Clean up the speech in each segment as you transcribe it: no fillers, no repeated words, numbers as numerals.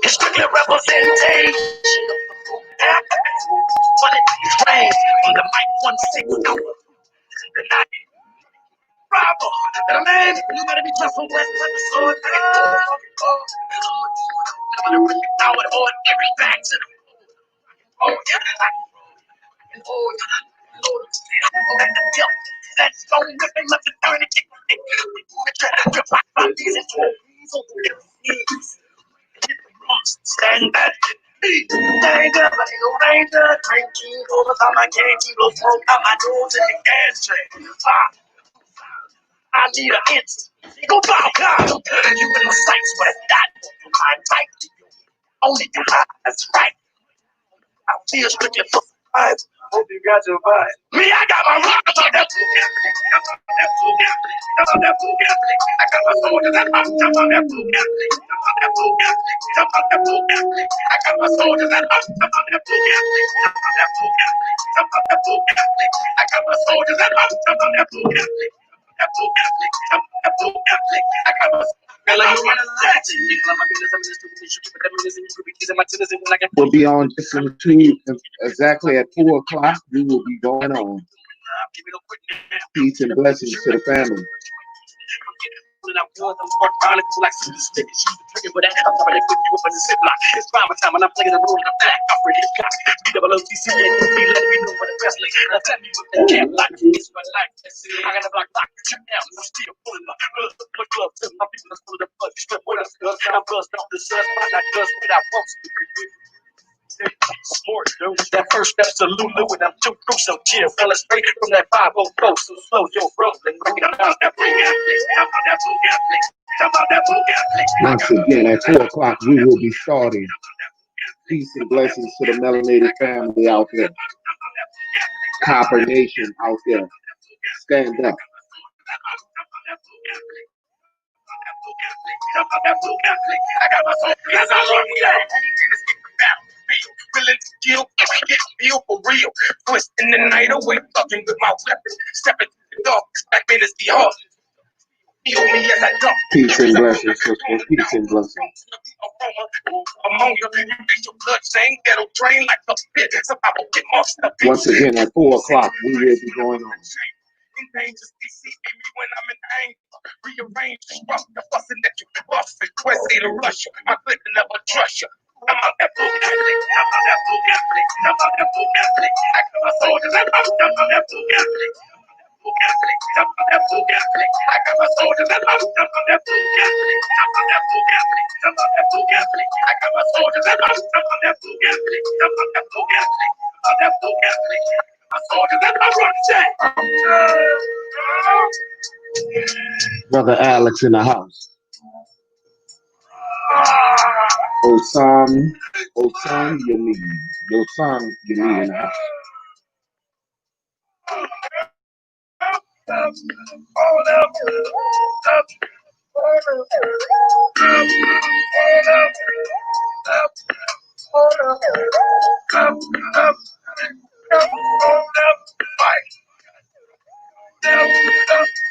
It's strictly representation. But it rain on the mic 1 6 hour. The night bravo. The man, you gotta be just for West with the sword. I'm gonna bring it down with all every back to the oh, yeah. Oh, at the tip. That stone ripping up the turn and kick the back by these stand back. Stand up, ranger, drinking over my can't keep smoke out my nose in the gas train. I need an instant. Go bow down. You in the sights with a dot. I'm tight to you. Only the high. That's right. I feel strictly for surprise. Hope you got your vibe. Me, I got my rock about that food. That food. I got my soldiers that up. Jump on that food. Jump on that food. I got my soldiers that up. Jump on that food. Jump on that food. Jump on that food. I got my soldiers that up. Jump on that food. That food. Jump on that food. I got my we'll be on just in exactly at 4 o'clock. We will be going on. Peace and blessings to the family. It's prime time and I'm playing the role of the black operative guy. BWOTC and me letting me know what the best like. Now tell me what the camp like. It's my life. I got a block lock. Check out. I'm still pulling my club. My people are full of the blood. Strip what I'm good. I'm buzzed off the sun. I'm not just what I want to be. Sport, dude. That first step's a Lulu and I'm too crucial. Chill, fell straight from that 504. So slow, yo, bro. Once again, at 2 o'clock, we will be starting. Peace and blessings to the melanated family out there. Copper Nation out there. Stand up. Willing to kill, get feel for real. Twisting the night away, fucking with my weapon. Stepping to the darkness, back in is the heart. Feel me as I dump. Peace and blessings, sister. Peace and blessings. Among you, you make your blood stain, ghetto drain like a pit. Somebody get lost up. Once again, at 4 o'clock, we will be going on. Endangered see me when I'm in anger. Rearrange, disrupt the fussing that you bust. Request A to rush you. My clip never trust you. I'm out that book athlete. I'm out that book athlete. I'm out that book athlete. I got my soldiers that up. I'm out that book athlete. Book athlete. I'm out that book athlete. I got my soldiers that up. I'm out that book athlete. I'm out that book athlete. I'm out that book athlete. I got my soldiers that up. I'm out that book athlete. I'm out that book athlete. I'm out that book athlete. My soldiers that up. Run check. Brother Alex in the house. Osam, you need. Osam, you need in the house.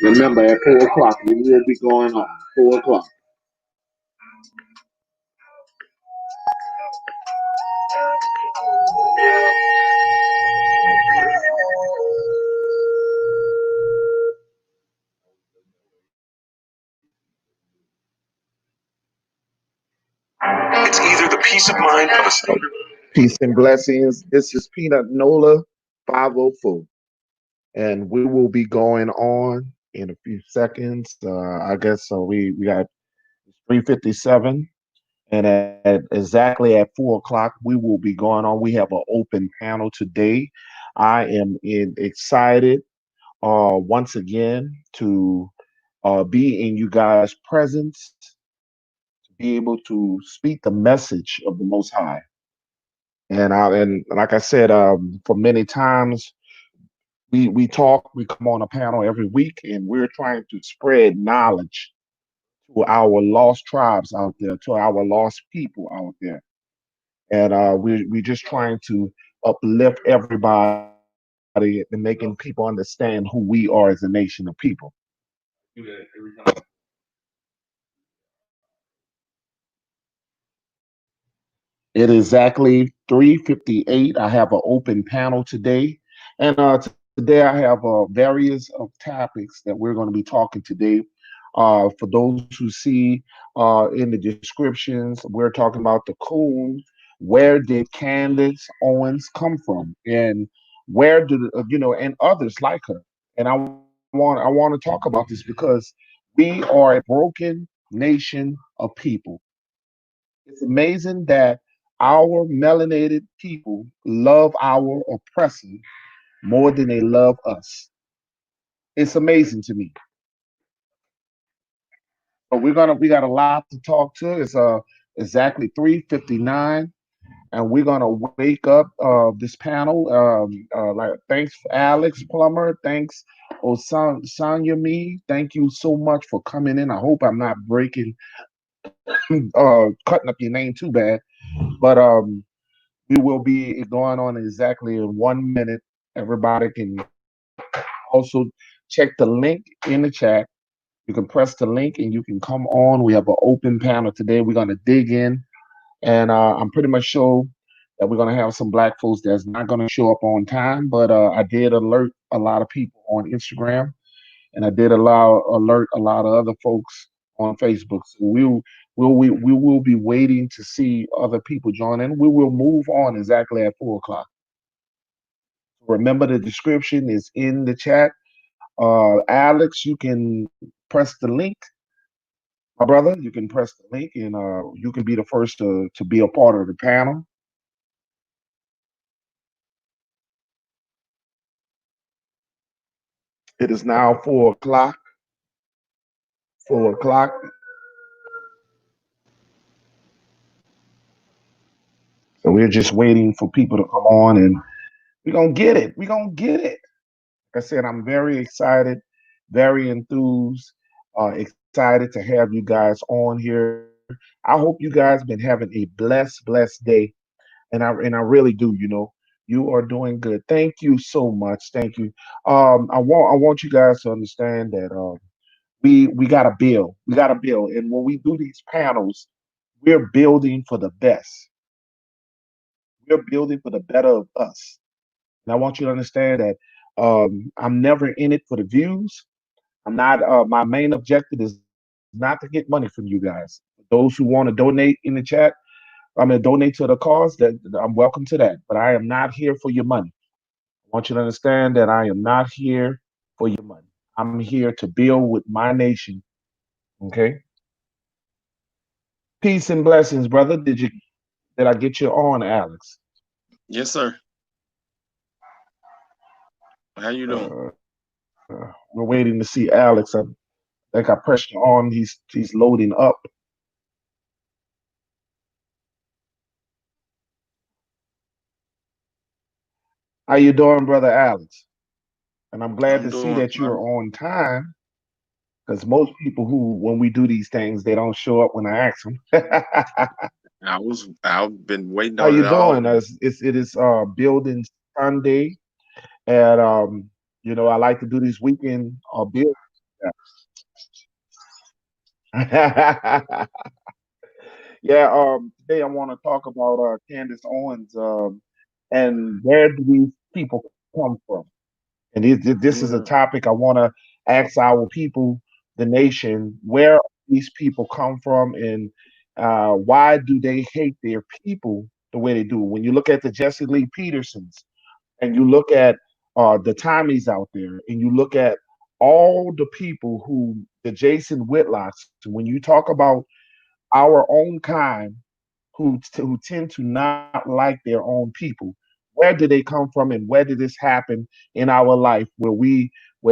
Remember, at 4 o'clock, we will be going on. 4 o'clock. It's either the peace of mind of a state. Peace and blessings. This is Peanut Nola 504. And we will be going on in a few seconds. I guess so. We got 3:57. And at exactly at 4 o'clock, we will be going on. We have an open panel today. I am excited once again to be in you guys' presence, to be able to speak the message of the Most High. And like I said, for many times we talk, we come on a panel every week, and we're trying to spread knowledge to our lost tribes out there, to our lost people out there. And we're just trying to uplift everybody and making people understand who we are as a nation of people. It is exactly 3:58. I have an open panel today. And today I have various of topics that we're going to be talking today. For those who see in the descriptions, we're talking about the Coons. Where did Candace Owens come from? And where did, and others like her. And I want to talk about this because we are a broken nation of people. It's amazing that our melanated people love our oppressors more than they love us. It's amazing to me. But we got a lot to talk to. It's exactly 3:59, and we're gonna wake up this panel. Like thanks Alex Plummer, thanks Sonya Me. Thank you so much for coming in. I hope I'm not breaking cutting up your name too bad. But we will be going on exactly in 1 minute. Everybody can also check the link in the chat. You can press the link and you can come on. We have an open panel today. We're going to dig in, and I'm pretty much sure that we're going to have some black folks that's not going to show up on time. But I did alert a lot of people on Instagram, and I did alert a lot of other folks on Facebook. So we will be waiting to see other people join in. We will move on exactly at 4 o'clock. Remember, the description is in the chat. Alex, you can press the link, my brother. You can press the link, and you can be the first to be a part of the panel. It is now 4 o'clock. 4 o'clock. So we're just waiting for people to come on, and we're gonna get it. We're gonna get it. Like I said, I'm very excited, very enthused, excited to have you guys on here. I hope you guys been having a blessed day, and I really do. You are doing good. Thank you so much. Thank you. I want you guys to understand that we got to build. We got to build, and when we do these panels, we're building for the best. We're building for the better of us. And I want you to understand that I'm never in it for the views. I'm not. My main objective is not to get money from you guys. Those who want to donate in the chat, I'm going to donate to the cause. That I'm welcome to that. But I am not here for your money. I want you to understand that I am not here for your money. I'm here to build with my nation. Okay. Peace and blessings, brother. Did I get you on, Alex? Yes, sir. How you doing? We're waiting to see Alex. I think I pressed you on. He's loading up. How you doing, brother Alex? And I'm glad I'm to see doing that you're fine. on time because most people who, when we do these things, they don't show up when I ask them. I've been waiting How on you it all doing? day. It is building Sunday, and I like to do these weekend build. Yeah, today I want to talk about Candace Owens, and where do these people come from? And this is a Yeah. topic I want to ask our people, the nation, where these people come from, and why do they hate their people the way they do? When you look at the Jesse Lee Petersons, and you look at the Tommies out there, and you look at all the people who the Jason Whitlocks, when you talk about our own kind who tend to not like their own people. Where did they come from, and where did this happen in our life where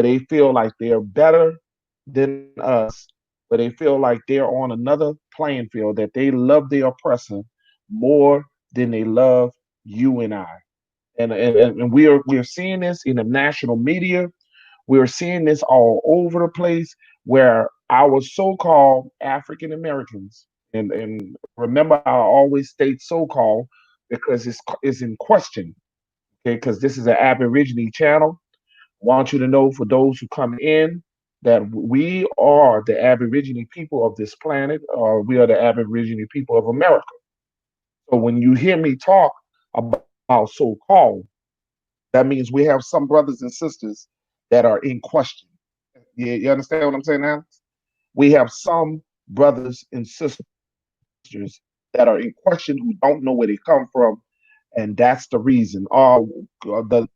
they feel like they're better than us, where they feel like they're on another playing field, that they love their oppressor more than they love you and I. And we're seeing this in the national media. We're seeing this all over the place where our so-called African Americans, and remember I always state so-called because it's in question. Okay, because this is an Aborigine channel. Want you to know for those who come in that we are the Aborigine people of this planet, or we are the Aborigine people of America. So when you hear me talk about so-called, that means we have some brothers and sisters that are in question. You understand what I'm saying now? We have some brothers and sisters that are in question who don't know where they come from, and that's the reason. The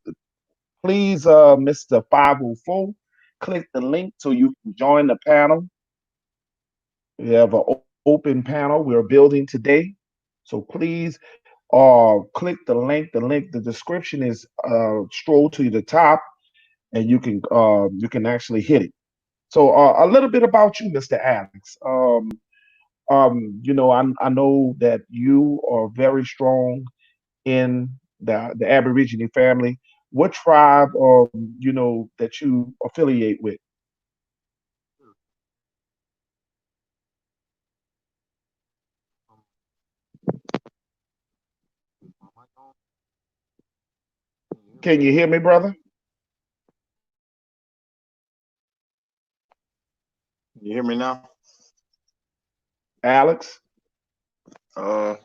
please, Mr. 504, click the link so you can join the panel. We have an open panel we're building today. So please click the link. The description is scroll to the top and you can actually hit it. So a little bit about you, Mr. Alex. I know that you are very strong in the Aborigine family. What tribe, that you affiliate with? Can you hear me, brother? You hear me now? Alex, Uh,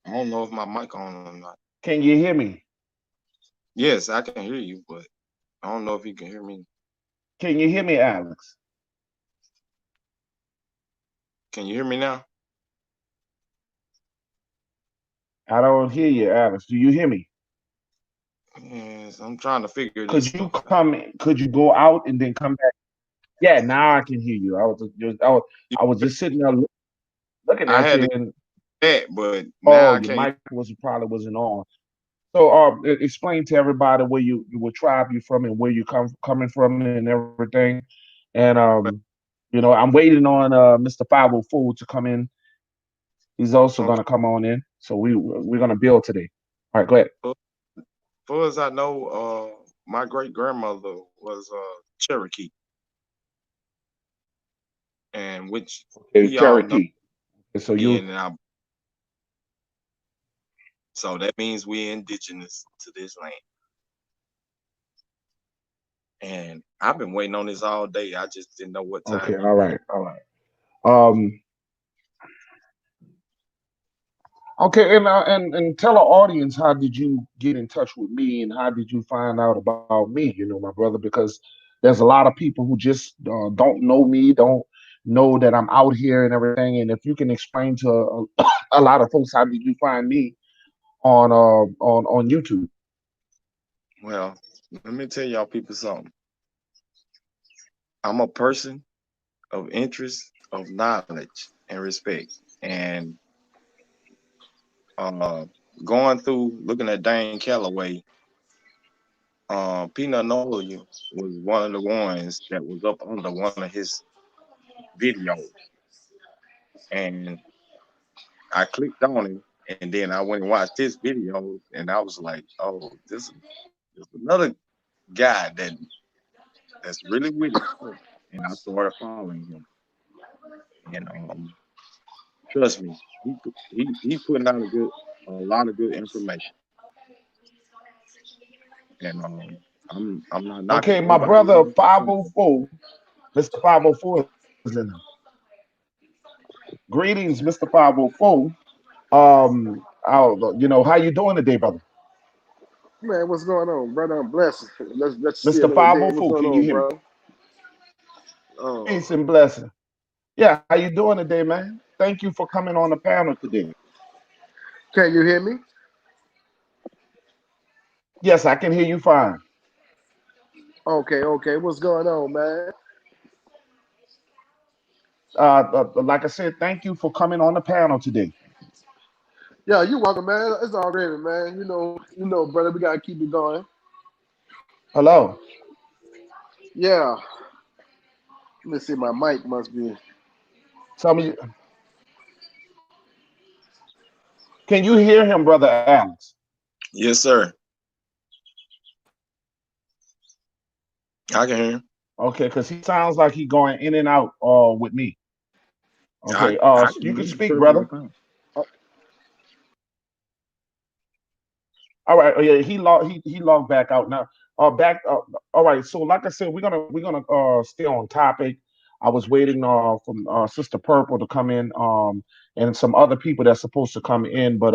I don't know if my mic on or not. can you hear me? Yes, I can hear you, but I don't know if you can hear me. Can you hear me, Alex? Can you hear me now? I don't hear you, Alex. Do you hear me? Yes, I'm trying to figure this Could you stuff out. come? Could you go out and then come back? Yeah, now I can hear you. I was just sitting there looking I at had you, to and get that, but now oh, I your can't. mic was probably wasn't on. So, explain to everybody where what tribe you from and where you coming from and everything. And I'm waiting on Mr. 504 to come in. He's also Okay. gonna come on in. So we're gonna build today. All right, go ahead. For far as I know, my great grandmother was Cherokee, and which Okay, we all know. Cherokee. So you And so that means we're indigenous to this land. And I've been waiting on this all day. I just didn't know what okay? time All you. right, all right. Um, okay, and tell our audience how did you get in touch with me and how did you find out about me? My brother, because there's a lot of people who just don't know me, don't know that I'm out here and everything. And if you can explain to a lot of folks how did you find me on YouTube? Well, let me tell y'all people something. I'm a person of interest, of knowledge, and respect. And uh, going through looking at Dane Calloway, Peanut Nolia was one of the ones that was up under one of his videos. And I clicked on him and then I went and watched his videos and I was like, oh, this is another guy that's really with it. And I started following him. And trust me, he putting out a lot of good information. And I'm not Okay, knocking my nobody brother else. 504, Mr. 504 is in there. Greetings, Mr. 504. How you doing today, brother? Man, what's going on, brother? I'm blessed. Let's see Mr. another day. What's 504, going can you on, hear me? bro? Peace Oh, and blessing. Yeah, how you doing today, man? Thank you for coming on the panel today. can you hear me? Yes, I can hear you fine. Okay. What's going on, man? Like I said, thank you for coming on the panel today. Yeah, you welcome, man. It's all gravy, man. Brother. We gotta keep it going. Hello. Yeah. Let me see. My mic must be. Tell me, can you hear him, brother Alex? Yes, sir. I can hear him. Okay, because he sounds like he going in and out with me. Okay, I you can can hear you speak, perfectly brother. fine. Oh, All right. Oh, yeah, he logged back out now. Back. All right. So, like I said, we're gonna stay on topic. I was waiting from Sister Purple to come in, and some other people that's supposed to come in, but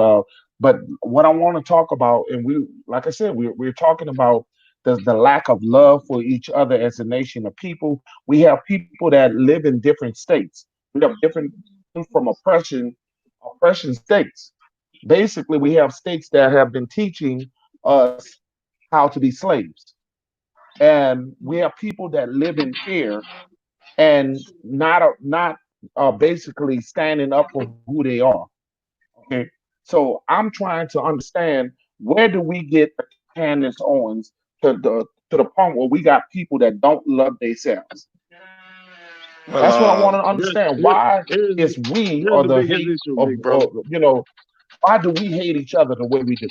what I want to talk about, and like I said, we're talking about the lack of love for each other as a nation of people. We have people that live in different states. We have different from oppression states. Basically, we have states that have been teaching us how to be slaves, and we have people that live in fear and not basically standing up for who they are. Okay, so I'm trying to understand, where do we get the Candace Owens to the point where we got people that don't love themselves? Well, That's what I want to understand. Why is we here's or the the biggest hate issue, of big brother. why do we hate each other the way we do?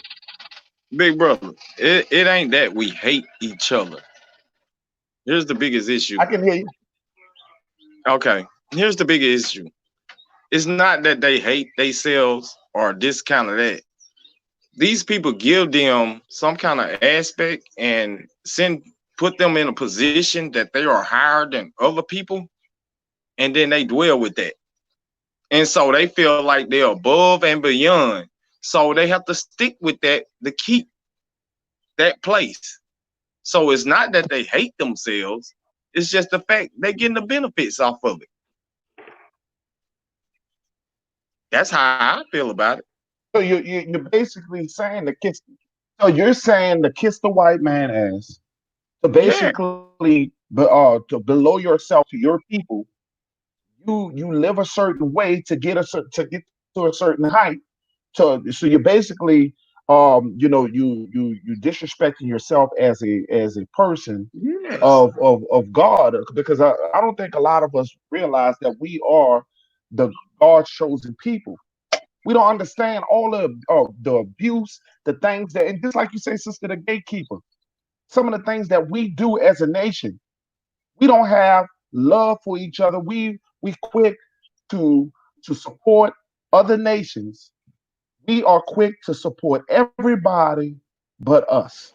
Big brother, it ain't that we hate each other. Here's the biggest issue. I can hear you. Okay, here's the biggest issue. It's not that they hate themselves or this kind of that. These people give them some kind of aspect and put them in a position that they are higher than other people, and then they dwell with that. And so they feel like they're above and beyond. So they have to stick with that to keep that place. So it's not that they hate themselves, it's just the fact they're getting the benefits off of it. That's how I feel about it. So you're basically saying to kiss. So you're saying to kiss the white man ass. So Yeah. basically, to below yourself to your people, you live a certain way to get to a certain height. So you're basically you disrespecting yourself as a person Yes. of God, because I don't think a lot of us realize that we are the God's chosen people. We don't understand all the abuse, the things that, and just like you say, sister, the gatekeeper, some of the things that we do as a nation. We don't have love for each other. We quick to support other nations. We are quick to support everybody but us.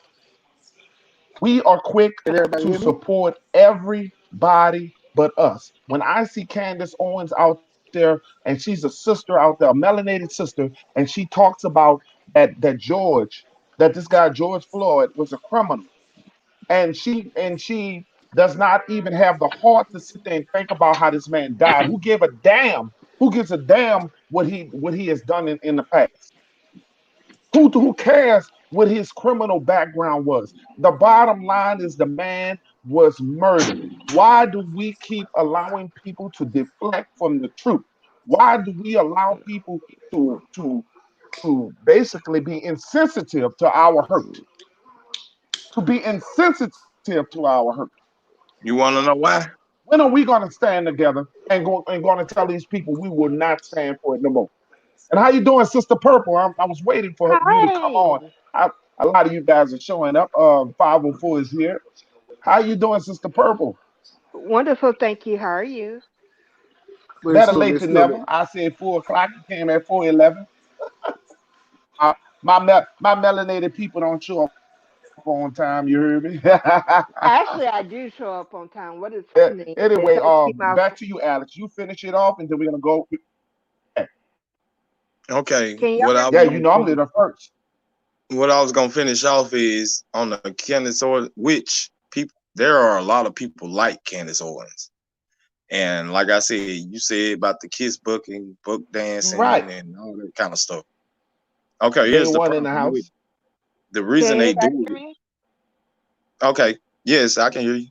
We are quick Can everybody to hear me? support everybody but us. When I see Candace Owens out there, and she's a sister out there, a melanated sister, and she talks about that this guy George Floyd was a criminal, and she does not even have the heart to sit there and think about how this man died. Who gave a damn? Who gives a damn what he has done in the past? Who cares what his criminal background was? The bottom line is the man was murdered. Why do we keep allowing people to deflect from the truth? Why do we allow people to basically be insensitive to our hurt? To be insensitive to our hurt. You want to know why? When are we going to stand together and going to tell these people we will not stand for it no more? And how you doing, Sister Purple? I was waiting for you to come on. Hi. I, a lot of you guys are showing up. 504 is here. How you doing, Sister Purple? Wonderful, thank you. How are you? We're Better still late there, than still never. there. I said 4 o'clock. You came at 4:11. My melanated people don't show up on time. You heard me? Actually, I do show up on time. What is happening? Anyway, It helps keep my. back to you, Alex. You finish it off, and then we're gonna go. Okay. Can y'all What I hear was Yeah, me? you gonna know I'm finish, leader first. what I was gonna finish off is on the Candace Owens, which people there are a lot of people like Candace Owens. And like I said, you said about the kiss booking, book dancing, Right. and all that kind of stuff. Okay, Main here's the one in the problem with house. it. The Can reason they anybody do hear it. me? Okay, yes, I can hear you.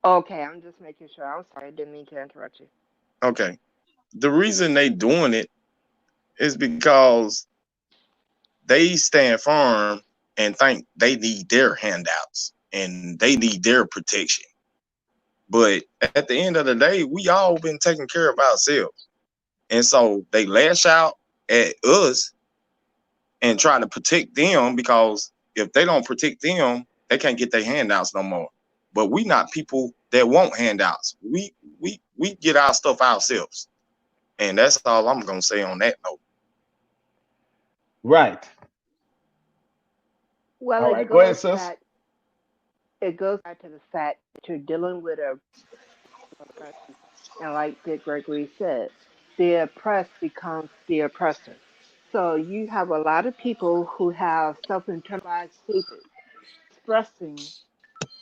Okay, I'm just making sure. I'm sorry, I didn't mean to interrupt you. Okay, the reason they doing it is because they stand firm and think they need their handouts and they need their protection. But at the end of the day, we all been taking care of ourselves. And so they lash out at us and try to protect them, because if they don't protect them, they can't get their handouts no more. But we not people that want handouts. We get our stuff ourselves. And that's all I'm gonna say on that note. Right. Well, All right, go ahead, sis. it goes back to the fact that you're dealing with a oppression, and like Dick Gregory said, the oppressed becomes the oppressor. So you have a lot of people who have self-internalized hatred expressing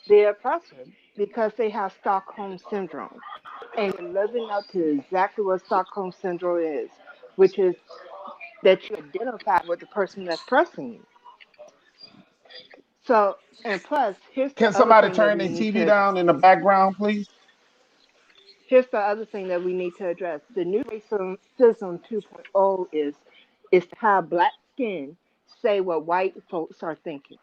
the oppressor because they have Stockholm syndrome, and you're living up to exactly what Stockholm syndrome is, which is that you identify with the person that's pressing you. So, and plus, here's Can the other somebody thing that turn we their need TV to down in the background, please? here's the other thing that we need to address. The new racism 2.0 is to have black skin say what white folks are thinking.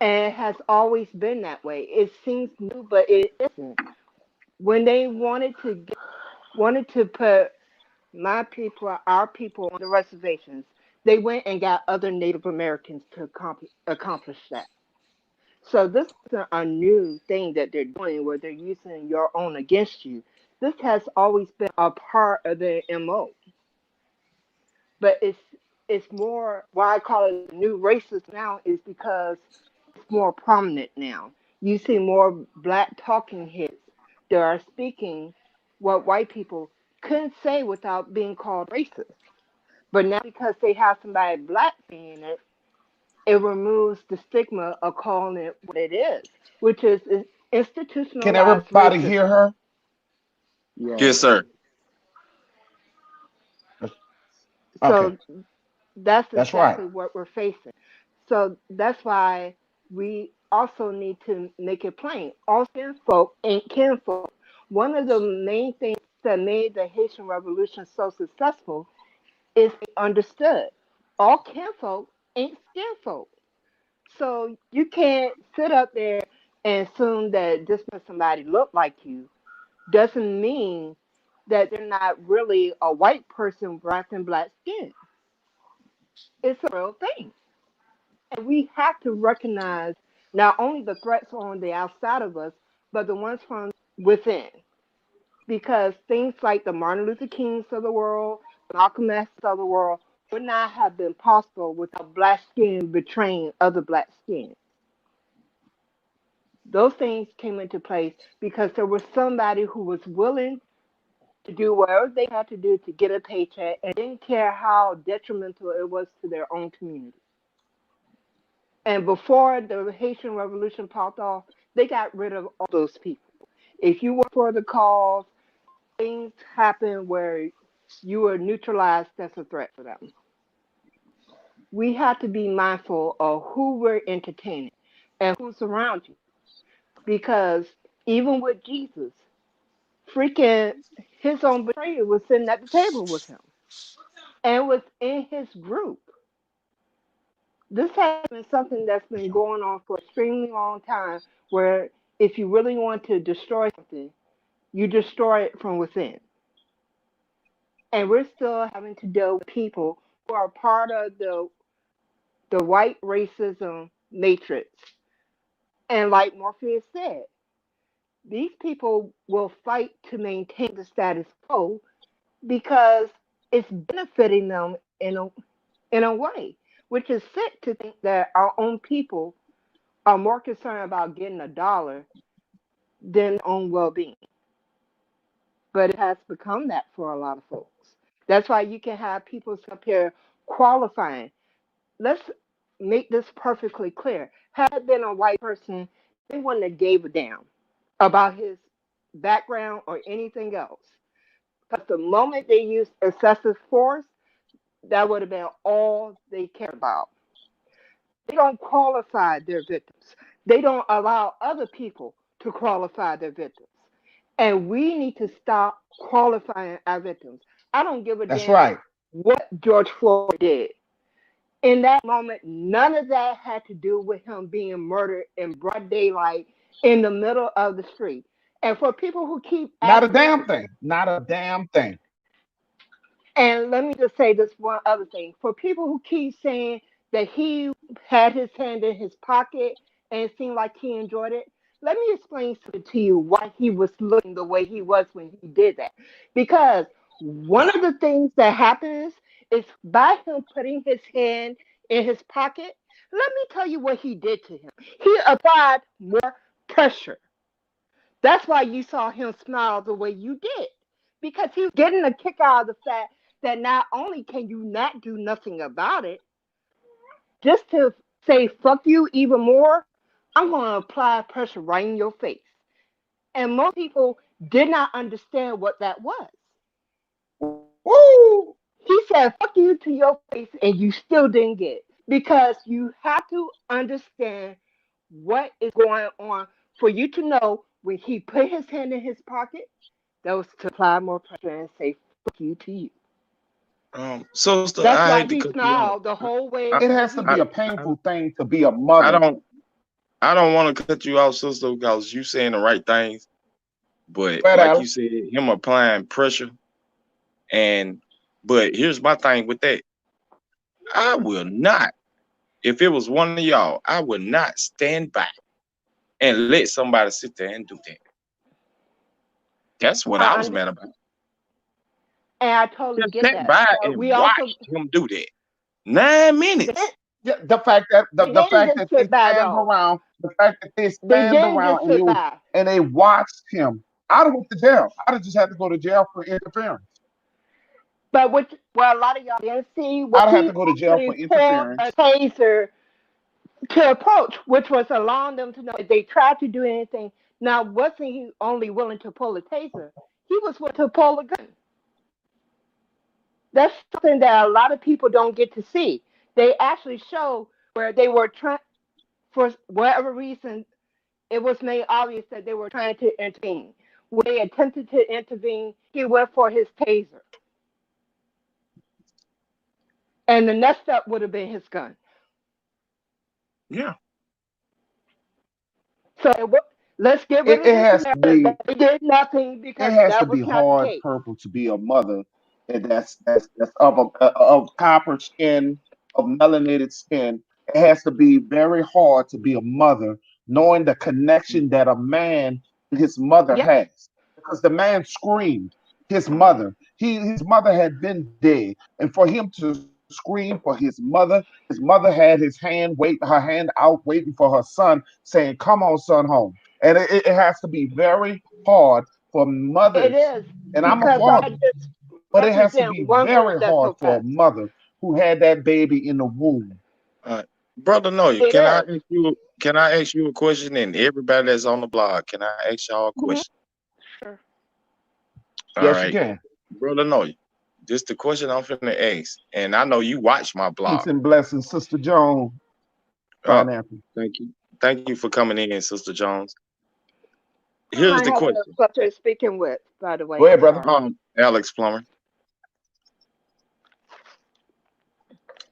And it has always been that way. It seems new, but it isn't. When they wanted to put my people, our people on the reservations, they went and got other Native Americans to accomplish that. So this isn't a new thing that they're doing where they're using your own against you. This has always been a part of their MO. But it's more why I call it new racist now is because it's more prominent now. You see more black talking heads that are speaking what white people couldn't say without being called racist. But now because they have somebody black saying it, it removes the stigma of calling it what it is, which is Can institutionalized everybody hear racism. her? Yes, Yes. sir. Okay, So that's that's right. exactly what we're facing. So that's why we also need to make it plain. All kinfolk ain't kinfolk. One of the main things that made the Haitian Revolution so successful is they understood all kinfolk ain't skinfolk. So you can't sit up there and assume that just because somebody look like you doesn't mean that they're not really a white person wrapped in black skin. It's a real thing. And we have to recognize not only the threats on the outside of us, but the ones from within. Because things like the Martin Luther Kings of the world, Malcolm X of the world, would not have been possible without black skin betraying other black skin. Those things came into place because there was somebody who was willing to do whatever they had to do to get a paycheck and didn't care how detrimental it was to their own community. And before the Haitian Revolution popped off, they got rid of all those people. If you were for the cause, things happened where you were neutralized as a threat for them. We have to be mindful of who we're entertaining and who's around you. Because even with Jesus, freaking his own betrayer was sitting at the table with him and was in his group. This has been something that's been going on for an extremely long time where if you really want to destroy something, you destroy it from within. And we're still having to deal with people who are part of the white racism matrix. And like Morpheus said, these people will fight to maintain the status quo because it's benefiting them in a way, which is sick to think that our own people are more concerned about getting a dollar than their own well being. But it has become that for a lot of folks. That's why you can have people up here qualifying. Let's make this perfectly clear. Had it been a white person, they wouldn't have gave a damn about his background or anything else. Because the moment they used excessive force, that would have been all they cared about. They don't qualify their victims. They don't allow other people to qualify their victims. And we need to stop qualifying our victims. I don't give a That's damn right. what George Floyd did. In that moment, none of that had to do with him being murdered in broad daylight in the middle of the street. And for people who keep Not a asking, damn thing. Not a damn thing. and let me just say this one other thing. For people who keep saying that he had his hand in his pocket and it seemed like he enjoyed it, let me explain something to you why he was looking the way he was when he did that. Because one of the things that happens is by him putting his hand in his pocket, let me tell you what he did to him. He applied more pressure. That's why you saw him smile the way you did. Because he was getting a kick out of the fact that not only can you not do nothing about it, just to say fuck you even more, I'm going to apply pressure right in your face. And most people did not understand what that was. Woo! He said fuck you to your face and you still didn't get it. Because you have to understand what is going on for you to know when he put his hand in his pocket, that was to apply more pressure and say fuck you to you. Sister, That's I why hate to he cut you off. smiled the whole way I, It that has to he be I, a did. I, painful thing to be a I mother. don't, I don't want to cut you off, sister, because you saying the right things. But Right, like you Alex? said, him applying pressure, and but here's my thing with that. I will not, if it was one of y'all, I would not stand by and let somebody sit there and do that. That's what I I was under, mad about. and I totally Just get sat that. by But and we also watched him do that. 9 they, minutes. Yeah, the fact that they didn't just they sit by stand though. around, the fact that they They stand didn't around just sit by. and they watched him. I'd have went to jail. I'd have just had to go to jail for interference. But what a lot of y'all didn't see was I'd have he to go to jail actually for pulled a interference. taser to approach, which was allowing them to know if they tried to do anything. Now, wasn't he only willing to pull a taser? He was willing to pull a gun. That's something that a lot of people don't get to see. They actually show where they were trying, for whatever reason, it was made obvious that they were trying to intervene. When they attempted to intervene, he went for his taser. And the next step would have been his gun. Yeah. So let's get rid of It this has to narrative be that they did nothing it because has to that be was not the hard case. purple to be a mother, and that's of copper skin, of melanated skin. It has to be very hard to be a mother, knowing the connection that a man and his mother Yep, has, because the man screamed his mother. His mother had been dead, and for him to scream for his mother had her hand out waiting for her son, saying, "Come on, son, home." And it has to be very hard for it mothers, is and I'm a because I father, just but it has to represent be one group very that's hard for a oppressed. mother who had that baby in the womb. Brother Noy, It is. can I ask you a question, and everybody that's on the blog, can I ask y'all a Mm-hmm. question? Sure. All Yes, you right. can. Brother Noy, this the question I'm finna ask. And I know you watch my blog. Peace and blessings, Sister Joan. Uh Pineapple. thank you. Thank you for coming in, Sister Jones. Who am Here's I the having a question. pleasure speaking with, by the way? Go ahead, I'm brother. sorry. Alex Plummer.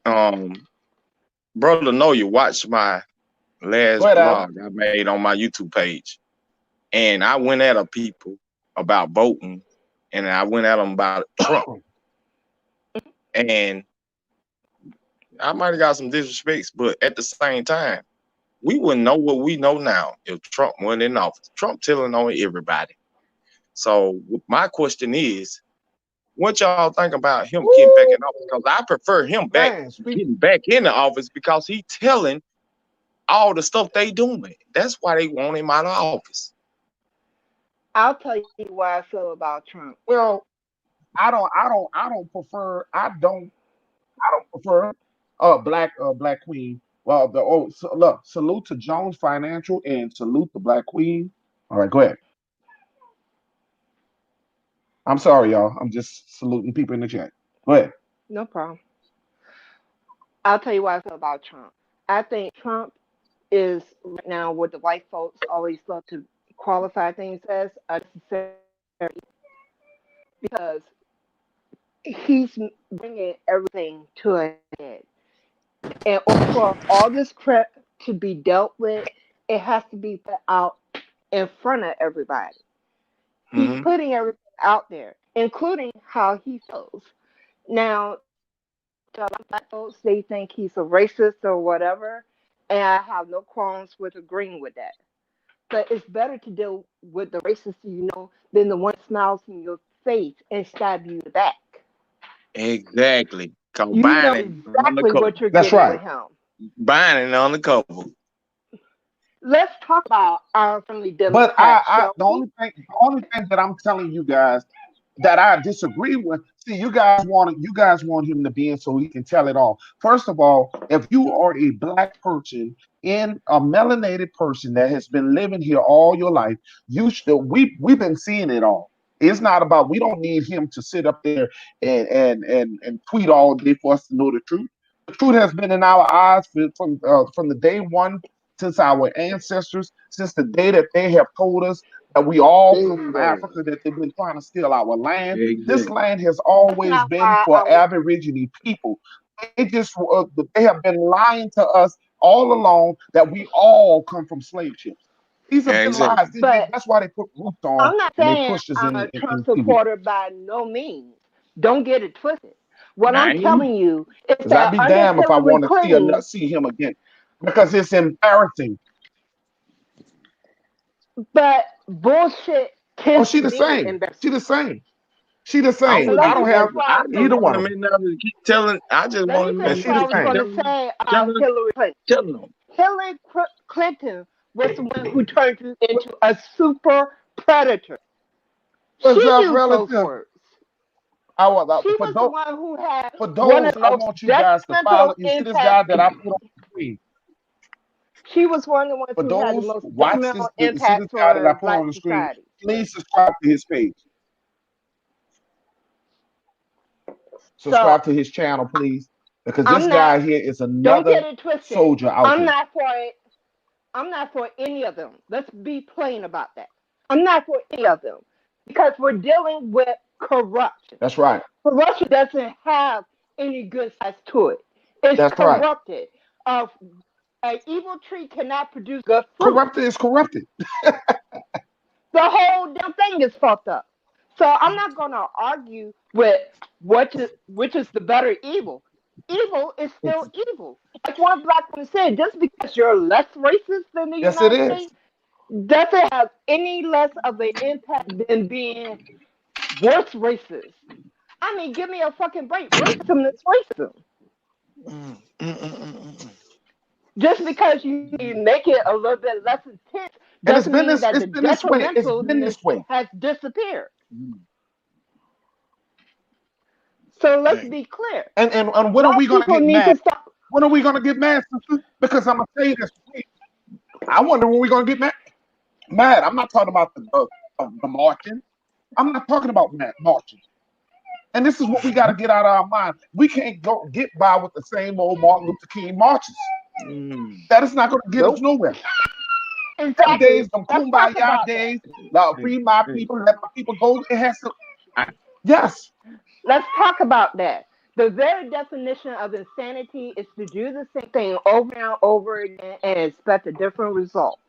Um, Brother Noy, you watched my Go last ahead, Alex. blog I made on my YouTube page. And I went at a people about voting, and I went at them about Trump. And I might have got some disrespects, but at the same time, we wouldn't know what we know now if Trump wasn't in office. Trump telling on everybody. So my question is, what y'all think about him getting back Woo! in office? Because I prefer him Man, speak. getting back in the office because he telling all the stuff they doing. That's why they want him out of office. I'll tell you why I feel about Trump. Well, I don't prefer Black Queen. Well, look, salute to Jones Financial and salute the Black Queen. All right, go ahead. I'm sorry, y'all. I'm just saluting people in the chat. Go ahead. No problem. I'll tell you why I feel about Trump. I think Trump is right now what the white folks always love to qualify things as unnecessary because he's bringing everything to a head. In order for all this crap to be dealt with, it has to be put out in front of everybody. He's Mm-hmm. putting everything out there, including how he feels. Now, a lot of black folks, they think he's a racist or whatever, and I have no qualms with agreeing with that. But it's better to deal with the racist you know than the one that smiles in your face and stab you in the back. Exactly. called You know binding on the exactly couple. what you're That's getting with right. him. Binding on the couple. Let's talk about our friendly But Democrats, shall the we? only thing that I'm telling you guys that I disagree with. See, you guys want him to be in so he can tell it all. First of all, if you are a black person in a melanated person that has been living here all your life, you should. We've been seeing it all. It's not about we don't need him to sit up there and tweet all day for us to know the truth. The truth has been in our eyes from the day one since our ancestors, since the day that they have told us that we all come from Bingo. Africa, that they've been trying to steal our land. This Exactly. land has That's always not been why for Aborigine people. They have been lying to us all along that we all come from slave ships. These have been lies. Exactly. but That's why they put roots on I'm not and they saying pushed us I'm a Trump in TV. supporter by no means. Don't get it twisted. What Now I'm ain't me. telling you is Because I'd that be under damned if I Hillary want to Clinton, see him again, because it's embarrassing. but bullshit Oh, tends she to the be same. She embarrassing. the same. She the I same. So wouldn't I let don't me have finish say what I I was just either saying. want one. them in there to keep telling. I just Let want me them Yeah, in finish she there what the to I was keep same. going to telling, say about telling, Hillary Clinton. telling them. Hillary Clinton was the one who turned you into a super predator. What's She up, used those relative? words. I want She was the one who had for one of those. the I most want you guys to follow. detrimental You see this guy impacts. that I put on the screen. She was one of the ones For who had the those, most watch detrimental this. You see this impacts guy that I on put on Black the screen. society. Please subscribe to his page. So Subscribe to his channel, please, because this I'm not. guy here is Don't get another it twisted. soldier out I'm here. not for it. I'm not for any of them. Let's be plain about that. I'm not for any of them because we're dealing with corruption. That's right. Corruption doesn't have any good sides to it. It's That's right. corrupted. Uh, an evil tree cannot produce good fruit. Corrupted is corrupted. The whole damn thing is fucked up. So I'm not going to argue with which is the better evil. Evil is still evil. Like one black woman said, just because you're less racist than the Yes, it United is. States doesn't have any less of an impact than being worse racist. I mean, give me a fucking break. Racism is racism. Mm, mm, mm, mm, mm. Just because you make it a little bit less intense And it's doesn't been mean this. that It's the been this way. It's been detrimentalness this way. has disappeared. Mm. So let's Dang. be clear. And when are we Black gonna people get need mad? to stop. When are we gonna get mad, sister? Because I'm gonna tell you this. I wonder when we're gonna get mad. Mad. I'm not talking about the marching. I'm not talking about marching. And this is what we got to get out of our mind. We can't get by with the same old Martin Luther King marches. Mm. That is not going to get us Nope. nowhere. Them Exactly. days, them Let's talk kumbaya about that. days, like, Hey, free my hey. people, let my people go. It has to. I, Yes, Let's talk about that. The very definition of insanity is to do the same thing over and over again and expect a different result.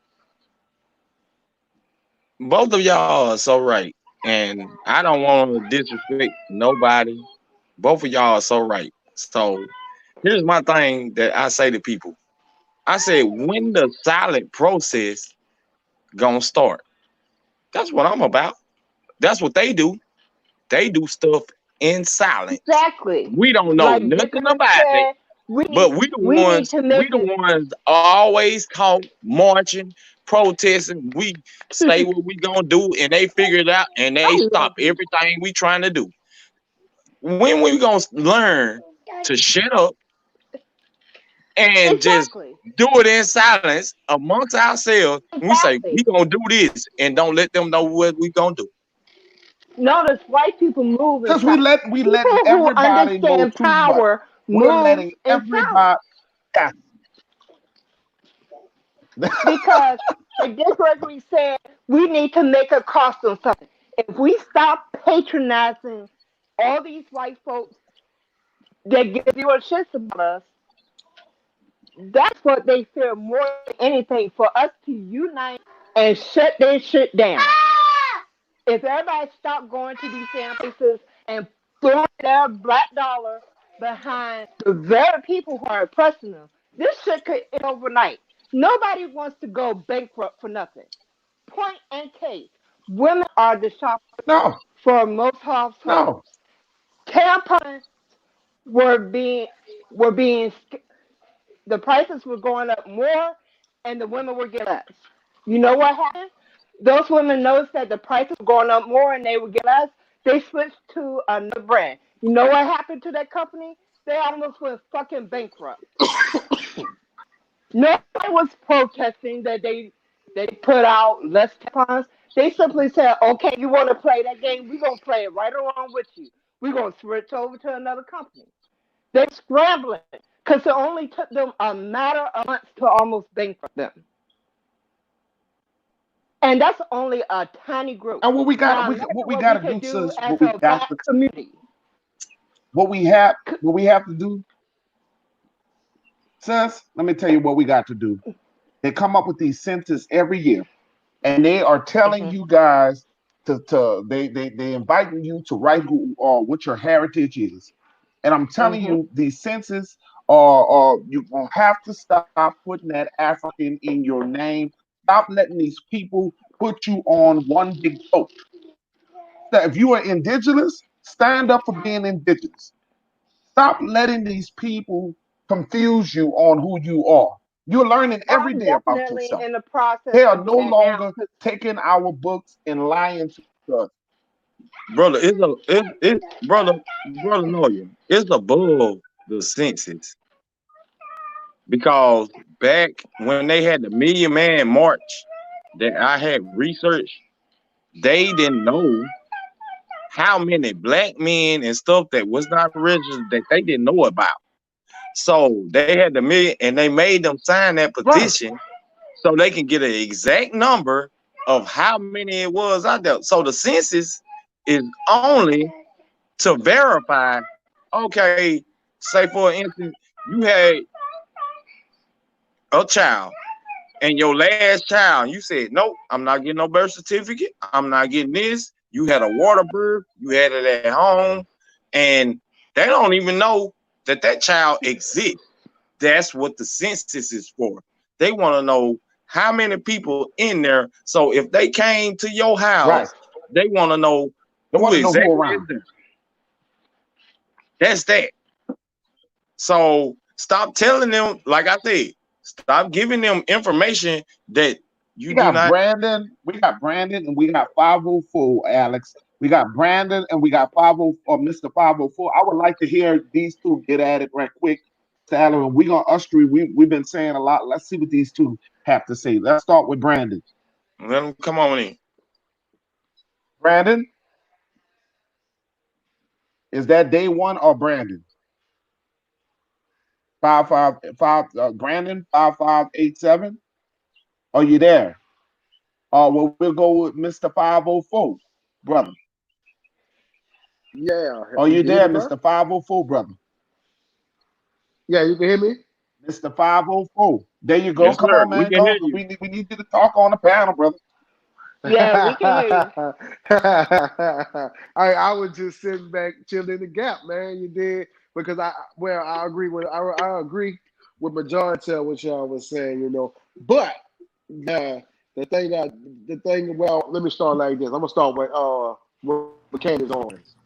both of y'all are so right, and I don't want to disrespect nobody. Both of y'all are so right. So here's my thing that I say to people. I said, when the silent process gonna start? That's what I'm about. That's what they do. They do stuff in silence. Exactly. We don't know Like nothing Dickory about it, said, but we need to we make the it. ones always talk, marching, protesting. We say what we gonna do, and they figure it out, and they I stop love you. everything we trying to do. When we gonna learn to shut up and just Exactly. do it in silence amongst ourselves? We say Exactly. we gonna do this, and don't let them know what we gonna do. Notice white people move in because silence. we letting People who everybody know understand too much. power We're moves letting in silence. everybody. Yeah. Because, like Dick Gregory said, we need to make a cost on something. If we stop patronizing all these white folks that give you a shit about us, that's what they fear more than anything, for us to unite and shut their shit down. If everybody stopped going to these damn places and throwing their black dollar behind the very people who are oppressing them, this shit could end overnight. Nobody wants to go bankrupt for nothing. Point and case. Women are the shoppers No, for most no. households. Tampons were being the prices were going up more, and the women were getting less. You know what happened? Those women noticed that the prices were going up more and they would get less. They switched to another brand. You know what happened to that company? They almost went fucking bankrupt. Nobody was protesting that they put out less tampons. They simply said, "Okay, you want to play that game? We're gonna play it right along with you. We're gonna switch over to another company." They're scrambling because it only took them a matter of months to almost bankrupt them. And that's only a tiny group. And what we got, Now imagine what we what got we to do, could do sis, as a black community. what we have to do, sis. Let me tell you what we got to do. They come up with these census every year, and they are telling you guys they inviting you to write who or what your heritage is. And I'm telling you, these census are you're gonna have to stop putting that African in your name. Stop letting these people put you on one big boat. That if you are indigenous, stand up for being indigenous. Stop letting these people confuse you on who you are. You're learning every I'm day about definitely yourself. in the process They are of no doing that now. longer taking our books and lying to us. Brother, it's brother Noya, it's above the census because back when they had the Million Man March that I had researched, they didn't know how many black men and stuff that was not registered that they didn't know about. So they had the million, and they made them sign that Right. petition so they can get an exact number of how many it was out there. So the census is only to verify, okay, say for instance, you had a child and your last child, you said, nope, I'm not getting no birth certificate. I'm not getting this. You had a water birth, you had it at home, and they don't even know that that child exists. That's what the census is for. They want to know how many people in there. So if they came to your Right. house, they want to know They who want to know who exactly is around. there. That's that. So stop telling them, like I said, stop giving them information that you We do got not. Brandon, and we got 504, Alex. We got Brandon and we got 504, Mr. 504. I would like to hear these two get at it right quick. Tyler, and we're gonna Ustry. We've been saying a lot. Let's see what these two have to say. Let's start with Brandon. Let them come on in. Brandon, is that day one or Brandon? 555 Brandon 5587. Are you there? Well, we'll go with Mr. 504, brother. Yeah, Are you you can hear me, there, bro? Mr. 504, brother? Yeah, you can hear me. Mr. 504. There you go. Yes, Come sir. on, We man. can Come hear on. you. We need you to talk on the panel, brother. Yeah, we can hear you. I was just sitting back, chilling in the gap, man. You did because I agree with I agree with majority of what y'all was saying, But the thing well, let me start like this. I'm gonna start with Candace Owens.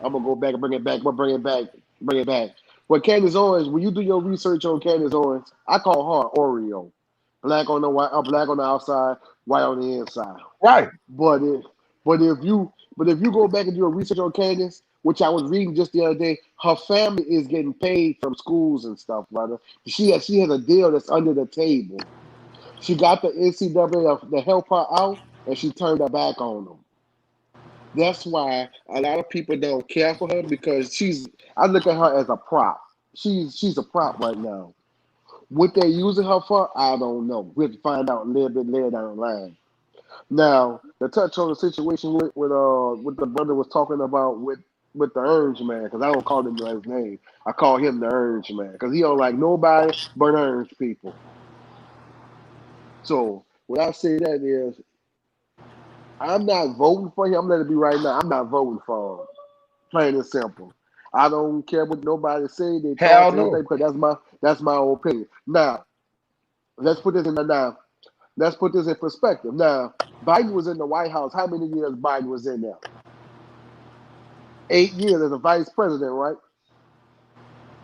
I'm gonna go back and bring it back. We'll bring it back. Well, Candace Owens, when you do your research on Candace Owens, I call her Oreo. Black on the white, black on the outside, white on the inside. Right. But if but if you go back and do a research on Candace, which I was reading just the other day, her family is getting paid from schools and stuff, brother. She has a deal that's under the table. She got the NCAA to help her out, and she turned her back on them. That's why a lot of people don't care for her because I look at her as a prop. She's a prop right now. What they're using her for, I don't know. We'll find out a little bit later down the line. Now, to touch on the situation with the brother was talking about with the Urge Man, because I don't call him by his name. I call him the Urge Man because he don't like nobody but Urge people. So what I say that is, I'm not voting for him. I'm letting it be right now. I'm not voting for him. Plain and simple. I don't care what nobody say, they Hell thoughts, anything, no. because that's my opinion. Now, let's put this in the now. Let's put this in perspective. Now, Biden was in the White House. How many years Biden was in there? 8 years as a vice president, right?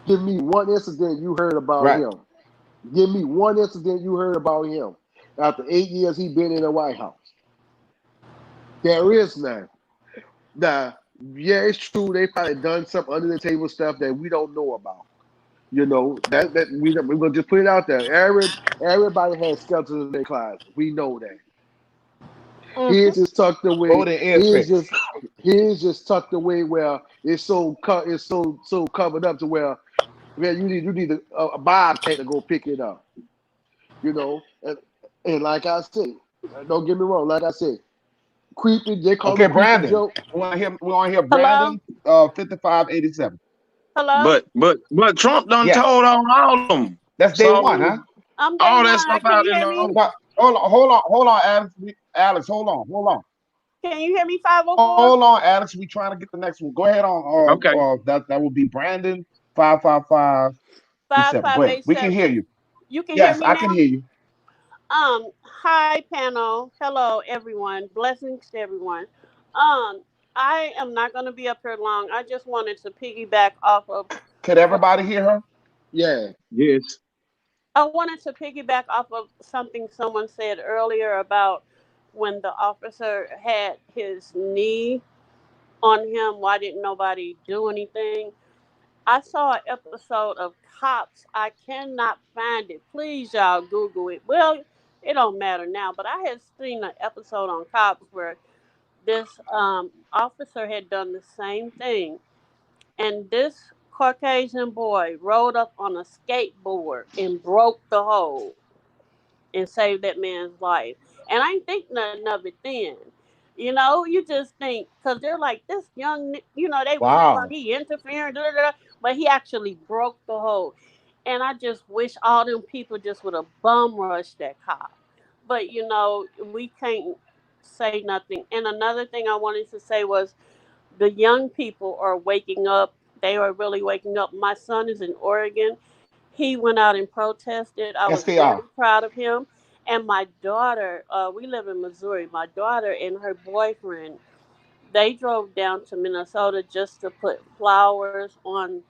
Give me one incident you heard about Right. him. Give me one incident you heard about him after 8 years he been in the White House. There is none. Now, yeah, it's true. They probably done some under the table stuff that we don't know about. That we're gonna just put it out there. Everybody has skeletons in their closet. We know that. Mm-hmm. His is tucked away. Voting His insects. just his just tucked away where it's so covered up to where you need a bobcat to go pick it up. And like I said, don't get me wrong. Like I said, creepy. They call Okay, him Creepy Brandon. Joe. We want to hear Hello? Brandon 5587. Hello? But Trump done Yes. told on all of them. That's day So one, huh? I'm day all that one. stuff Can out you in hear the me? open. No, hold on, Alex. Alex, hold on. Can you hear me, 504? Hold on, Alex. We trying to get the next one. Go ahead on. Okay. That will be Brandon 5587. Go ahead. We can 5587. hear you. You can hear Yes, me I can now? hear you. Hi panel. Hello everyone. Blessings to everyone. I am not gonna be up here long. I just wanted to piggyback off of Could everybody hear her? Yeah. Yes. I wanted to piggyback off of something someone said earlier about when the officer had his knee on him, why didn't nobody do anything? I saw an episode of Cops. I cannot find it. Please, y'all, Google it. Well, it don't matter now, but I had seen an episode on Cops where this officer had done the same thing, and this Caucasian boy rode up on a skateboard and broke the hole and saved that man's life. And I ain't think nothing of it then. You just think because they're like this young, they was talking about Wow. he interfering, da, da, da, but he actually broke the hole. And I just wish all them people just would have bum rushed that cop. But we can't say nothing. And another thing I wanted to say was the young people are waking up. They are really waking up. My son is in Oregon. He went out and protested. I Yes, was they very are. proud of him. And my daughter, we live in Missouri. My daughter and her boyfriend, they drove down to Minnesota just to put flowers on.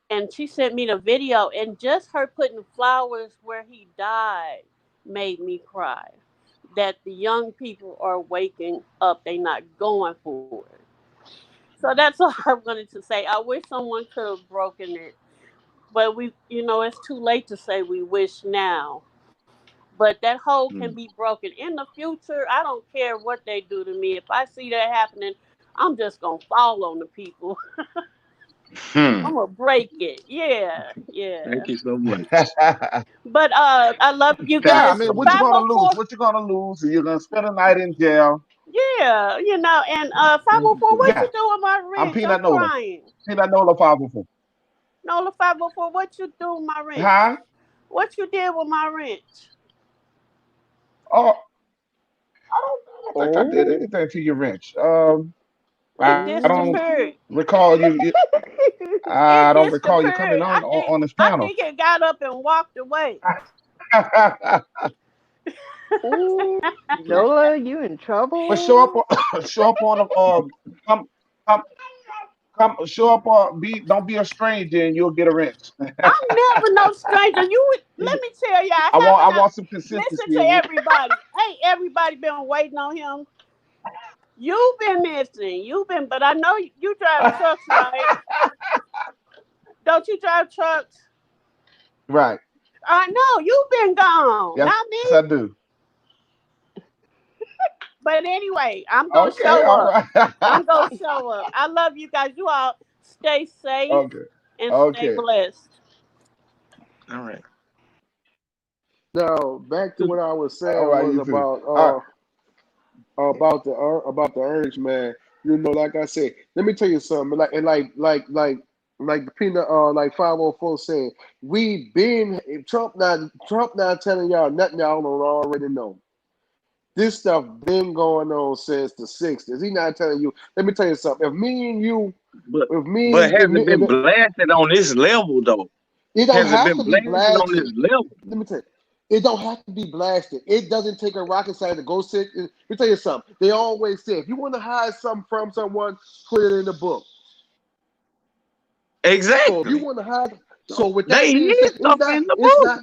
And she sent me the video, and just her putting flowers where he died made me cry. That the young people are waking up, they not going for it. So that's all I wanted to say. I wish someone could have broken it, but it's too late to say we wish now. But that hole can Hmm. be broken in the future. I don't care what they do to me. If I see that happening, I'm just gonna fall on the people. Hmm. I'm gonna break it. Yeah, yeah. Thank you so much. But I love you Yeah, Thank I you guys. mean, so what you much. Five gonna oh lose? four. What you gonna lose? You're gonna spend a night in jail. Yeah, and five Thank oh you four. so What much. Yeah, you doing my I'm wrench? I'm Peanut Nola. crying. Peanut Nola 504. Nola 504. What you do with my wrench? Huh? What you did with my wrench? Oh, I don't think I did Oh. anything to your wrench. It I don't disappeared. recall I It don't recall you coming disappeared. on I think on this I panel. think it got up and walked away. I know Ooh. never Yeah. know But scratcher. You in show trouble? up, show up on come, come, show up on don't be a stranger and you'll get a wrench. Let me tell y'all, I haven't I? want some Listen consistency to in it. everybody. Ain't everybody been waiting on him? You've been missing. But I know you drive trucks, right? Don't you drive trucks? Right. I know you've been gone, Yes, not I me. do. But anyway, I'm gonna Okay, show all up. right. I'm gonna show up. I love you guys. You all stay safe Okay. and stay Okay. blessed. All right. Now back to Good. what I was All saying right, was you too. All right. about the urge, man. Like I said, let me tell you something. Like the peanut, like 504 said, we been Trump not telling y'all nothing y'all don't already know. This stuff been going on since the '60s. He not telling you. Let me tell you something. But If but me, if has me, it been blasted on this level though? it don't Has it have been to be blasted on this blasted. level? Let me tell you, it don't have to be blasted. It doesn't take a rocket scientist to go sit. Let me tell you something. They always say if you want to hide something from someone, put it in the book. Exactly. So if you want to hide, so with that They being hid said, stuff in the book.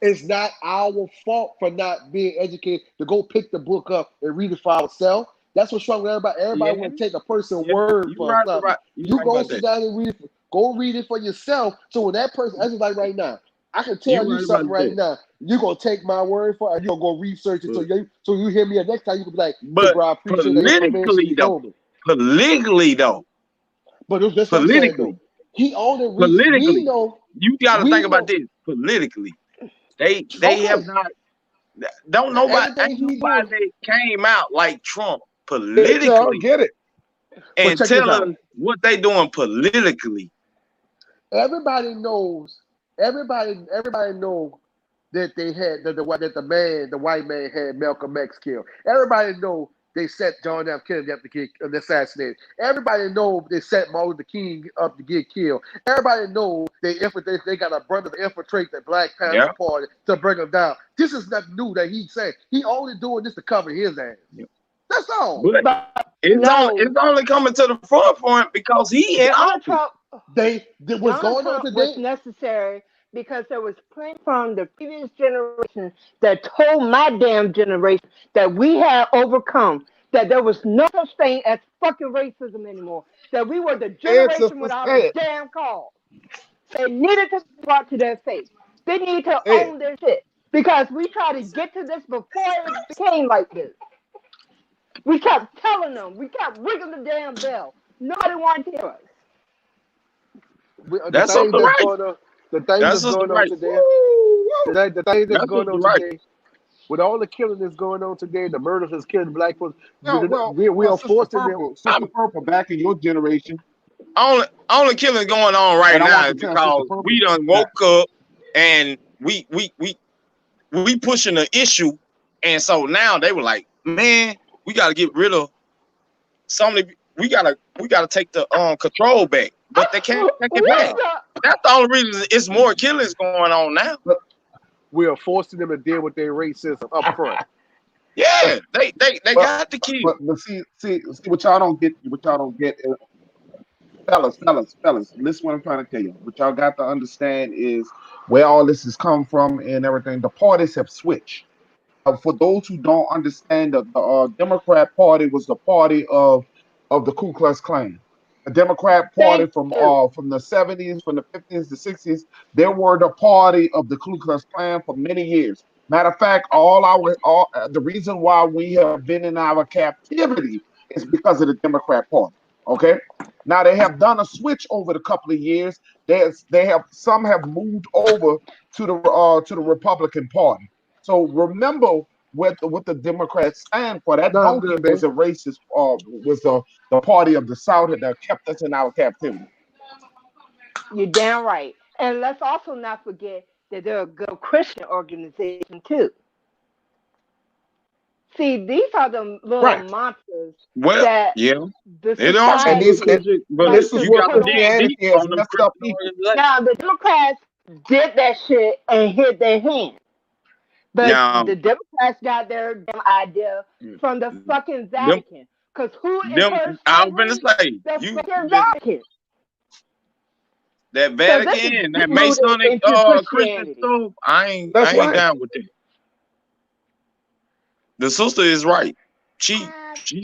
it's not our fault for not being educated to go pick the book up and read it for ourselves. That's what's wrong with everybody. Everybody want to take a person's word You for right something. about You right go about sit that. down and read it. Go read it for yourself. So when that person, that's just like right now, I can You tell you right something about right that. now. You're gonna take my word for it, and you're gonna go research it. So you hear me, and next time you can be like, "Hey, But bro, I appreciate the information you told me." politically though, But that's what I'm saying though. politically, He only we know. you got to We think about know this. Politically, they have okay. not. Don't nobody, Everything ain't he doing, nobody came out like Trump Get y'all, politically get it. but and check this tell out. us what they doing politically. Everybody knows. Everybody know that they had that the white man had Malcolm X killed. Everybody know they set John F. Kennedy up to get assassinated. Everybody know they set Martin Luther King up to get killed. Everybody know they got a brother to infiltrate the Black Panther Yeah. Party to bring them down. This is nothing new that he said. He only doing this to cover his ass. That's all. But it's only coming to the forefront because he in Donald office. Trump, What's going on Trump today? was necessary because there was plenty from the previous generation that told my damn generation that we had overcome, that there was no such thing as fucking racism anymore, that we were the generation without a damn cause. They needed to be brought to their face. They need to own their shit because we tried to get to this before it became like this. We kept telling them. We kept ringing the damn bell. Nobody wanted to hear us. That's up the right. The things that's going on today. The things that's going on today. With all the killing that's going on today, the murders that's killing black folks. We are forcing them. Sister Purple, back in your generation. Only killing going on right now is because we done woke up and we pushing the issue, and so now they were like, man, we got to get rid of something. We gotta take the control back, but they can't take it back. That's the only reason it's more killings going on now. We are forcing them to deal with their racism up front. Yeah, they got the key. But see what y'all don't get. Fellas, listen what I'm trying to tell you. What y'all got to understand is where all this has come from and everything. The parties have switched. For those who don't understand, the Democrat Party was the party of the Ku Klux Klan. The Democrat Party from the 70s, from the 50s, the 60s, they were the party of the Ku Klux Klan for many years. Matter of fact, the reason why we have been in our captivity is because of the Democrat Party. Okay. Now they have done a switch over the couple of years. Some have moved over to the Republican Party. So remember what the Democrats stand for. That donkey was a racist, was the party of the South that kept us in our captivity. You're damn right. And let's also not forget that they're a good Christian organization too. See, these are the little monsters that the society. And this is what Christianity has messed up people. Now the Democrats did that shit and hid their hand. But the Democrats got their damn idea from the fucking Vatican. Because who encouraged slavery? The fucking Vatican. That Vatican and that Masonic Christian stuff, I ain't down with that. The sister is right. She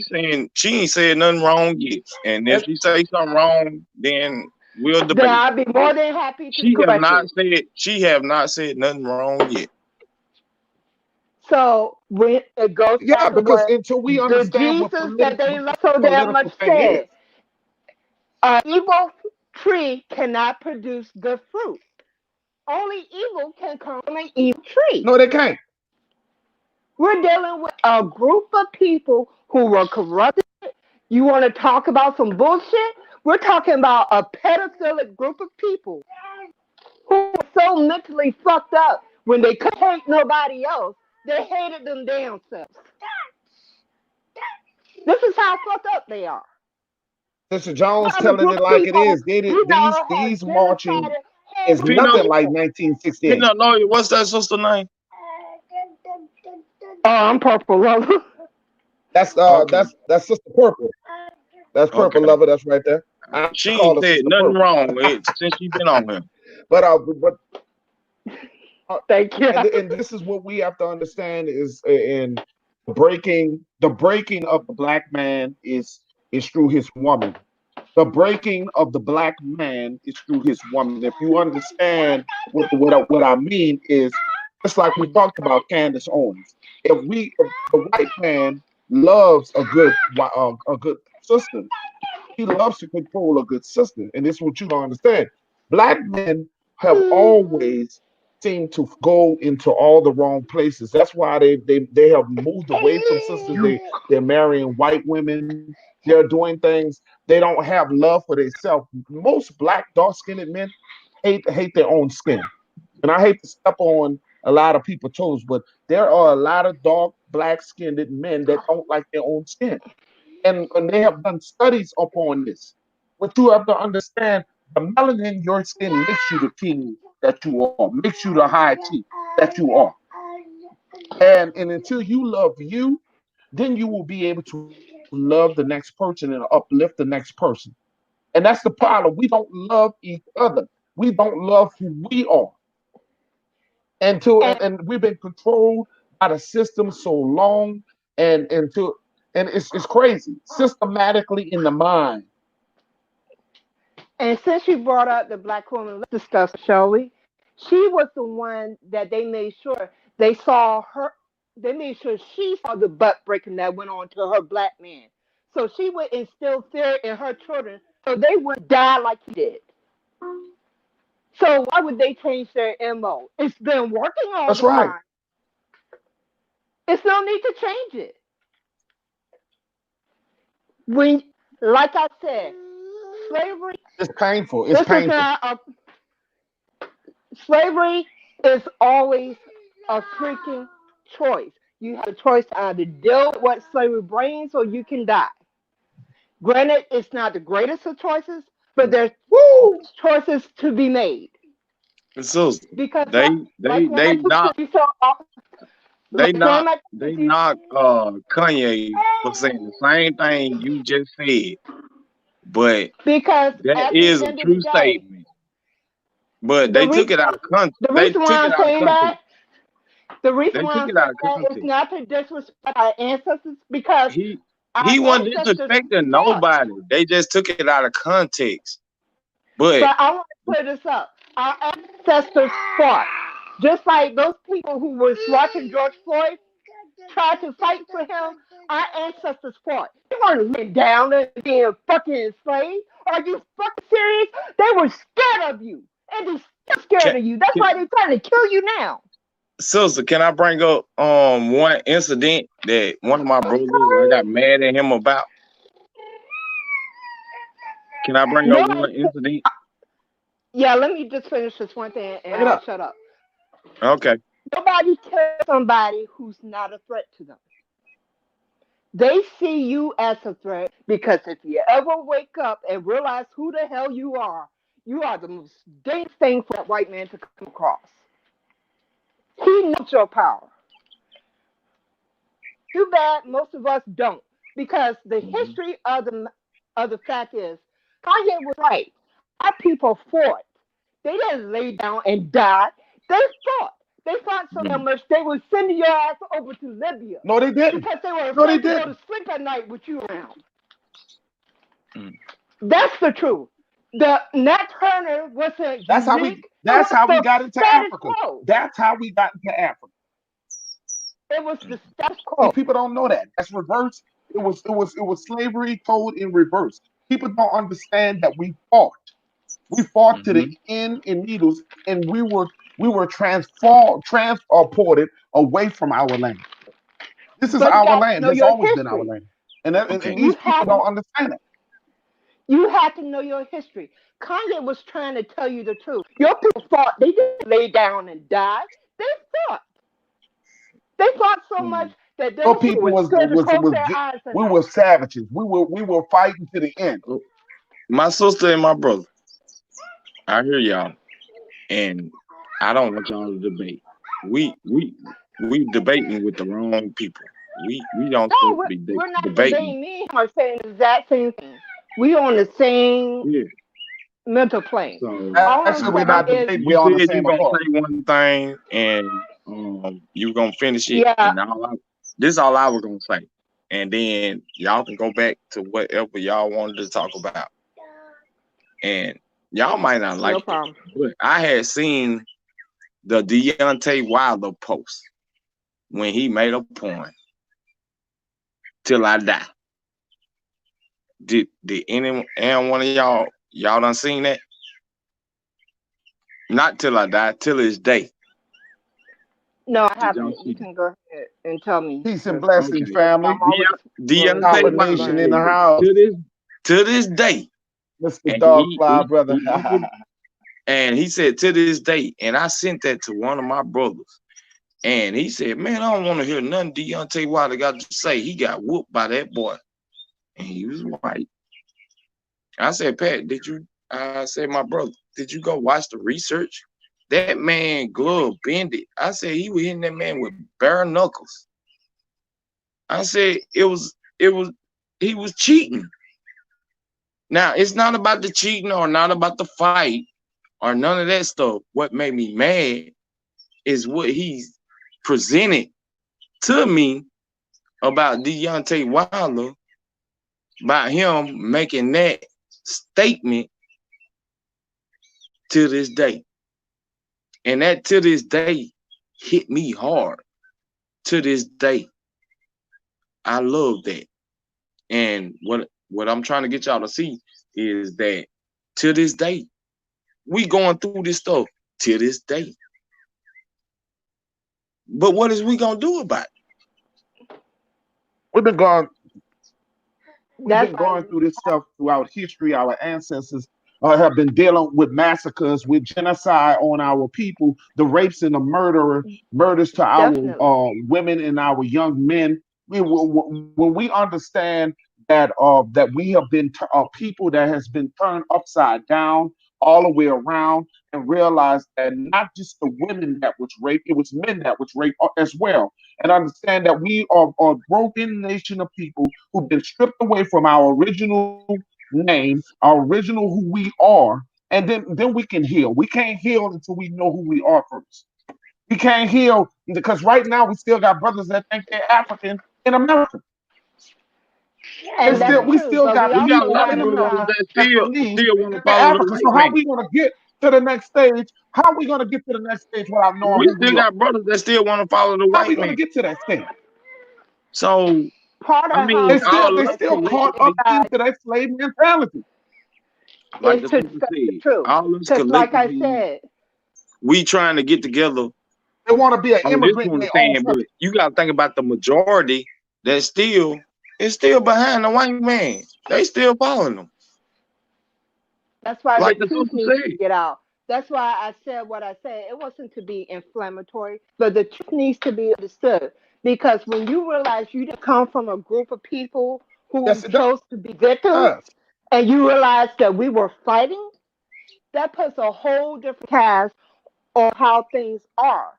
saying she ain't said nothing wrong yet. And if she say something wrong, then we'll debate. Then I'll be more than happy to correct it. She have not said nothing wrong yet. So when it goes back because to until we understand the Jesus that they love so damn much said, an evil tree cannot produce good fruit. Only evil can come from an evil tree. No, they can't. We're dealing with a group of people who were corrupted. You want to talk about some bullshit? We're talking about a pedophilic group of people who were so mentally fucked up when they couldn't hate nobody else. They hated them damn selves. This is how fucked up they are. Sister Jones telling it like it is. These marching is nothing like 1968. What's that sister name? Oh, I'm Purple Lover. That's Sister Purple. That's Purple Lover. That's right there. I She call ain't her said Sister nothing Purple. wrong with it since she been on here. But Thank you. and this is what we have to understand is in the breaking of the black man is through his woman. The breaking of the black man is through his woman. If you understand what I mean is, it's like we talked about Candace Owens. If the white man loves a good sister, he loves to control a good sister, and this is what you don't understand. Black men have always seemed to go into all the wrong places. That's why they have moved away from sisters. They're marrying white women. They're doing things. They don't have love for themselves. Most black dark-skinned men hate their own skin. And I hate to step on a lot of people's toes, but there are a lot of dark black-skinned men that don't like their own skin. And they have done studies upon this. What you have to understand, the melanin in your skin makes you the king that you are, makes you the high chief that you are. And until you love you, then you will be able to love the next person and uplift the next person. And that's the problem. We don't love each other. We don't love who we are. And we've been controlled by the system so long, and it's crazy. Systematically in the mind. And since you brought up the black woman, let's discuss, shall we? She was the one that they made sure they saw her. They made sure she saw the butt breaking that went on to her black man. So she would instill fear in her children so they would die like he did. So why would they change their MO? It's been working all That's the right. time. It's no need to change it. When, like I said, slavery. It's painful. It's painful. Slavery is always a freaking choice. You have a choice to either deal with what slavery brings or you can die. Granted, it's not the greatest of choices, but there's choices to be made. So Because they knock Kanye for saying the same thing you just said. But because that at is the a end of true the day, statement. But they took it out of context. the reason why I'm saying that, the reason They why took I'm it out saying of that is context. not to disrespect our ancestors, because He our wasn't ancestors disrespecting fought. nobody. They just took it out of context. But I want to clear this up. Our ancestors fought. Just like those people who was watching George Floyd tried to fight for him, our ancestors fought. They weren't laying down and being fucking enslaved. Are you fucking serious? They were scared of you. And they're still scared of you. That's why they're trying to kill you now. sister, can I bring up one incident that one of my brothers I got mad at him about? Can I bring up one incident? Yeah, let me just finish this one thing and I'll shut up. Okay. Nobody kills somebody who's not a threat to them. They see you as a threat because if you ever wake up and realize who the hell you are the most dangerous thing for that white man to come across. He knows your power. Too bad most of us don't, because the history of the fact is, Kanye was right. Our people fought. They didn't lay down and die. They fought. They fought so much they would send your ass over to Libya. No, they didn't. Because they were afraid to go to sleep at night with you around. That's the truth. The Nat Turner wasn't unique. That's how we got into Africa. That's how we got into Africa. It was the status quo. People don't know that. That's reverse. It was slavery told in reverse. People don't understand that we fought. We fought to the end in needles, and we were transported away from our land. This is our land. It's always been our land. And these people don't understand it. You have to know your history. Kanye was trying to tell you the truth. Your people fought. They didn't lay down and die. They fought. They fought so much that those people were scared to close their eyes. We were savages. We were fighting to the end. My sister and my brother, I hear y'all, and I don't want y'all to debate. We debating with the wrong people. We don't supposed to be we're not debating. debating. Me and him are saying the exact same thing. We on the same Yeah. mental plane. So All I'm Actually, we're saying not is, debating. you We're on the said you same gonna accord. say one thing and you gonna finish it, yeah, and this all I was gonna say, and then y'all can go back to whatever y'all wanted to talk about, and y'all might not no like it, problem. but I had seen the Deontay Wilder post when he made a point, "Till I die." Did any one of y'all done seen that? Not till I die, till this day. No, I Did y'all haven't. You see that? can go ahead and tell me Peace and because blessings, Okay. family. I'm always willing Deontay Copper to Wilder Nation in learn. the said house. to this day, Mr. and Dog Fly, brother. he said to this day, and I sent that to one of my brothers, and he said, "Man, I don't want to hear nothing Deontay Wilder got to say. He got whooped by that boy, and he was right." I said, "Pat, did you?" I said, "My brother, did you go watch the research? That man glove bended." I said he was hitting that man with bare knuckles. I said he was cheating. Now it's not about the cheating or not about the fight or none of that stuff. What made me mad is what he's presented to me about Deontay Wilder, about him making that statement to this day. And that to this day hit me hard. To this day. I love that. And what I'm trying to get y'all to see is that to this day, we going through this stuff to this day. But what is we gonna do about it? We've been going That's why through this stuff throughout history. Our ancestors have been dealing with massacres, with genocide on our people, the rapes and the murders to our definitely. women and our young men. When we understand that we have been people that has been turned upside down all the way around, and realize that not just the women that was raped, it was men that was raped as well, and understand that we are a broken nation of people who've been stripped away from our original name, our original who we are, and then we can heal. We can't heal until we know who we are first. We can't heal because right now we still got brothers that think they're African in America. And that's We true. still But got we We got people a also lot got of in to brothers America realize that that still believe want to they're follow the Africa. So white how man. we gonna get to the next stage? How are we gonna get to the next stage without knowing We who still we are? got brothers that still want to follow the How are we white gonna man. get to that stage? So part I of mean, how we all get to They us that still stage caught is, up collectively, guys, into that slave mentality. like is the to sister discuss the said, truth. all us Because, like I collectively, said, we trying to get together They want to be an on this immigrant in point of their own saying, but country. you got to think about the majority that still is still behind the white man. They still following them, that's why the like the truth sister needs to said. get out. That's why I said what I said. It wasn't to be inflammatory, but the truth needs to be understood. Because when you realize you didn't come from a group of people who Yes, it chose to be victims, does. and you realize that we were fighting, that puts a whole different cast on how things are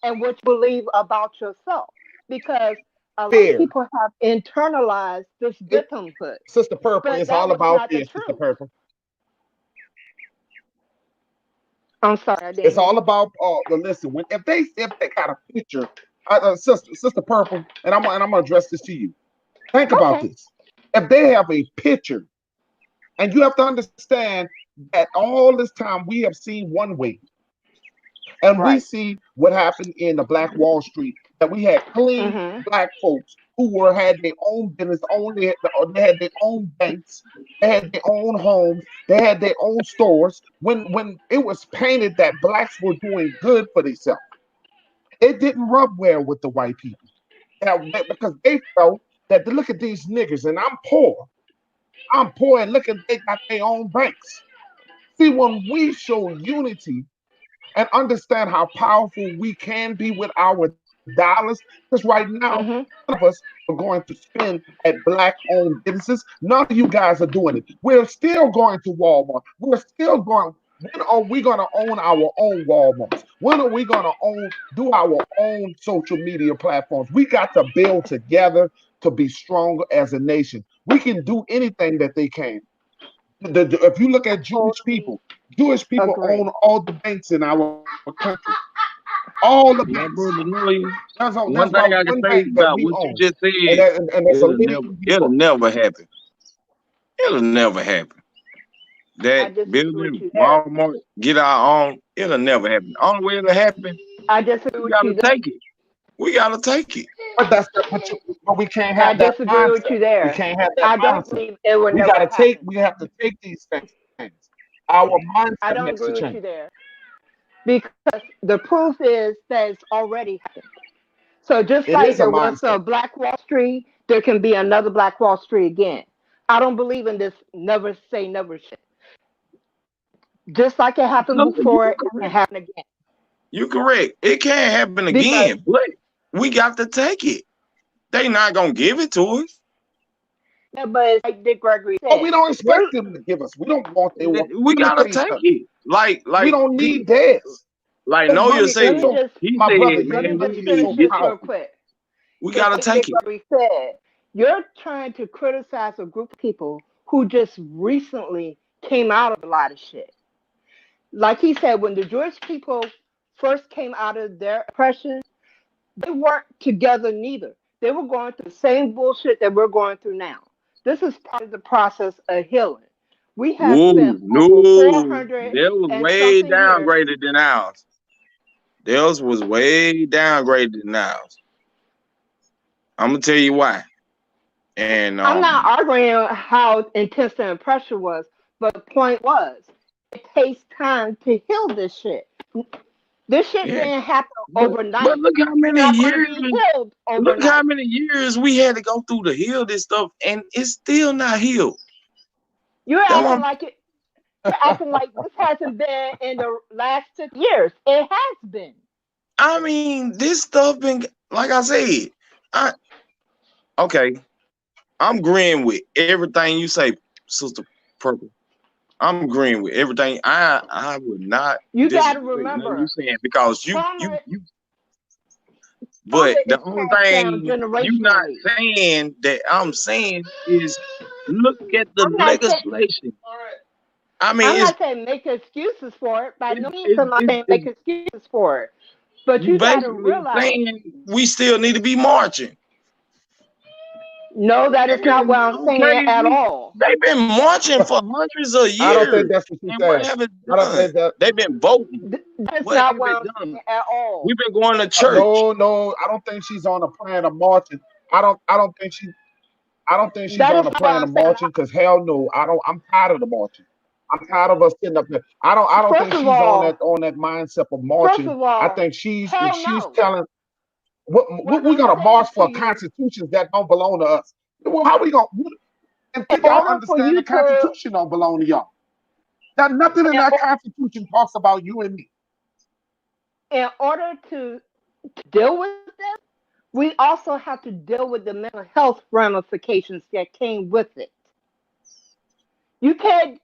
and what you believe about yourself. Because a lot of Fear. people have internalized this It, victimhood, Sister Purple, but it's that all was about not the fear, Sister truth. Purple. I'm sorry, I didn't It's hear all you. about listen. When if they got a picture, Sister Purple, and I'm gonna address this to you. Think about Okay. this. If they have a picture, and you have to understand that all this time we have seen one way, and we Right. see what happened in the Black Wall Street. That we had clean Mhm. black folks who had their own business, they had their own banks, they had their own homes, they had their own stores. When it was painted that blacks were doing good for themselves, it didn't rub well with the white people. Because they felt that look at these niggers, and I'm poor. I'm poor, and look at they got their own banks. See, when we show unity and understand how powerful we can be with our dollars. Because right now, Mhm. none of us are going to spend at black-owned businesses. None of you guys are doing it. We're still going to Walmart. We're still going. When are we going to own our own Walmarts? When are we going to do our own social media platforms? We got to build together to be stronger as a nation. We can do anything that they can. If you look at Jewish people Agree. own all the banks in our country. All the My banks. brother Noe, That's one about thing I can one say bank that about we what you own. just said, And that's a it'll little never, Indian it'll book. never happen. It'll never happen. I That disagree with building, you there. Walmart, get our own, it'll never happen. The only way it'll happen, I disagree we with gotta you there. take it. We gotta take it. But we can't I have that disagree with mindset. you there. We can't have that I don't mindset. believe it will We never happen. we have to take these things. Our I mindset don't has to agree with change. you there because the proof is that it's already happened. So just It like is a there was mindset. a Black Wall Street, there can be another Black Wall Street again. I don't believe in this never say never shit. Just like it happened No, you before, it can correct. happen again. You correct. It can't happen Because again, but we got to take it. They not gonna give it to us. yeah, but it's like Dick Gregory But we said, don't expect we're, them to give us. We don't want they want. We Let me gotta tell you take something. it. We don't need theirs. Like The Noya money said, is let me so, just he my said, brother, let me man, the we just money need is to finish so get this it. real powerful. quick. We Because gotta like take Dick it. Gregory said, you're trying to criticize a group of people who just recently came out of a lot of shit. Like he said, when the Jewish people first came out of their oppression, they weren't together neither. They were going through the same bullshit that we're going through now. This is part of the process of healing. We have Whoa, spent over no, 400 that was and way something years. downgraded than ours. Theirs was way downgraded than ours. I'm gonna tell you why. And I'm not arguing how intense the oppression was, but the point was, it takes time to heal this shit. This shit yeah, didn't happen but overnight. look how It's many not going to years. be healed Look how overnight. many years we had to go through to heal this stuff, and it's still not healed. You're That's acting what like it. You're acting like this hasn't been in the last 6 years. It has been. I mean, this stuff been like I said. I okay. I'm agreeing with everything you say, Sister Purple. I'm agreeing with everything. I would not You got to disrespect nothing you remember, saying because trauma, you. trauma But is the only passed down thing you not generationally. saying that I'm saying is look at the I'm not saying. legislation. I mean, I'm not saying make excuses for it. By no means am I saying it's make excuses for it. But you you got to basically realize, saying we still need to be marching. no, that is not And what I'm saying okay, at all. they've been marching for hundreds of I don't think years. that's what she And what said. have it I don't done? think that. They've been voting. That is What not have what it I'm done? saying at all. We've been going to church. No. I don't think she's on a plan of marching. I don't. I don't think she. I don't think she's That on is a not what plan I'm of saying. marching. Because hell no, I don't. I'm tired of the marching. I'm tired of us sitting up there. I don't First think of she's on all, that mindset of first marching. of I all, think she's if hell she's no. telling what What we're I'm gonna march saying to for you, constitutions that don't belong to us. Well, how we gonna? And in y'all order for understand the you to, Constitution don't belong to y'all. That nothing in in, that Constitution talks about you and me. in order to deal with this, we also have to deal with the mental health ramifications that came with it. You can't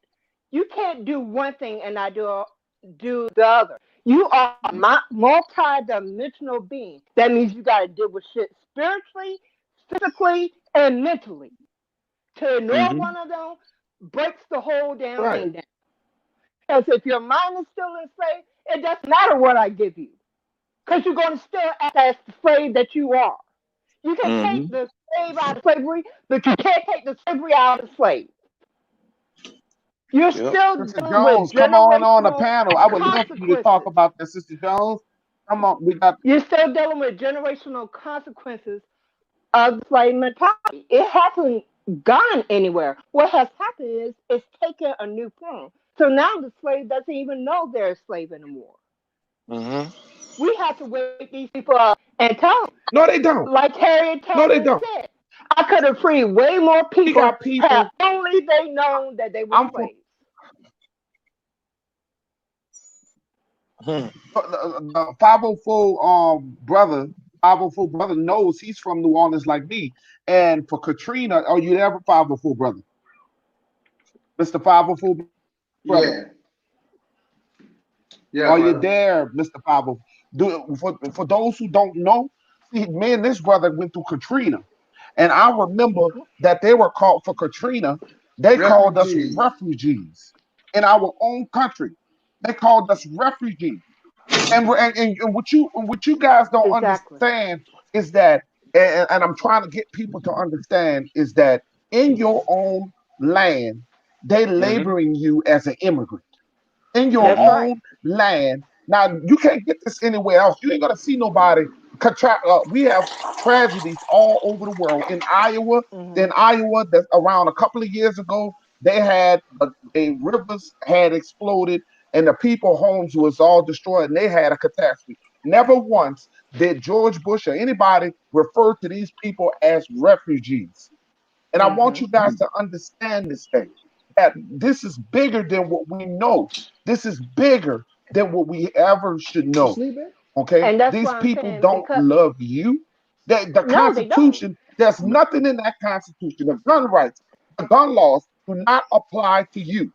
you can't do one thing and not do the other. You are a multi-dimensional being. That means you got to deal with shit spiritually, physically, and mentally. To ignore Mm-hmm. one of them breaks the whole damn Right. thing down. Because if your mind is still enslaved, it doesn't matter what I give you. Because you're going to still act as the slave that you are. You can take Mm-hmm. the slave out of slavery, but you can't take the slavery out of the slave. You're Yep. still Sister dealing with Jones, come on the generational panel. I would love for you to talk consequences. about that, Sister Jones. Come on, we got. You're still dealing with generational consequences of the slave mentality. It hasn't gone anywhere. What has happened is it's taken a new form. So now the slave doesn't even know they're a slave anymore. Mm-hmm. We have to wake these people up and tell them, No, they don't. like Harriet No, they Tubman don't. said, I could have freed way more We people got had people. only they known that they were I'm from slaves. Hmm. the 504 brother. 504 brother knows he's from New Orleans like me. And for Katrina, are you there, 504 brother? Mr. 504 brother. Yeah. Yeah, Are you brother. there, Mr. 504? For those who don't know, see, me and this brother went through Katrina. And I remember that they were called for Katrina. They called us Refugees. refugees in our own country. They called us refugees. And what you guys don't Exactly. understand is that, and I'm trying to get people to understand is that in your own land, they laboring you as an immigrant in your That's right. own land. Now you can't get this anywhere else. You ain't gonna see nobody contract. We have tragedies all over the world. In Iowa, Mm-hmm. that around a couple of years ago, they had a rivers had exploded and the people homes was all destroyed and they had a catastrophe. Never once did George Bush or anybody refer to these people as refugees. And I want you guys to understand this thing that this is bigger than what we know. This is bigger than what we ever should You know. sleeping? Okay? And that's These why I'm people saying, don't because love you. The no, they don't. Constitution, there's nothing in that Constitution. The gun rights, the gun laws do not apply to you.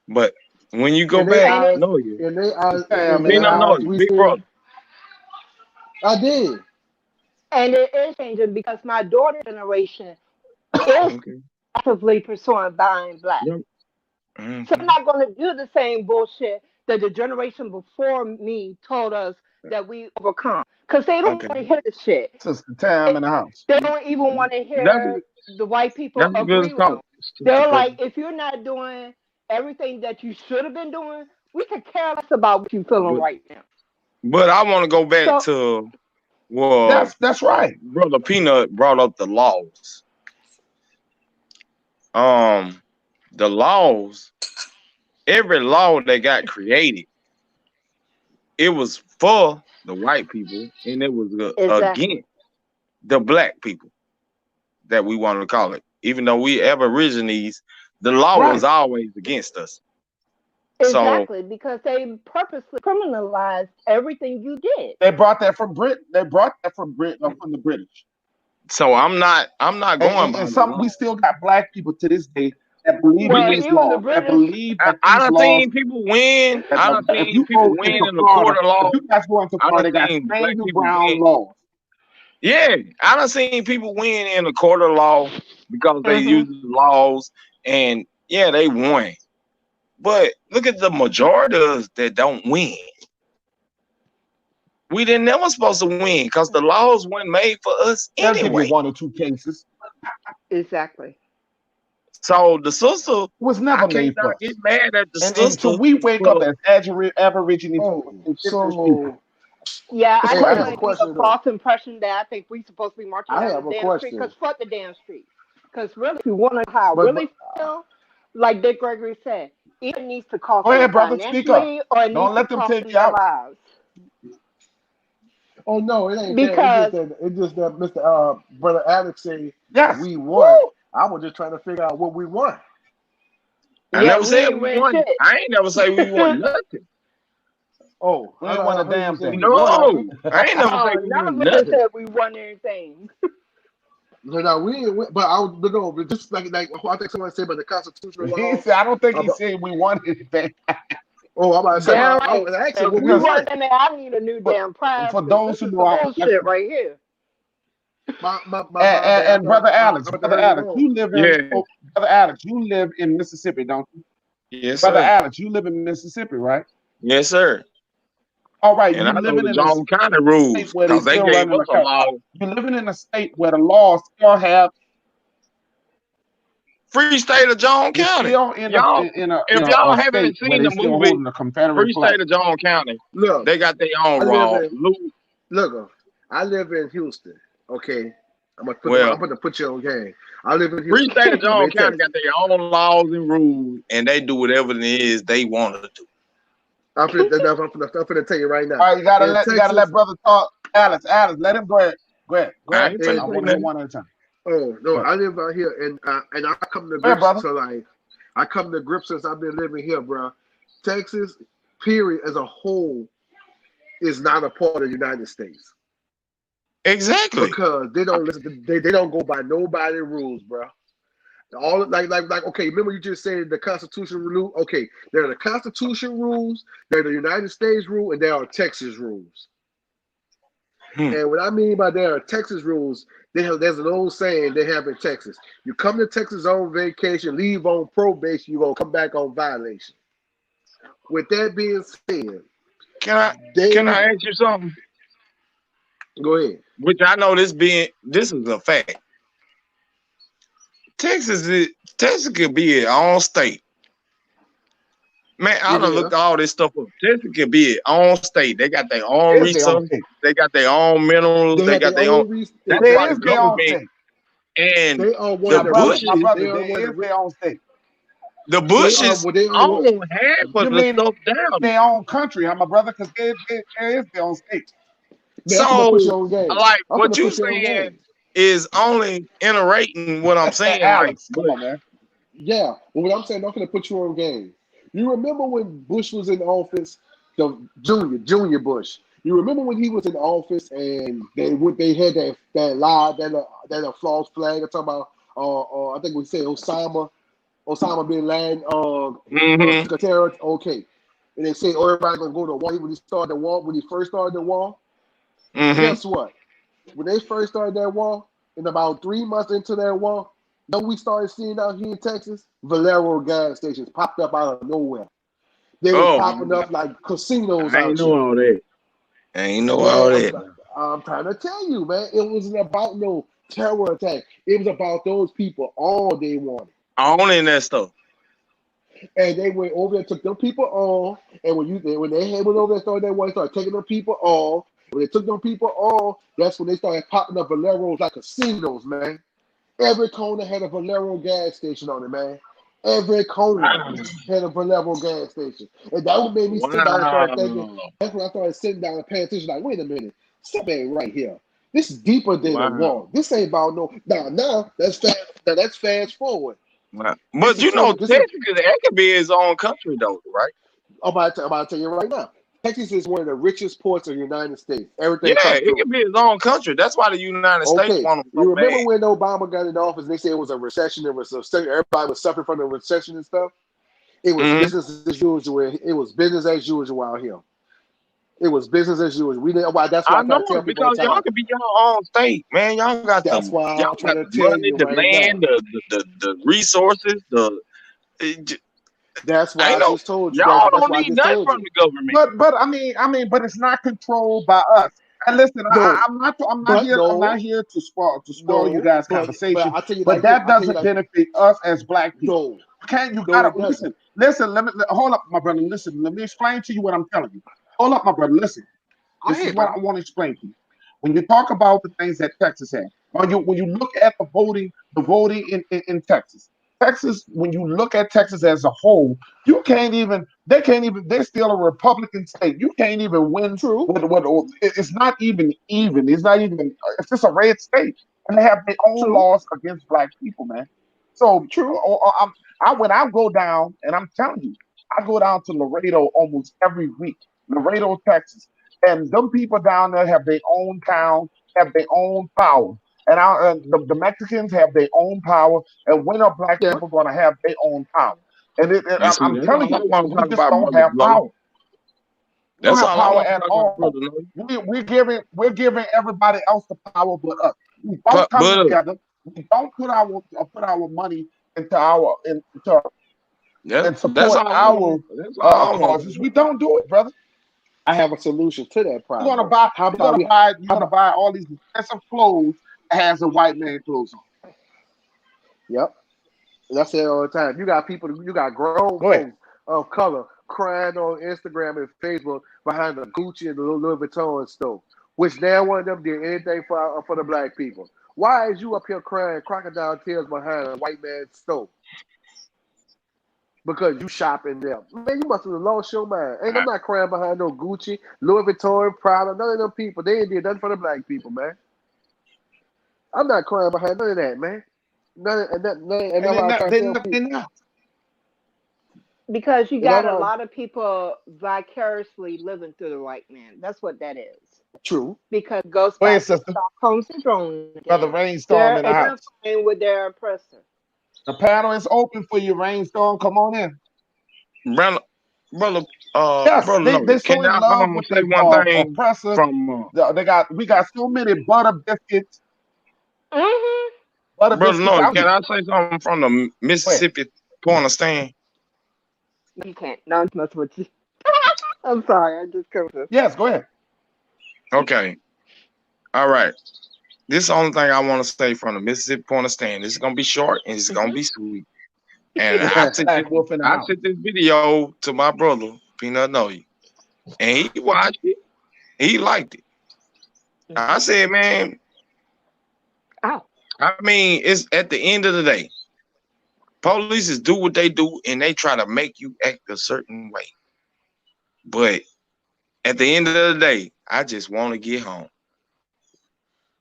But when you go In their back, And eyes, no, you. in their eyes, Damn, in in their the No, eyes, house. we big see. brother. I did. it is changing because my daughter's generation is Okay. actively pursuing buying black. Yep. So I'm not going to do the same bullshit that the generation before me told us that we overcome. Because they don't Okay. want to hear the shit. Sister Tam in the house. They don't even want to That's hear the white people that's a good agree with them. talk, Sister They're Purple. like, if you're not doing everything that you should have been doing, we could care less about what you're feeling But right now. I want to go back So, to well, That's right. Brother Peanut brought up the laws. Um, the laws. Every law that got created, it was for the white people, and it was exactly. against the black people that we want to call it. Even though we aborigines, the law was Right. always against us. So Exactly, because they purposely criminalized everything you did. They brought that from Britain. They brought that from Britain, from the British. I'm not going by And the some law. we still got black people to this day that believe in Well, We these even the laws, that British, believe that I these done laws. seen people win. I done If seen you people go win into in the Florida, court of if law. you guys go into I done Florida, they got seen black Samuel people Brown win. laws. Yeah, I done seen people win in the court of law because they hmm use the laws, and yeah, they won. But look at the majority of us that don't win. We didn't never supposed to win because the laws weren't made for us They'll give you anyway. one or two cases. exactly. It So the sister, was I never can't made for not get us. mad at the And sister until we wake up for as Aborigine people, Oh, indigenous people, so Yeah, it's I hey, just I have want a crazy. to leave a question though. false impression that I think we supposed to be marching I down the have a damn street. question, Because fuck the damn street. Because really, if you want to know how I but really feel, like Dick Gregory said, either it needs to cost Go them ahead, brother. Speak up. financially or it Don't needs to let them cost take them you their out. lives. oh no, it ain't that. Because It's just that Mr. Brother Alex say Yes. we won. Woo! I was just trying to figure out what we won. I yeah, never we said ain't we win won. shit. I ain't never say we won nothing. Oh, We ain't won I a heard you damn say we thing. won something. No, I ain't never say Oh, we none won of us nothing. said we won anything. No, we ain't win, but but just like I think someone said about the constitutional He laws. said, I don't think he About, said we won anything. oh, I'm about to say, Damn I right. was asking If what we we Because won. want anything, I need a new for, damn prize for because those this who is know, some bullshit right here. My bad. and brother I Alex, must have heard it wrong. Yeah. Brother Alex, you live in Mississippi, don't you? Yes, Brother sir. Alex, you live in Mississippi, right? Yes, sir. All right, And you I know living the in a Jones County state rules where they because they still gave running us the a law. you're living in a state where the laws still have Free state of Jones you're County. still in Y'all, if a y'all state haven't where seen they the still movie holding a Confederate Free flag. State of Jones County, Look, they got their I own live law. in look. I live in Houston. Okay, I'm Well, gonna put you on game. I live in Free Houston. State of I'm Jones in County Texas. got their own laws and rules, and they do whatever it is they want to do. I'm finna tell you right now. All right, In you gotta let Texas, brother talk. Alex, let him go ahead. Go I ahead. ain't I finna and say want to hear nothing. one at a time. oh no, Go ahead, I live out here, and I come to go ahead grips brother. to I come to grips since I've been living here, bro. Texas, period, as a whole, is not a part of the United States Exactly. because they don't listen. They don't go by nobody rules, bro. All like okay, remember you just said the Constitution rule? Okay, there are the Constitution rules, there are the United States rule, and there are Texas rules. And what I mean by there are Texas rules. There's an old saying they have in Texas. You come to Texas on vacation, leave on probation, you're going to come back on violation. With that being said, Can I ask you something? Go ahead. Which I know this is a fact. Texas could be its own state. Man, I done looked all this stuff up. Texas could be its own state. They got their own resources. They got their own minerals. They got their own. That's why the government and the Bushes. My brother, they is their own state. The Bushes own half of the stuff down. Their own country, my brother, because it is their own state. So, like, what you saying is only iterating what I'm saying. Alex, come on, man. Yeah, but what I'm saying, I'm going to put you on game. You remember when Bush was in office, the Junior Bush? You remember when he was in office and they had that lie, that false flag? I'm talking about, I think we said Osama bin Laden, terror. Okay, and they say everybody's gonna go to war. When he first started the war, guess what? When they first started that war, and about 3 months into that war, we started seeing out here in Texas, Valero gas stations popped up out of nowhere. They were popping up like casinos. I ain't know all that. I'm trying to tell you, man. It wasn't about no terror attack. It was about those people all they wanted. Owning that stuff. And they went over there, took them people on, and when they went over there, started taking them people on. When they took them people on, that's when they started popping up Valeros like casinos, man. Every corner had a Valero gas station on it, man. Every corner had a Valero gas station. And that what made me sit down and start thinking. That's when I started sitting down and paying attention, like, wait a minute, something ain't right here. This is deeper than a war. This ain't about no. Now that's fast forward. Wow. But you know, Texas could be its own country, though, right? I'm about to tell you right now. Texas is one of the richest ports of the United States. Everything. Yeah, it could be its own country. That's why the United States want them. You remember when Obama got in office? They said it was a recession. Everybody was suffering from the recession and stuff. It was business as usual. It was business as usual out here. It was business as usual. We didn't. Why? That's why I know, because y'all could be your own state, man. Y'all got that's the, why y'all got the money, the land, the resources, That's why I just told you. Y'all don't need nothing from the government. But it's not controlled by us. And listen, I'm not here to spoil you guys' conversation. But that doesn't benefit us as black people. You gotta listen. Hold up, my brother. Listen, let me explain to you what I'm telling you. Hold up, my brother. Listen. This is what I want to explain to you. When you talk about the things that Texas has, when you look at the voting in Texas. Texas, when you look at Texas as a whole, they're still a Republican state. You can't even win. True. It's not even. It's just a red state. And they have their own laws against black people, man. So true. When I go down, and I'm telling you, I go down to Laredo almost every week. Laredo, Texas. And them people down there have their own town, have their own power. And the Mexicans have their own power, and when are black people going to have their own power? And I'm telling you, we just don't have power. We don't have power at all. We're giving everybody else the power but us. We don't come together. We don't put our money into and support our causes. We don't do it, brother. I have a solution to that problem. You're gonna buy all these expensive clothes that has a white man clothes on. Yep. And I say it all the time. You got grown folks of color crying on Instagram and Facebook behind the Gucci and the Louis Vuitton store, which now one of them did anything for the black people. Why is you up here crying crocodile tears behind a white man's store? Because you shopping there. Man, you must have lost your mind. I'm not crying behind no Gucci, Louis Vuitton, Prada, none of them people. They ain't did nothing for the black people, man. I'm not crying behind none of that, man. Because you got a lot of people vicariously living through the white man. That's what that is. True. Because it goes back to Stockholm syndrome. Brother Rainstorm in the house. With their oppressor. The panel is open for you, Rainstorm. Come on in. brother, Yes, brother, they no. they so Can in I love with say the one thing oppressor. from We got so many butter biscuits, butter brother? biscuits No, out can here. I say something from the Go ahead. Mississippi point of stand? No, you can't. No, I'm messing with you. I'm sorry. I just covered this. Yes, go ahead. Okay, all right. This is the only thing I want to say from the Mississippi point of stand. This is gonna be short and it's gonna be sweet. And Black wolf in the I house. sent this video to my brother, Peanut Noy, and he watched it. He liked it. I said, man, Ow. I mean, it's at the end of the day, police is do what they do and they try to make you act a certain way. But at the end of the day, I just want to get home.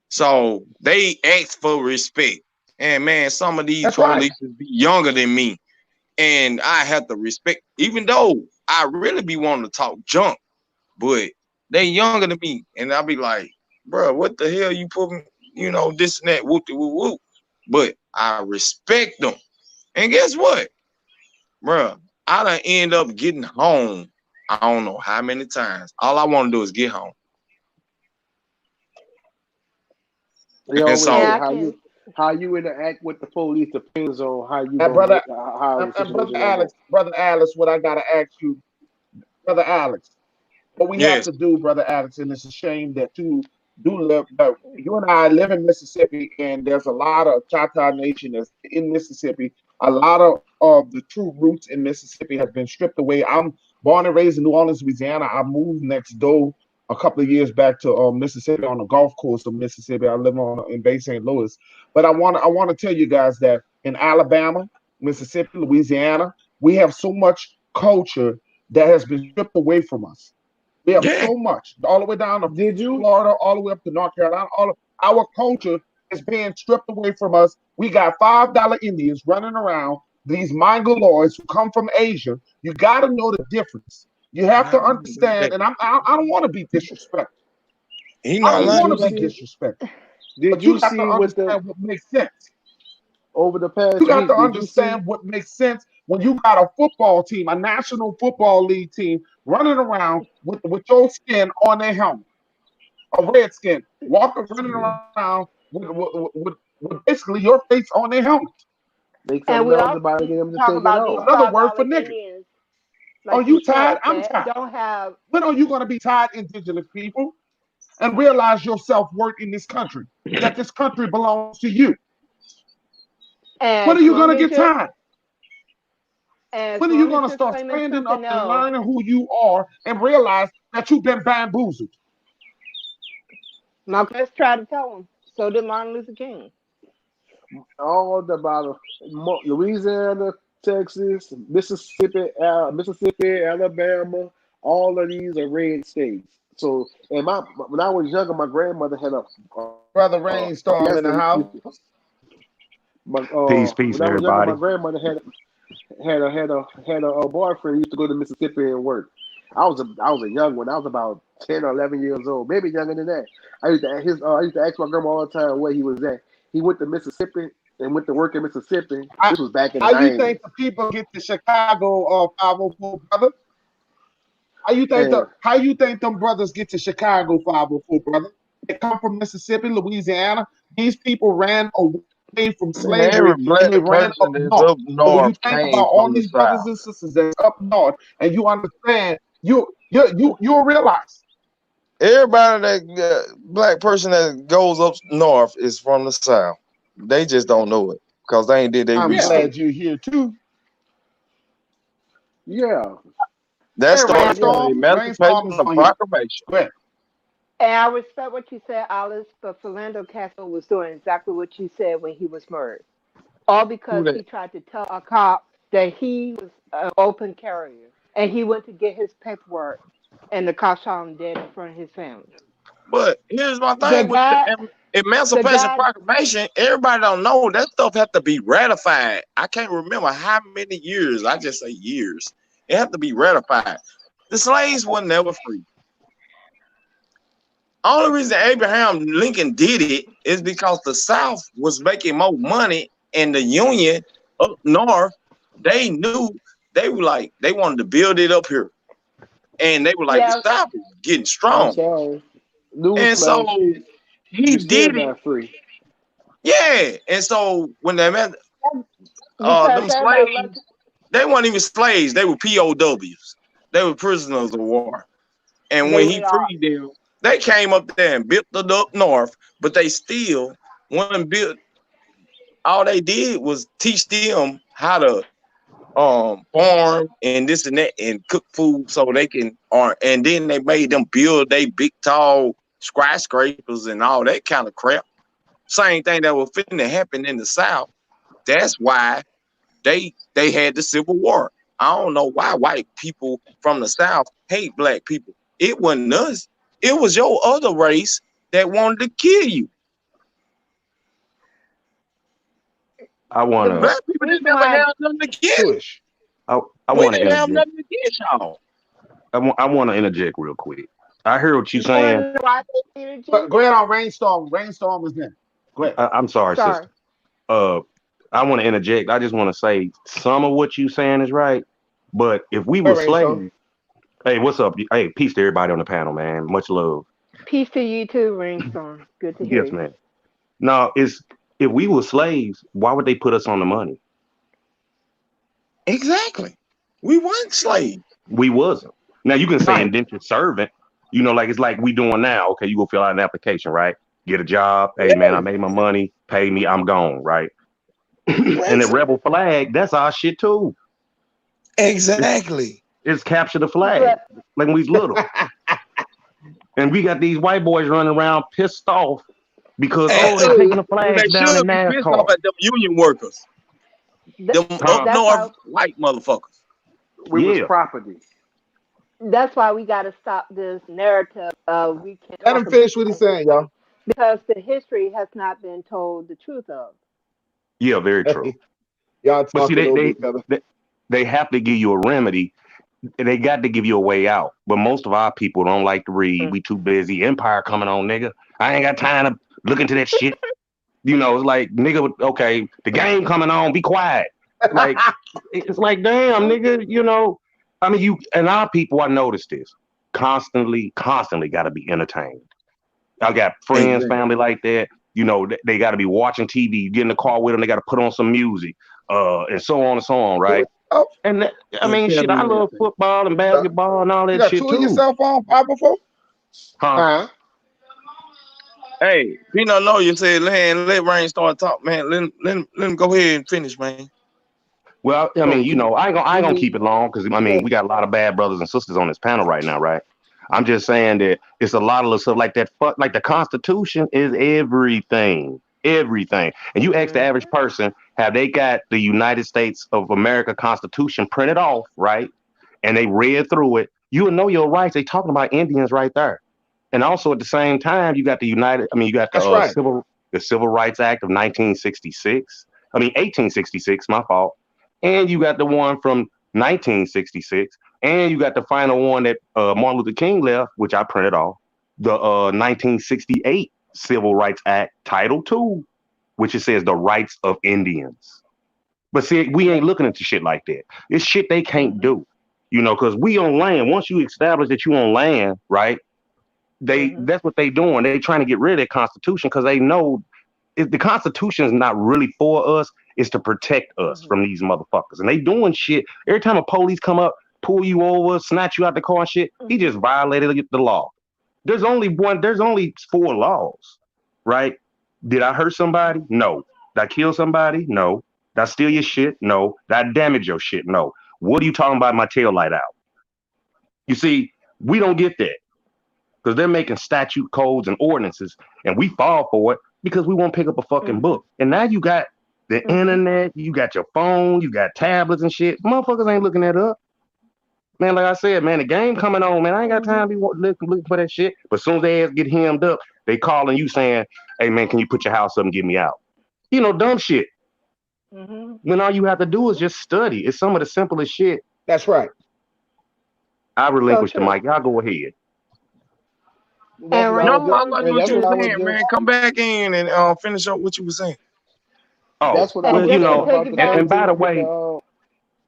So they ask for respect. And man, some of these That's right. police be younger than me. And I have to respect, even though I really be wanting to talk junk, but they younger than me. And I'll be like, bro, what the hell you put me, this and that, whoop-de-whoop-whoop. But I respect them. And guess what? Bro, I done end up getting home. I don't know how many times. All I want to do is get home. They always so- say Yeah, how you interact with the police depends on how you And brother, how the and situation brother gonna Alex, brother Alex, what I gotta ask you, brother Alex, what we have Yes. to do, brother Alex, and it's a shame that you do live. That you and I live in Mississippi, and there's a lot of Choctaw Nation that's in Mississippi. A lot of the true roots in Mississippi have been stripped away. I'm born and raised in New Orleans, Louisiana. I moved next door a couple of years back to Mississippi on the Gulf Coast of Mississippi. I live in Bay St. Louis. But I want to tell you guys that in Alabama, Mississippi, Louisiana, we have so much culture that has been stripped away from us. We have so much, all the way down to Florida, all the way up to North Carolina. All of our culture is being stripped away from us. We got $5 Indians running around, these Mongoloids who come from Asia. You got to know the difference. You have to understand, and I don't want to be disrespectful. I don't want to be disrespectful. But you got to understand what makes sense. Over the past You got week, to understand what makes sense when you got a football team, a National Football League team, running around with your skin on their helmet, a red skin, running around with basically your face on their helmet. And we also talk about these Another word for $5 nigga. Indians. Are you tired? I'm tired. Don't have. When are you going to be tired, indigenous people, and realize your self-worth in this country, that this country belongs to you? When are you going to get tired? When are you going to start standing up and learning who you are and realize that you've been bamboozled? Let's try to tell them. So did Martin Luther King. All about Louisiana, Texas, Mississippi, Alabama, all of these are red states. So, and when I was younger, my grandmother had a brother Rainstorm in the house. Peace, when I was everybody. younger, my grandmother had a boyfriend who used to go to Mississippi and work. I was a young one. I was about 10 or 11 years old, maybe younger than that. I used to ask my grandma all the time where he was at. He went to Mississippi and went to work in Mississippi. This was back in the 90s. How you think the people get to Chicago 504, brother? How you think them brothers get to Chicago 504, brother? They come from Mississippi, Louisiana. These people ran away from slavery and they ran up north. So when you think about all these brothers and sisters that's up north, and you understand, you'll realize. Everybody that black person that goes up north is from the South. They just don't know it because they ain't did their research. I'm glad you're here too. Yeah. That's the Emancipation of Proclamation. And I respect what you said, Alice, but Philando Castro was doing exactly what you said when he was murdered. All because he tried to tell a cop that he was an open carrier. And he went to get his paperwork, and the cop shot him dead in front of his family. But here's my thing with the Emancipation Proclamation. Everybody don't know that stuff have to be ratified. I can't remember how many years. I just say years. It have to be ratified. The slaves were never free. Only reason Abraham Lincoln did it is because the South was making more money, and the Union up north, they knew they were like, they wanted to build it up here. And they were like, the Yeah. South is getting I'm strong. sorry. And Newsflash, so he you still did it. not free. Yeah. And so when they met Because them everybody slaves, they weren't even slaves, they were POWs. They were prisoners of war. And when he they are. freed them, they came up there and built it up north, but they still wasn't built. All they did was teach them how to farm and this and that and cook food so they can and then they made them build they big tall skyscrapers and all that kind of crap. Same thing that was finna happen in the South. That's why they had the Civil War. I don't know why white people from the South hate black people. It wasn't us. It was your other race that wanted to kill you. I want to. Black people didn't never have nothing against. I We want to didn't have interject. nothing against y'all. I want to interject real quick. I hear what you're saying. Go ahead on Rainstorm. Rainstorm is in. Go ahead. I'm sorry, sister. I want to interject. I just want to say some of what you're saying is right, but if we were slaves, hey, what's up? Hey, peace to everybody on the panel, man. Much love. Peace to you too, Rainstorm. Good to hear Yes, you. man. No, if we were slaves, why would they put us on the money? Exactly. We weren't slaves. We wasn't. Now you can say indentured servant. You know, like it's like we doing now. Okay, you go fill out an application, right? Get a job. Hey, man, I made my money. Pay me. I'm gone, right? And the rebel flag, that's our shit too. Exactly. It's capture the flag, like when we was little. And we got these white boys running around pissed off because they're taking the flag down in NASCAR. Pissed off at them union workers. Them up north white motherfuckers. We was property. That's why we got to stop this narrative of we can't. Let him finish what he's saying, y'all. Because the history has not been told the truth of. Yeah, very true. Y'all but see, they they have to give you a remedy. They got to give you a way out. But most of our people don't like to read. We too busy. Empire coming on, nigga. I ain't got time to look into that shit. You know, it's like, nigga, okay, the game coming on, be quiet. Like, it's like, damn, nigga, you know. I mean, you and our people, I noticed this. Constantly got to be entertained. I got friends, family like that. You know, they got to be watching TV. You get in the car with them, they got to put on some music, and so on and so on, right? Oh. And that, I mean, shit, I love football and basketball and all that shit too. You got yourself on, Papa? Huh? Hey, Peanut Lawyer said, let Rain start talk, man. Let him go ahead and finish, man. Well, I mean, you know, I ain't gonna keep it long because I mean, we got a lot of bad brothers and sisters on this panel right now, right? I'm just saying that it's a lot of stuff like that. Like the Constitution is everything. And you ask the average person, have they got the United States of America Constitution printed off, right? And they read through it. You will know your rights. They talking about Indians right there. And also at the same time, you got the Civil Rights Act of 1966. I mean 1866. My fault. And you got the one from 1966. And you got the final one that Martin Luther King left, which I printed off, the 1968 Civil Rights Act, Title II, which it says the rights of Indians. But see, we ain't looking into shit like that. It's shit they can't do, you know, because we on land. Once you establish that you on land, right? That's what they doing. They trying to get rid of that Constitution because they know the Constitution is not really for us. It's to protect us from these motherfuckers. And they doing shit. Every time a police come up, pull you over, snatch you out the car and shit, he just violated the law. There's only 4 laws, right? Did I hurt somebody? No. Did I kill somebody? No. Did I steal your shit? No. Did I damage your shit? No. What are you talking about my tail light out? You see, we don't get that because they're making statute codes and ordinances and we fall for it because we won't pick up a fucking book. And now you got the internet, you got your phone, you got tablets and shit. Motherfuckers ain't looking that up. Man, like I said, man, the game coming on, man. I ain't got time to be looking for that shit. But as soon as they ass get hemmed up, they calling you saying, hey, man, can you put your house up and get me out? You know, dumb shit. When all you have to do is just study. It's some of the simplest shit. That's right. I relinquish the mic. Y'all go ahead. No, I like what you were saying, man. Come back in and finish up what you were saying. Oh, that's what well, you know, and by the way,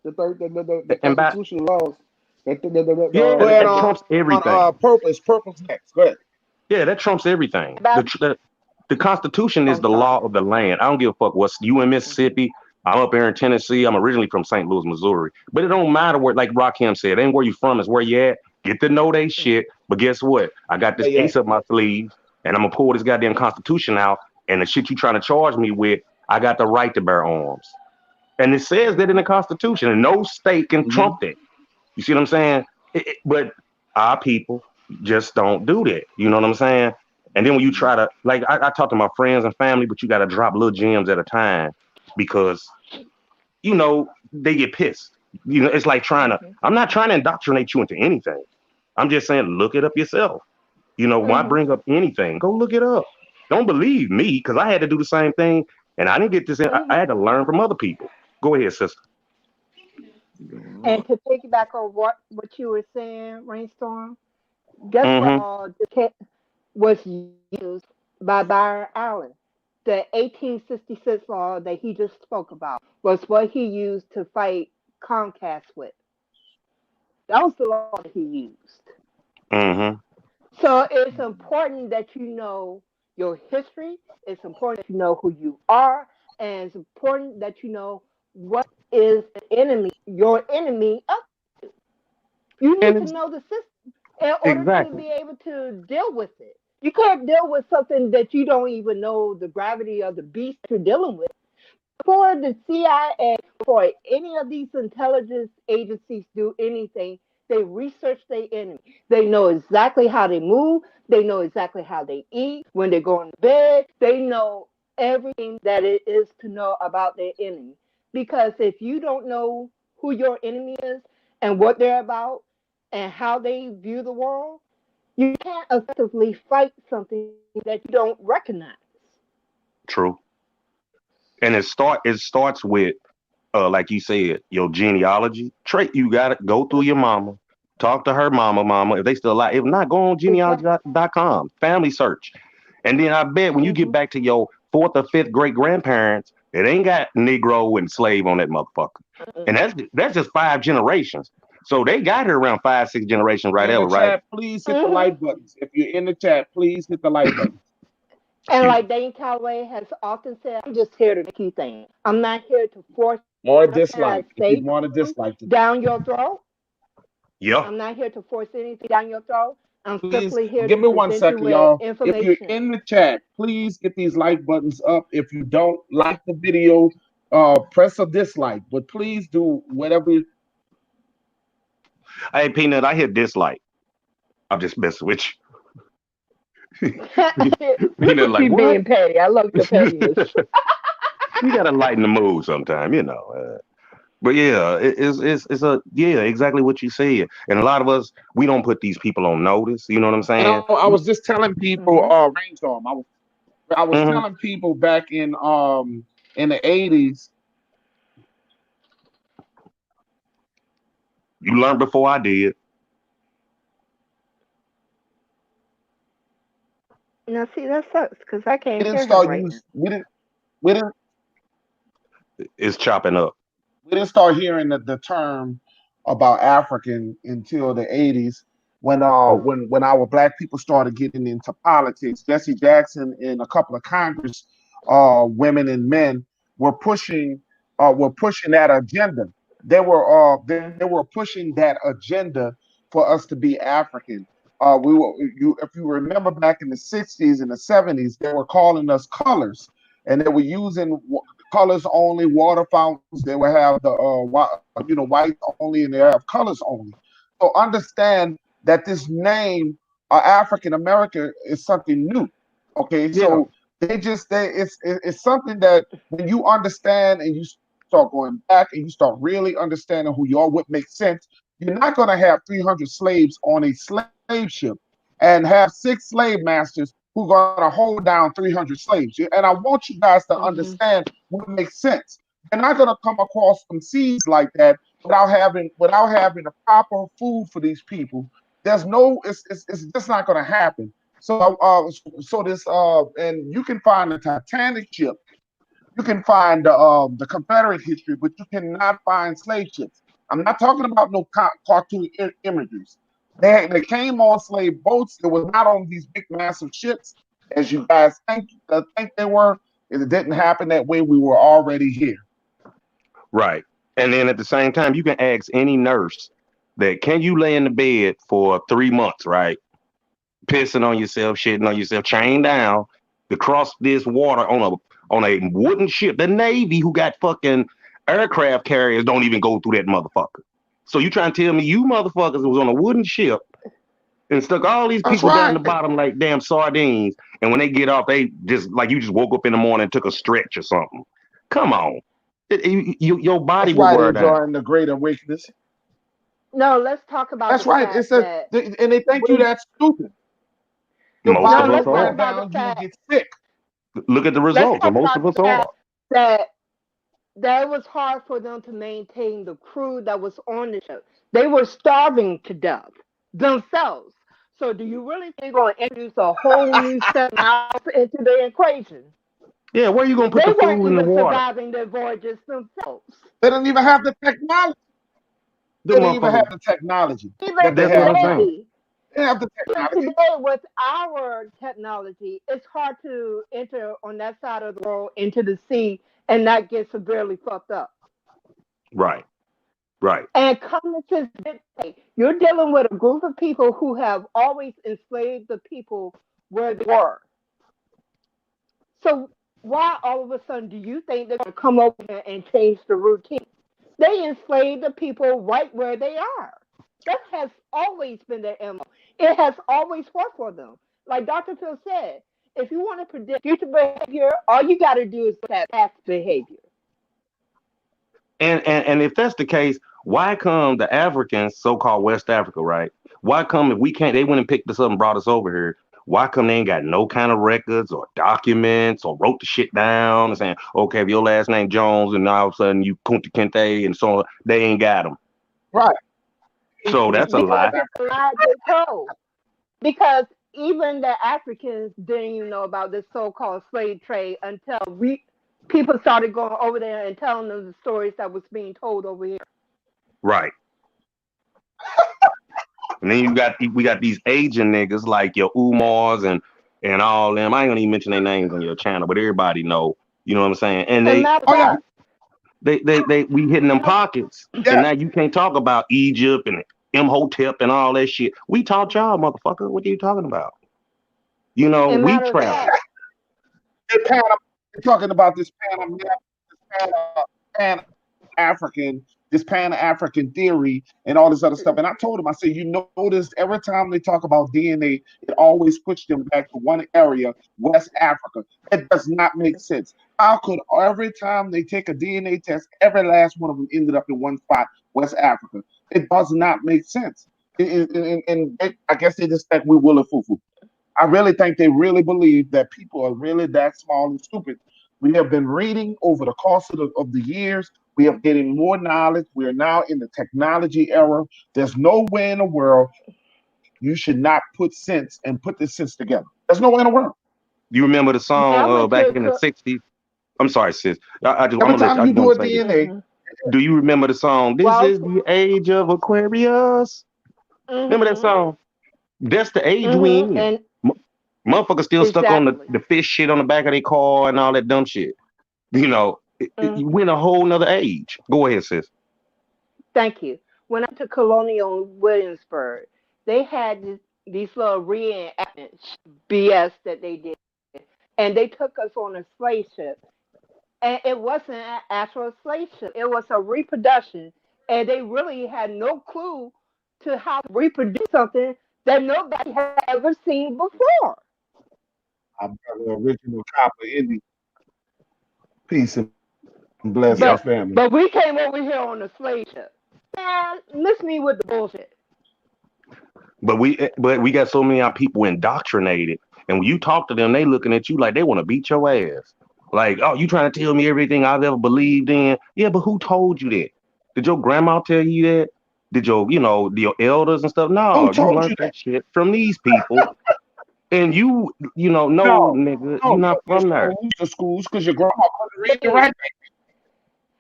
The And by constitutional laws. yeah, Go ahead that trumps on everything. purpose. Purpose next. Go ahead. Yeah, that trumps everything. About, The Constitution is I'm the sorry. law of the land. I don't give a fuck what's you in Mississippi. I'm up here in Tennessee. I'm originally from St. Louis, Missouri. But it don't matter where, like Rakim said, it ain't where you from, it's where you at. Get to know they shit. But guess what? I got this Yeah. ace up my sleeve, and I'm gonna pull this goddamn Constitution out. And the shit you trying to charge me with, I got the right to bear arms. And it says that in the Constitution, and no state can trump that. You see what I'm saying? But our people just don't do that. You know what I'm saying? And then when you try to, like, I talk to my friends and family, but you got to drop little gems at a time because, they get pissed. It's like I'm not trying to indoctrinate you into anything. I'm just saying, look it up yourself. Why bring up anything? Go look it up. Don't believe me because I had to do the same thing. And I didn't get this in. I had to learn from other people. Go ahead, sister. And to piggyback on what you were saying, Rainstorm, guess what? Mm-hmm. Was used by Byron Allen. The 1866 law that he just spoke about was what he used to fight Comcast with. That was the law that he used. Mm-hmm. So it's important that you know your history. It's important that you know who you are, and it's important that you know what is your enemy up to. You need And to it's know the system in order to exactly be able to deal with it. You can't deal with something that you don't even know the gravity of the beast you're dealing with. Before the CIA, before any of these intelligence agencies do anything, they research their enemy. They know exactly how they move. They know exactly how they eat, when they go in bed. They know everything that it is to know about their enemy. Because if you don't know who your enemy is and what they're about and how they view the world, you can't effectively fight something that you don't recognize. true. And it starts with like you said, your genealogy. Trait, you gotta go through your mama, talk to her mama, if they still alive. If not, go on Exactly. genealogy.com, family search. And then I bet when you get Hmm. back to your fourth or fifth great grandparents, it ain't got Negro and slave on that motherfucker. And that's just 5 generations. So they got here around 5, 6 generations right In there, the right? chat, please hit the Hmm. like buttons. If you're in the chat, please hit the like buttons. And Excuse like me. Dane Calloway has often said, I'm just here to make you think. I'm not here to force Or nothing I dislike if you say want to dislike it. down your throat. Yeah. I'm not here to force anything down your throat. I'm Please simply here give to me one present you second, with y'all. If you're information. in the chat, please get these like buttons up. If you don't like the video, press a dislike. But please do whatever. Hey, Peanut, I hit dislike. I'm just messing with you. Look Peanut, at like, you what? being petty. I love your pettiness. You gotta lighten the mood sometime. But yeah, it's a yeah, exactly what you said. And a lot of us, we don't put these people on notice. You know what I'm And saying? I was just telling people, Hmm. Rainstorm. I was Hmm. telling people back in the 80s. You learned before I did. Now, see, that sucks because I We can't didn't hear him start right now. use we didn't It's chopping up. we didn't start hearing the term about African until the 80s when Oh, our black people started getting into politics. Jesse Jackson and a couple of Congress women and men were pushing that agenda. They were pushing that agenda for us to be African. If you remember back in the 60s and the 70s, they were calling us colors, and they were using colors only water fountains. They would have the white only, and they have colors only. So understand that this name African American is something new. Okay, yeah. so it's something that when you understand and you start going back and you start really understanding who you are, what makes sense. You're not going to have 300 slaves on a slave ship and have 6 slave masters who are going to hold down 300 slaves. And I want you guys to Hmm. understand what makes sense. You're not going to come across some seeds like that without having the proper food for these people. It's just not going to happen. So this and you can find the Titanic ship You can find the Confederate history, but you cannot find slave ships. I'm not talking about no cartoon images. They came on slave boats. It was not on these big, massive ships, as you guys think they were. It didn't happen that way. We were already here. Right. And then at the same time, you can ask any nurse that can you lay in the bed for 3 months, right? Pissing on yourself, shitting on yourself, chained down to cross this water on a wooden ship. The Navy, who got fucking aircraft carriers, don't even go through that motherfucker. So you trying to tell me you motherfuckers was on a wooden ship and stuck all these That's people down right. the bottom like damn sardines, and when they get off, they just like you just woke up in the morning and took a stretch or something. Come on. Your body That's will right. wear down. Enjoying the Great Awakening. No, let's talk about That's the right. fact It's and they think you when that stupid. Your Most no, of body us will let's talk wear are. about the down. You will fact get sick. Look at the let's results, and talk most about of us the are. fact that it was hard for them to maintain the crew that was on the ship. They were starving to death themselves. So do you really think we're going to introduce a whole new set of mouths into the equation? Yeah, where are you gonna put They the weren't food in the even water? surviving their voyages themselves. They don't even have the technology. The They don't even have motherfuckers. the technology Even that they That's what have I'm now. saying. today, They have the even technology. today with our technology, it's hard to enter on that side of the world into the sea and not get severely fucked up. Right, right. And cognizance dictate. You're dealing with a group of people who have always enslaved the people where they were. So why all of a sudden do you think they're going to come over here and change the routine? They enslave the people right where they are. That has always been their MO. It has always worked for them. Like Dr. Phil said, if you want to predict future behavior, all you got to do is look at past behavior. And if that's the case, why come the Africans, so-called West Africa, right? Why come if we can't, they went and picked us up and brought us over here. Why come they ain't got no kind of records or documents or wrote the shit down and saying, okay, if your last name Jones and all of a sudden you Kunta Kinte and so on, they ain't got them. Right. So that's a Because lie. it's a lie they told. Because even the Africans didn't even know about this so-called slave trade until people started going over there and telling them the stories that was being told over here. Right. And then we got these Asian niggas like your Umars and all them. I ain't gonna even mention their names on your channel, but everybody know. You know what I'm saying? And And matter of Oh yeah. fact, they we hitting them pockets, and Yeah. now you can't talk about Egypt and Imhotep and all that shit. We taught y'all, motherfucker. What are you talking about? You know, and we matter of travel. fact, They're talking about this Pan African, this Pan African theory and all this other stuff. And I told him, I said, you notice every time they talk about DNA, it always puts them back to one area, West Africa. It does not make sense. How could every time they take a DNA test, every last one of them ended up in one spot, West Africa? It does not make sense. I guess they just think we will and foo-foo. I really think they really believe that people are really that small and stupid. We have been reading over the course of the years. We are getting more knowledge. We are now in the technology era. There's no way in the world you should not put sense and put this sense together. There's no way in the world. You remember the I song went back to in the '60s? I'm sorry, sis. Every time I you just do want a to say this. DNA, Do you remember the song? This well, is the age of Aquarius. Remember that mm-hmm, song? That's the age we mm-hmm, in. and Motherfuckers still stuck on exactly. the fish shit on the back of their car and all that dumb shit. You know, Mm, we're in a whole nother age. Go ahead, sis. thank you. When I went to Colonial Williamsburg, they had these little reenactment BS that they did, and they took us on a slave ship. And it wasn't an actual slave ship; it was a reproduction, and they really had no clue to how to reproduce something that nobody had ever seen before. I'm the original copper Indian. Peace and blessings, Yep. family. But we came over here on a slave ship. Man, miss me with the bullshit. But we got so many of our people indoctrinated, and when you talk to them, they looking at you like they want to beat your ass. Like, oh, you trying to tell me everything I've ever believed in? Yeah, but who told you that? Did your grandma tell you that? Did your elders and stuff? Who No, you told learned you that? that shit from these people. And no, No, nigga, no, you're not from there. the schools, because your grandma couldn't read and write.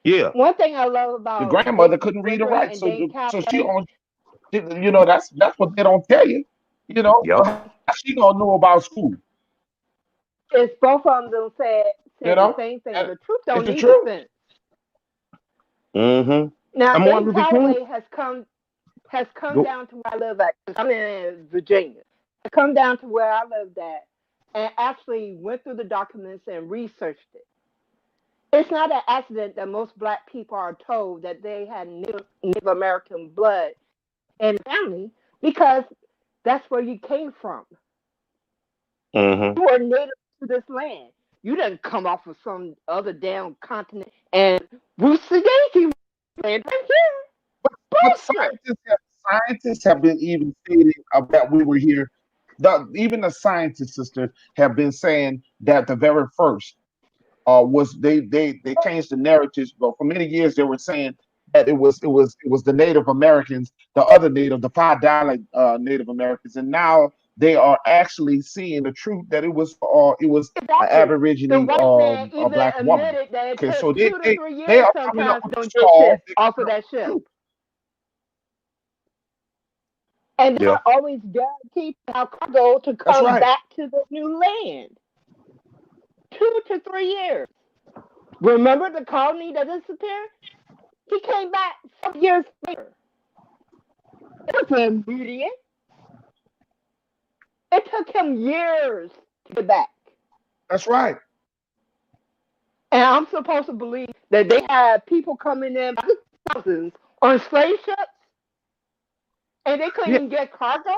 Yeah. One thing I love Your about grandmother Benjamin couldn't read and Franklin write, and so Dane she Capital, on. That's what they don't tell you. Yep. How she gonna know about school? it's both of them said the same thing. And The truth it's don't the need truth. defense. Mm-hmm. Now, I'm Dane Martin Luther King. Calloway has come Go. down to where I live at. 'Cause I'm in Virginia. I come down to where I lived at and actually went through the documents and researched it. It's not an accident that most black people are told that they had Native American blood in the family, because that's where you came from. Mm-hmm. You were native to this land. You didn't come off of some other damn continent and roots the Yankee land right here. But Bullshit. scientists have been even stating that we were here. Even the scientists, sisters, have been saying that the very first was they changed the narratives, but for many years they were saying that it was the Native Americans, the other Native, the $5 Native Americans, and now they are actually seeing the truth that it was an Exactly. The Aborigine white man a even black woman. admitted that it Okay, took so 2 to 3 they years are coming up sometimes with to the get straws. shit off of that ship. Truth. And they're always guaranteed our cargo to That's come right. back to the new land. 2 to 3 years. Remember the colony that disappeared? He came back 7 years later. It wasn't immediate. It took him years to get back. That's right. And I'm supposed to believe that they had people coming in by the thousands on slave ships, and they couldn't Yeah. even get cargo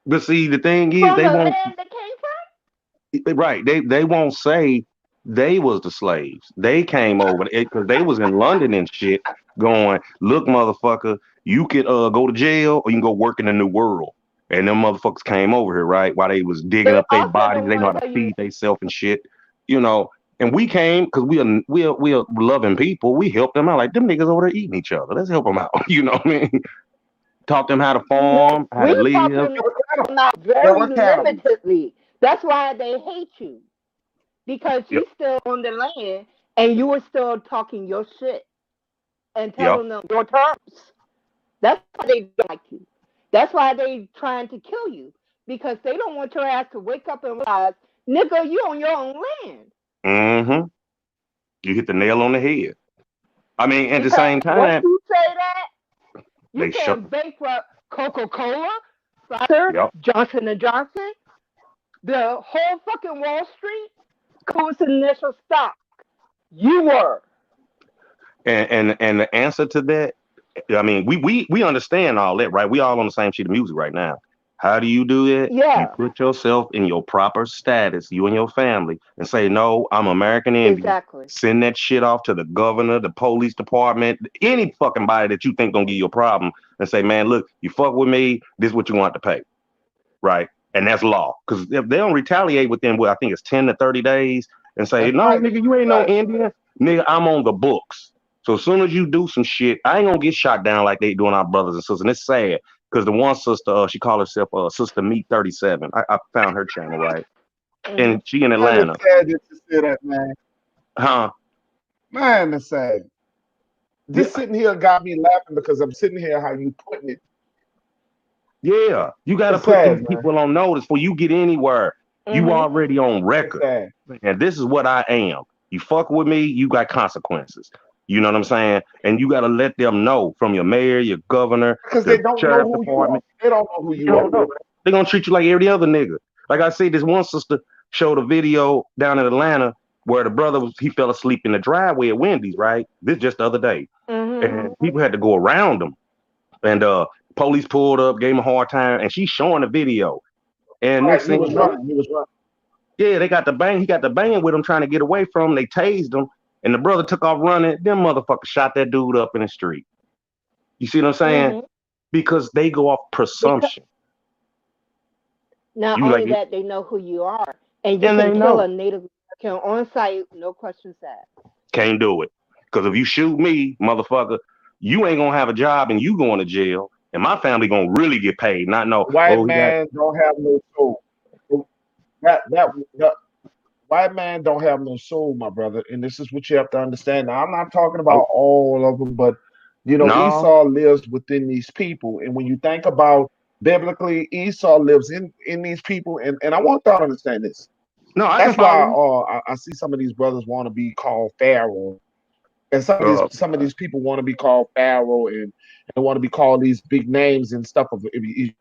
But see, the thing is, from they the won't. land they came from. Right. They won't say they was the slaves. They came over because they was in London and shit, going, look, motherfucker, you could go to jail or you can go work in the New World. And them motherfuckers came over here, right? While they was digging They up their also bodies, don't they know want how to to tell you. feed themselves and shit, you know. And we came because we are loving people. We helped them out. Like, them niggas over there eating each other. Let's help them out. You know what I mean? Taught them how to farm, how to We taught live. them out very limitedly. That's why they hate you, because Yep. you still on the land and you were still talking your shit and telling them your terms. That's why they don't like you. That's why they trying to kill you, because they don't want your ass to wake up and realize, nigga, you on your own land. Mm-hmm. You hit the nail on the head. I mean, at the Because same once time, you say that, you they shut. can bankrupt Coca-Cola, Pfizer, Yep. Johnson & Johnson, the whole fucking Wall Street, Coons initial stock. You were. And the answer to that, I mean, we understand all that, right? We all on the same sheet of music right now. How do you do that? Yeah. You put yourself in your proper status, you and your family, and say, no, I'm American Indian. Exactly. Send that shit off to the governor, the police department, any fucking body that you think gonna give you a problem, and say, man, look, you fuck with me, this is what you want to pay, right? And that's law. Because if they don't retaliate within what I think it's 10 to 30 days and say, That's no, right. nigga, you ain't no Indian, nigga, I'm on the books. So as soon as you do some shit, I ain't gonna get shot down like they doing our brothers and sisters. And it's sad because the one sister, she called herself Sister Meat 37. I found her channel, right? And she in Atlanta. It's sad that you say that, man. Huh? Man, it's sad. This sitting here got me laughing because I'm sitting here how you putting it. Yeah, you got to put these people on notice before you get anywhere. You already on record. And this is what I am. You fuck with me, you got consequences. You know what I'm saying? And you got to let them know from your mayor, your governor, because the they don't know sheriff who department. you are. They don't know who you are. They're going to treat you like every other nigga. Like I say, this one sister showed a video down in Atlanta where the brother he fell asleep in the driveway at Wendy's, right? This just the other day. And people had to go around him. And police pulled up, gave him a hard time, and she's showing the video. And next thing he was running. Yeah, they got the bang. He got the bang with him, trying to get away from him. They tased him, and the brother took off running. Them motherfuckers shot that dude up in the street. You see what I'm saying? Because they go off presumption. Not only that, they know who you are, and you can kill a Native American on site, no questions asked. Can't do it, because if you shoot me, motherfucker, you ain't gonna have a job, and you going to jail, and my family gonna really get paid. Not know. White man don't have no soul. that white man don't have no soul, my brother, and this is what you have to understand. Now, I'm not talking about Oh all of them, but no, Esau lives within these people, and when you think about biblically, Esau lives in these people, and I want y'all to understand this. no, I can That's follow why you. I see some of these brothers want to be called Pharaoh, and Uh, some of these people want to be called Pharaoh, and want to be called these big names and stuff of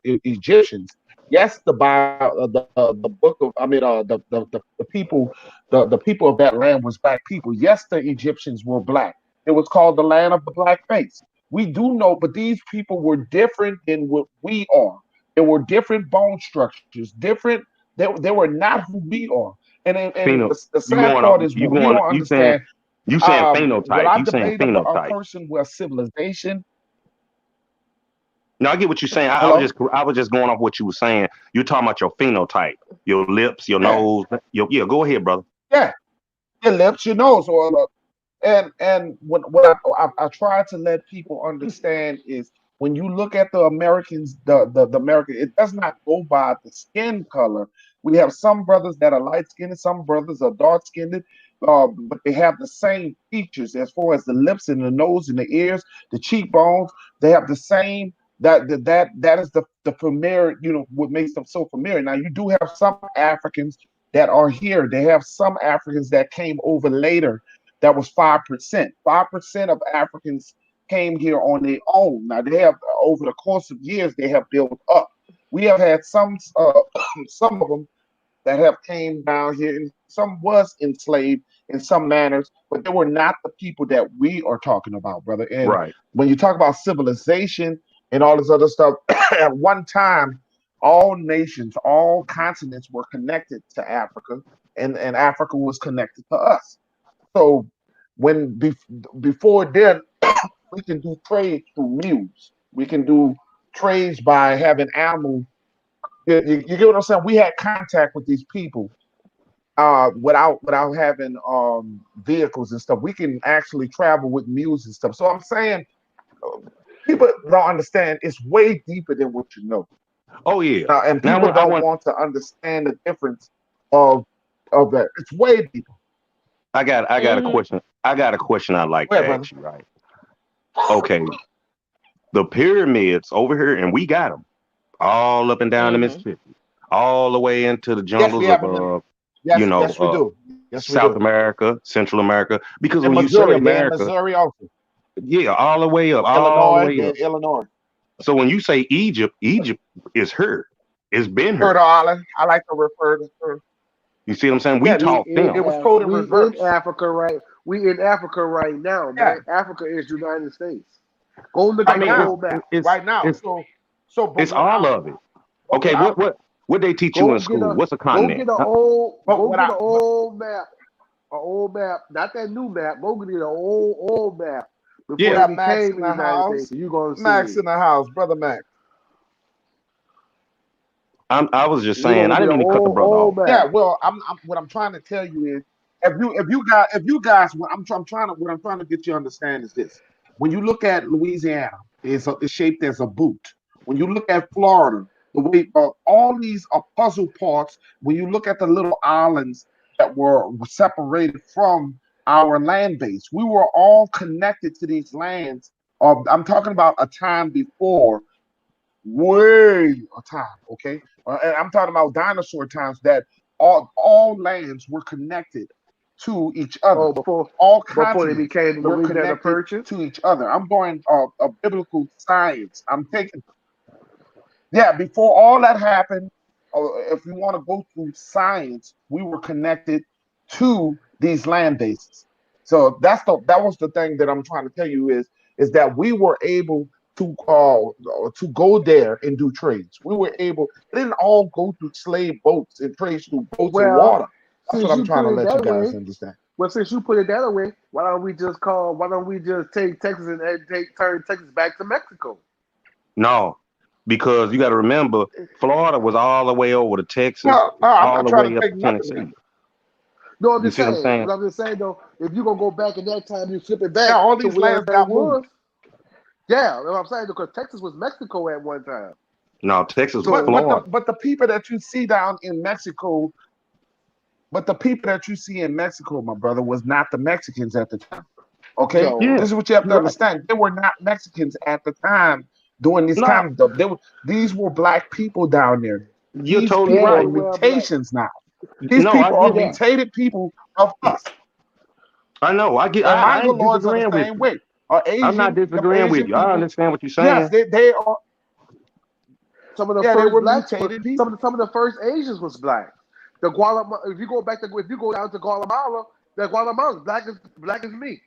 Egyptians. Yes, the Bible, the book of, I mean, the people, the people of that land was black people. Yes, the Egyptians were black. It was called the land of the black face. We do know, but these people were different than what we are. They were different bone structures, different. They were not who we are. And pheno, the sad part is what we don't understand. you saying Will phenotype. I You saying debate a phenotype. person with civilization? No, I get what you're saying. Hello? I was just going off what you were saying. You're talking about your phenotype, your lips, your Yeah, nose. Yeah. Go ahead, brother. yeah. Your lips, your nose, or and what I try to let people understand is when you look at the Americans, the American, it does not go by the skin color. We have some brothers that are light skinned, some brothers are dark skinned, but they have the same features as far as the lips and the nose and the ears, the cheekbones. They have the same. That is the familiar, what makes them so familiar. Now you do have some Africans that are here. They have some Africans that came over later. That was 5%. 5% of Africans came here on their own. Now they have, over the course of years, they have built up. We have had some of them that have came down here, and some was enslaved in some manners, but they were not the people that we are talking about, brother. And Right. when you talk about civilization and all this other stuff, at one time, all nations, all continents were connected to Africa, and Africa was connected to us. So before then, we can do trade through mules. We can do trades by having animals. You get what I'm saying? We had contact with these people without having vehicles and stuff. We can actually travel with mules and stuff. So I'm saying uh, people don't understand. It's way deeper than what you know. Oh yeah. And Now people I don't want want to understand the difference of that. It's way deeper. I got a Hmm. question. I got a question I'd like Go to ahead, brother. ask you. Right. Okay. The pyramids over here, and we got them all up and down the Hmm. Mississippi, all the way into the Yes, we jungles have of them. you know, Yes, we do. Yes, we South do. America, Central America. Because In when you say Missouri, they're in America, Missouri also. yeah, all the way up, all the Illinois, way they're up. in Illinois. So when you say Egypt, Egypt is her. It's been Heard her. of Island. I like to refer to her. You see what I'm saying? We Yeah, We taught in it them. was told in We in reverse. Africa right. We in Africa right now, Yeah, man. Africa is United States. Go look I at right the mean, now. whole map. Right now. it's But it's what all of it. but Okay, what I'm what they teach you Go in get school? a What's a go continent? get a Huh? old but go what get I an old map. An old map, not that new map. Go get an old map we before Yeah, they got Max became in the the United States. house. And you're gonna see Max it. in the house, brother Max. I was just You're saying. gonna I get didn't an mean to cut the brother old off. Yeah, map. well, what I'm trying to tell you is if you guys what I'm trying to what I'm trying to get you to understand is this. When you look at Louisiana, it's shaped as a boot. When you look at Florida, the way all these are puzzle parts. When you look at the little islands that were separated from our land base, we were all connected to these lands. I'm talking about a time before, way a time, okay? And I'm talking about dinosaur times that all lands were connected to each other. Oh, All before they continents became were Louisiana connected Purchase. to each other. I'm going biblical science. I'm taking, yeah, before all that happened, if you want to go through science, we were connected to these land bases. So that was the thing that I'm trying to tell you is that we were able to go there and do trades. We were able. It didn't all go through slave boats and trades through boats and Well, water. That's what since I'm you trying put to it let you that guys way, understand. since you put it that way, why don't we just take Texas and turn Texas back to Mexico? No, because you got to remember, Florida was all the way over to Texas, No, no, I'm all not the trying to way up take to nothing back. Tennessee. No, I'm You just see what I'm saying. saying? But I'm just saying though, if you're gonna go back in that time, you flip it Yeah, back all to these where lands it got was. moved. Yeah, you know what I'm saying, because Texas was Mexico at one time. No, Texas was So Florida. But the people that you see down in Mexico But the people that you see in Mexico, my brother, was not the Mexicans at the time. Okay, No, Yeah, this is what you have to you're right. understand. They were not Mexicans at the time during this No, time. These were black people down there. you're These totally people are right. everywhere black. mutations now. These No, I people are get. Yeah, mutated people of us. I know. I get. And I ain't Mongoloids are the disagreeing with same you. way. I'm not Them disagreeing with Asian you. I people, understand what you're yes, saying. they are. some of the Yeah, they first were blacks, mutated people. some of the first Asians was black. The Guatemala, if you go back to, if you go down to Guatemala, the Guatemalans black as me.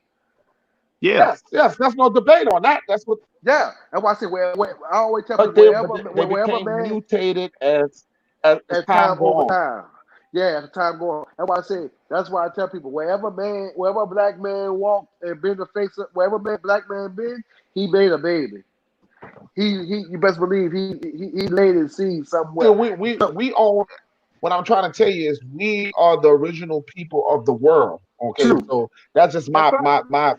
Yeah. Yes, that's no debate on that. That's what. Yeah, that's why I say where I always tell people But they wherever became man mutated as as time time go over on. time. Yeah, as time going. That's why I say. That's why I tell people wherever a black man walked and been the face of wherever black man been, he made a baby. You best believe he laid his seed So somewhere. we own. What I'm trying to tell you is we are the original people of the world. Okay, True. so that's just That's right.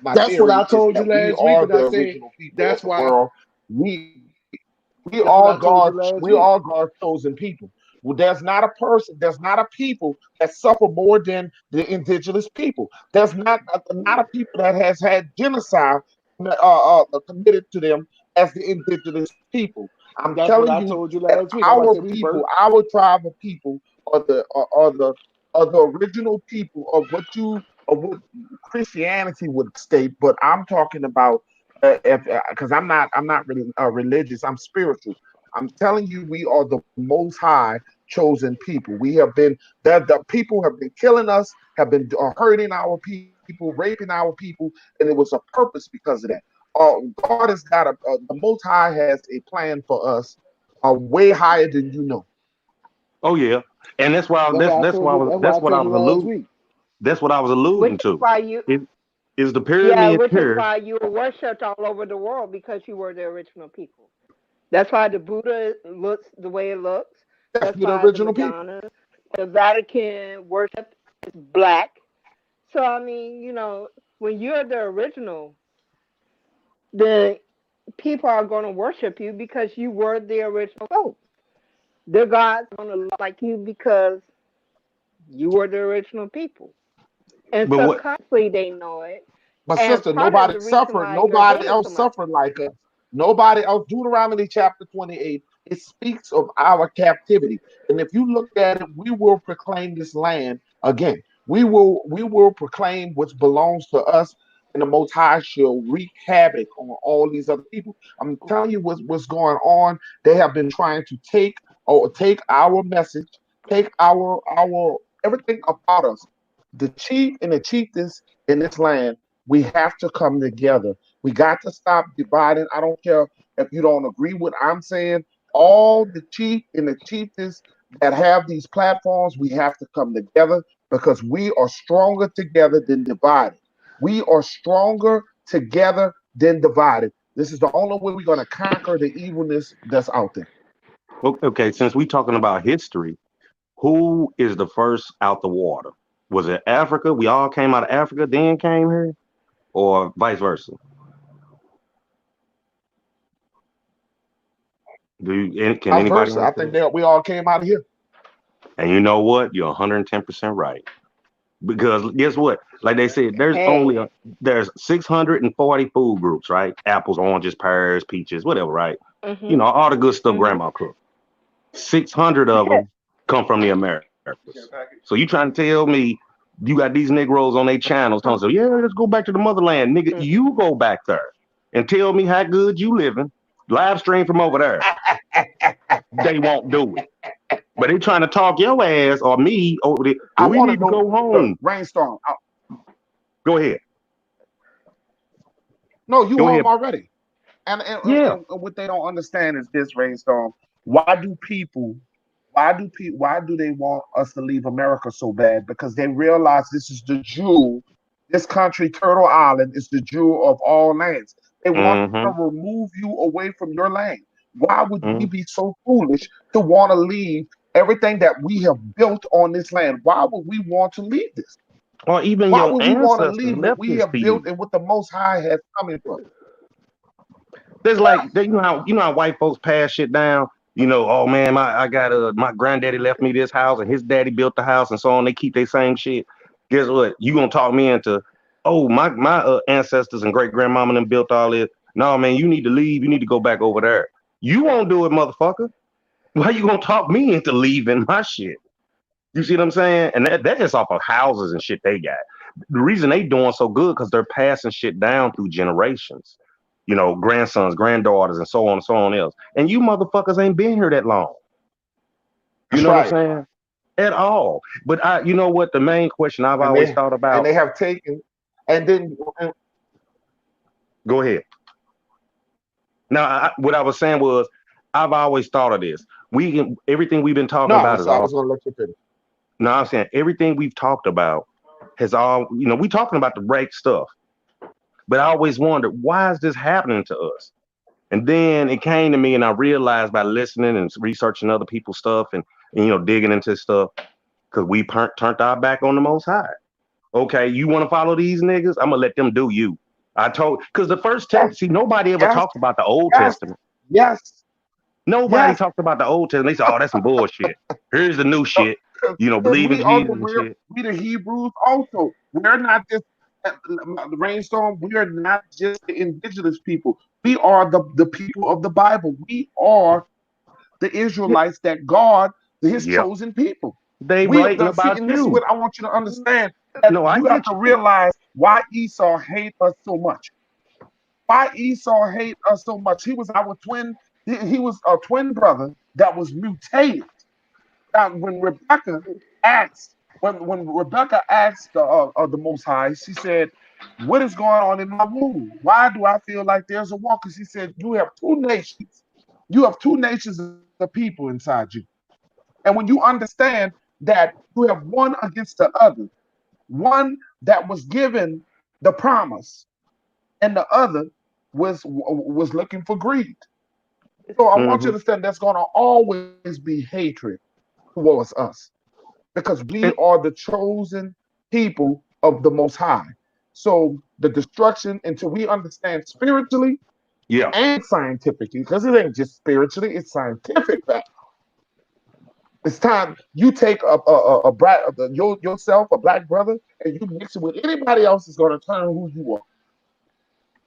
my That's what I theory is told you that we last week, are and I the said original people of that's the why. world. We That's what are I told you God. last We week. are God's chosen people. Well, there's not a person, there's not a people that suffer more than the indigenous people. There's not a people that has had genocide committed to them as the indigenous people. I'm That's what telling I you told you that last week. That's why I said we people, birth. our tribe of people, are the original people of what Christianity would state. But I'm talking about if because I'm not really religious. I'm spiritual. I'm telling you, we are the most high chosen people. We have been that the people have been killing us, have been hurting our people, raping our people, and it was a purpose because of that. God has got the Most High has a plan for us, way higher than you know. Oh yeah. And that's why. That's why I That's told why I you. was. That's why That's I what I told you was last alluding. week. That's what I was Which alluding is to. why you, It is the yeah, pyramid which is here. why you were worshipped all over the world because you were the original people. That's why the Buddha looks the way it looks. Yes, That's we're the why the original people. Madonna, the Vatican worship is black. So I mean, when you're the original, the people are going to worship you because you were the original folks. Their God's going to look like you because you were the original people. And But what? subconsciously they know it. But And sister, part of the reason why you're nobody hated so else much. suffered like us. Nobody else. Deuteronomy chapter 28, it speaks of our captivity. And if you look at it, we will proclaim this land again. We will proclaim what belongs to us, and the Most High shall wreak havoc on all these other people. I'm telling you what's going on. They have been trying to take our message, take our everything about us. The chief and the chiefess in this land, we have to come together. We got to stop dividing. I don't care if you don't agree with what I'm saying. All the chief and the chiefess that have these platforms, we have to come together because we are stronger together than divided. We are stronger together than divided. This is the only way we're going to conquer the evilness that's out there. Okay, since we talking about history, who is the first out the water? Was it Africa? We all came out of Africa, then came here, or vice versa? Can Vice anybody versa. I answer think that? that we all came out of here. And you know what? You're 110% right. Because guess what? Like they said, Hey, there's 640 food groups, right? Apples, oranges, pears, peaches, whatever, right? You mhm, know, all the good stuff mhm. grandma cooked. 600 of them come from the Americas. So you trying to tell me you got these Negroes on their channels telling us, yeah, let's go back to the motherland. Nigga, you go back there and tell me how good you living. Live stream from over there. They won't do it. But they trying to talk your ass or me over there. I Well, we want to need to know. go Look, home. Rainstorm. Go ahead. No, you Go ahead. home already. And Yeah. what they don't understand is this, Rainstorm. Why do they want us to leave America so bad? Because they realize this is the jewel. This country, Turtle Island, is the jewel of all lands. They want to Mm-hmm. remove you away from your land. Why would we Mm-hmm. be so foolish to want to leave everything that we have built on this land? Why would we want to leave this? Or even Why your would we want to ancestors leave what left we this have to built you. and what the Most High has coming from? There's like you know how white folks pass shit down. you know, oh man, I got my granddaddy left me this house and his daddy built the house and so on. They keep their same shit. Guess what? You gonna talk me into, oh, my ancestors and great grandmama them built all this. No, man, you need to leave. You need to go back over there. You won't do it, motherfucker. Why you gonna talk me into leaving my shit? You see what I'm saying? And that's just off of houses and shit they got. The reason they doing so good because they're passing shit down through generations. You know, grandsons, granddaughters, and so on and so on else. And you motherfuckers ain't been here that long. You That's know what right. I'm saying? At all. But you know what? The main question I've always thought about. And they have taken, and then go ahead. Now, what I was saying was, I've always thought of this. Everything we've been talking about is I was gonna let you finish. No, I'm saying everything we've talked about has all, you know, we talking about the right stuff. But I always wondered, why is this happening to us? And then it came to me and I realized by listening and researching other people's stuff and you know, digging into stuff, because we turned our back on the Most High. Okay, you want to follow these niggas? I'm going to let them do you. Because the first see, nobody ever talks about the Old Testament. Yes. Nobody talks about the Old Testament. They say, oh, that's some bullshit. Here's the new shit. You know, believe in Jesus and shit. We the Hebrews also. We're not just the rainstorm. We are not just the indigenous people. We are the people of the Bible. We are the Israelites that God, his chosen people. They writing about you. This is what I want you to understand. You have to realize why Esau hate us so much. Why Esau hate us so much. He was our twin. He was a twin brother that was mutated. Now, when Rebecca asked, the Most High, she said, "What is going on in my womb? Why do I feel like there's a war?" Because he said, "You have two nations. You have two nations of people inside you, and when you understand that you have one against the other, one that was given the promise, and the other was looking for greed." So I want you to understand that's going to always be hatred towards us, because we are the chosen people of the Most High. So the destruction, until we understand spiritually and scientifically, because it ain't just spiritually, it's scientific fact. It's time you take yourself, a black brother, and you mix it with anybody else is going to turn who you are,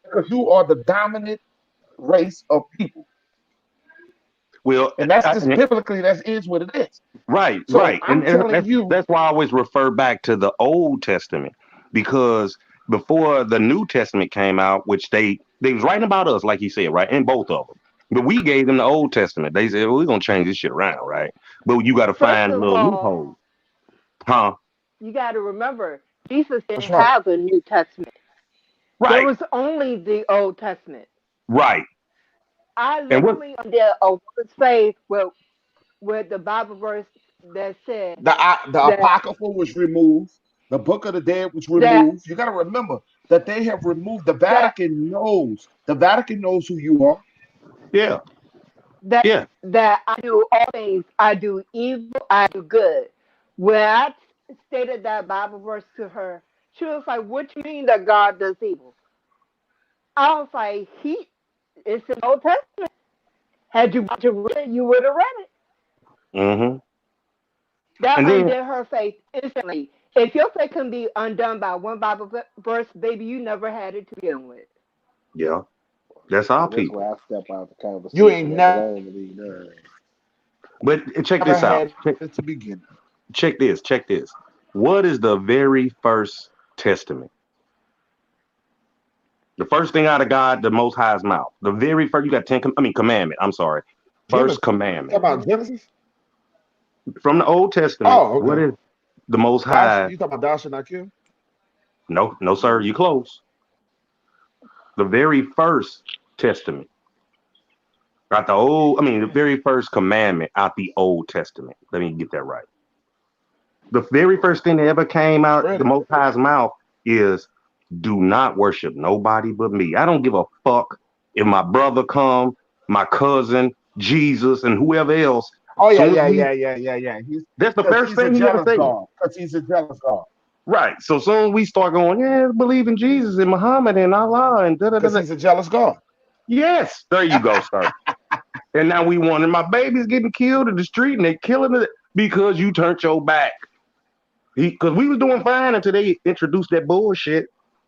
because you are the dominant race of people. Well, and that's just biblically, that is what it is. Right, so right. And that's why I always refer back to the Old Testament, because before the New Testament came out, which they was writing about us, like you said, right, in both of them. But we gave them the Old Testament. They said, well, we're going to change this shit around, right? But you got to find a little loophole. Huh? You got to remember, Jesus didn't have a New Testament. Right. There was only the Old Testament. Right. I literally did a woman's faith with the Bible verse that said the Apocrypha was removed, the Book of the Dead was removed. You got to remember that they have removed. The Vatican knows. The Vatican knows who you are. Yeah. That I do all things. I do evil. I do good. When I stated that Bible verse to her, she was like, "What do you mean that God does evil?" I was like, it's in the Old Testament. Had you read it, you would have read it. Mm-hmm. That undid her faith instantly. If your faith can be undone by one Bible verse, baby, you never had it to begin with. Yeah. That's our people. That's why I step out the conversation. You ain't never. But check this out. To begin. Check this. What is the very first testament? The first thing out of God, the Most High's mouth. The very first, you got commandment. I'm sorry. First commandment. Talk about Genesis? From the Old Testament. Oh, okay. What is the Most High? You talking about thou shalt not kill? No, sir. You close. The very first testament. Got the very first commandment out the Old Testament. Let me get that right. The very first thing that ever came out the Most High's mouth is, do not worship nobody but me. I don't give a fuck if my brother come, my cousin, Jesus, and whoever else. Oh, yeah. That's the first thing he ever said. Because he's a jealous God. Right. So soon as we start going, believe in Jesus and Muhammad and Allah and Because he's a jealous God. Yes. There you go, sir. And now we wonder, my baby's getting killed in the street and they killing it because you turned your back. Because we was doing fine until they introduced that bullshit.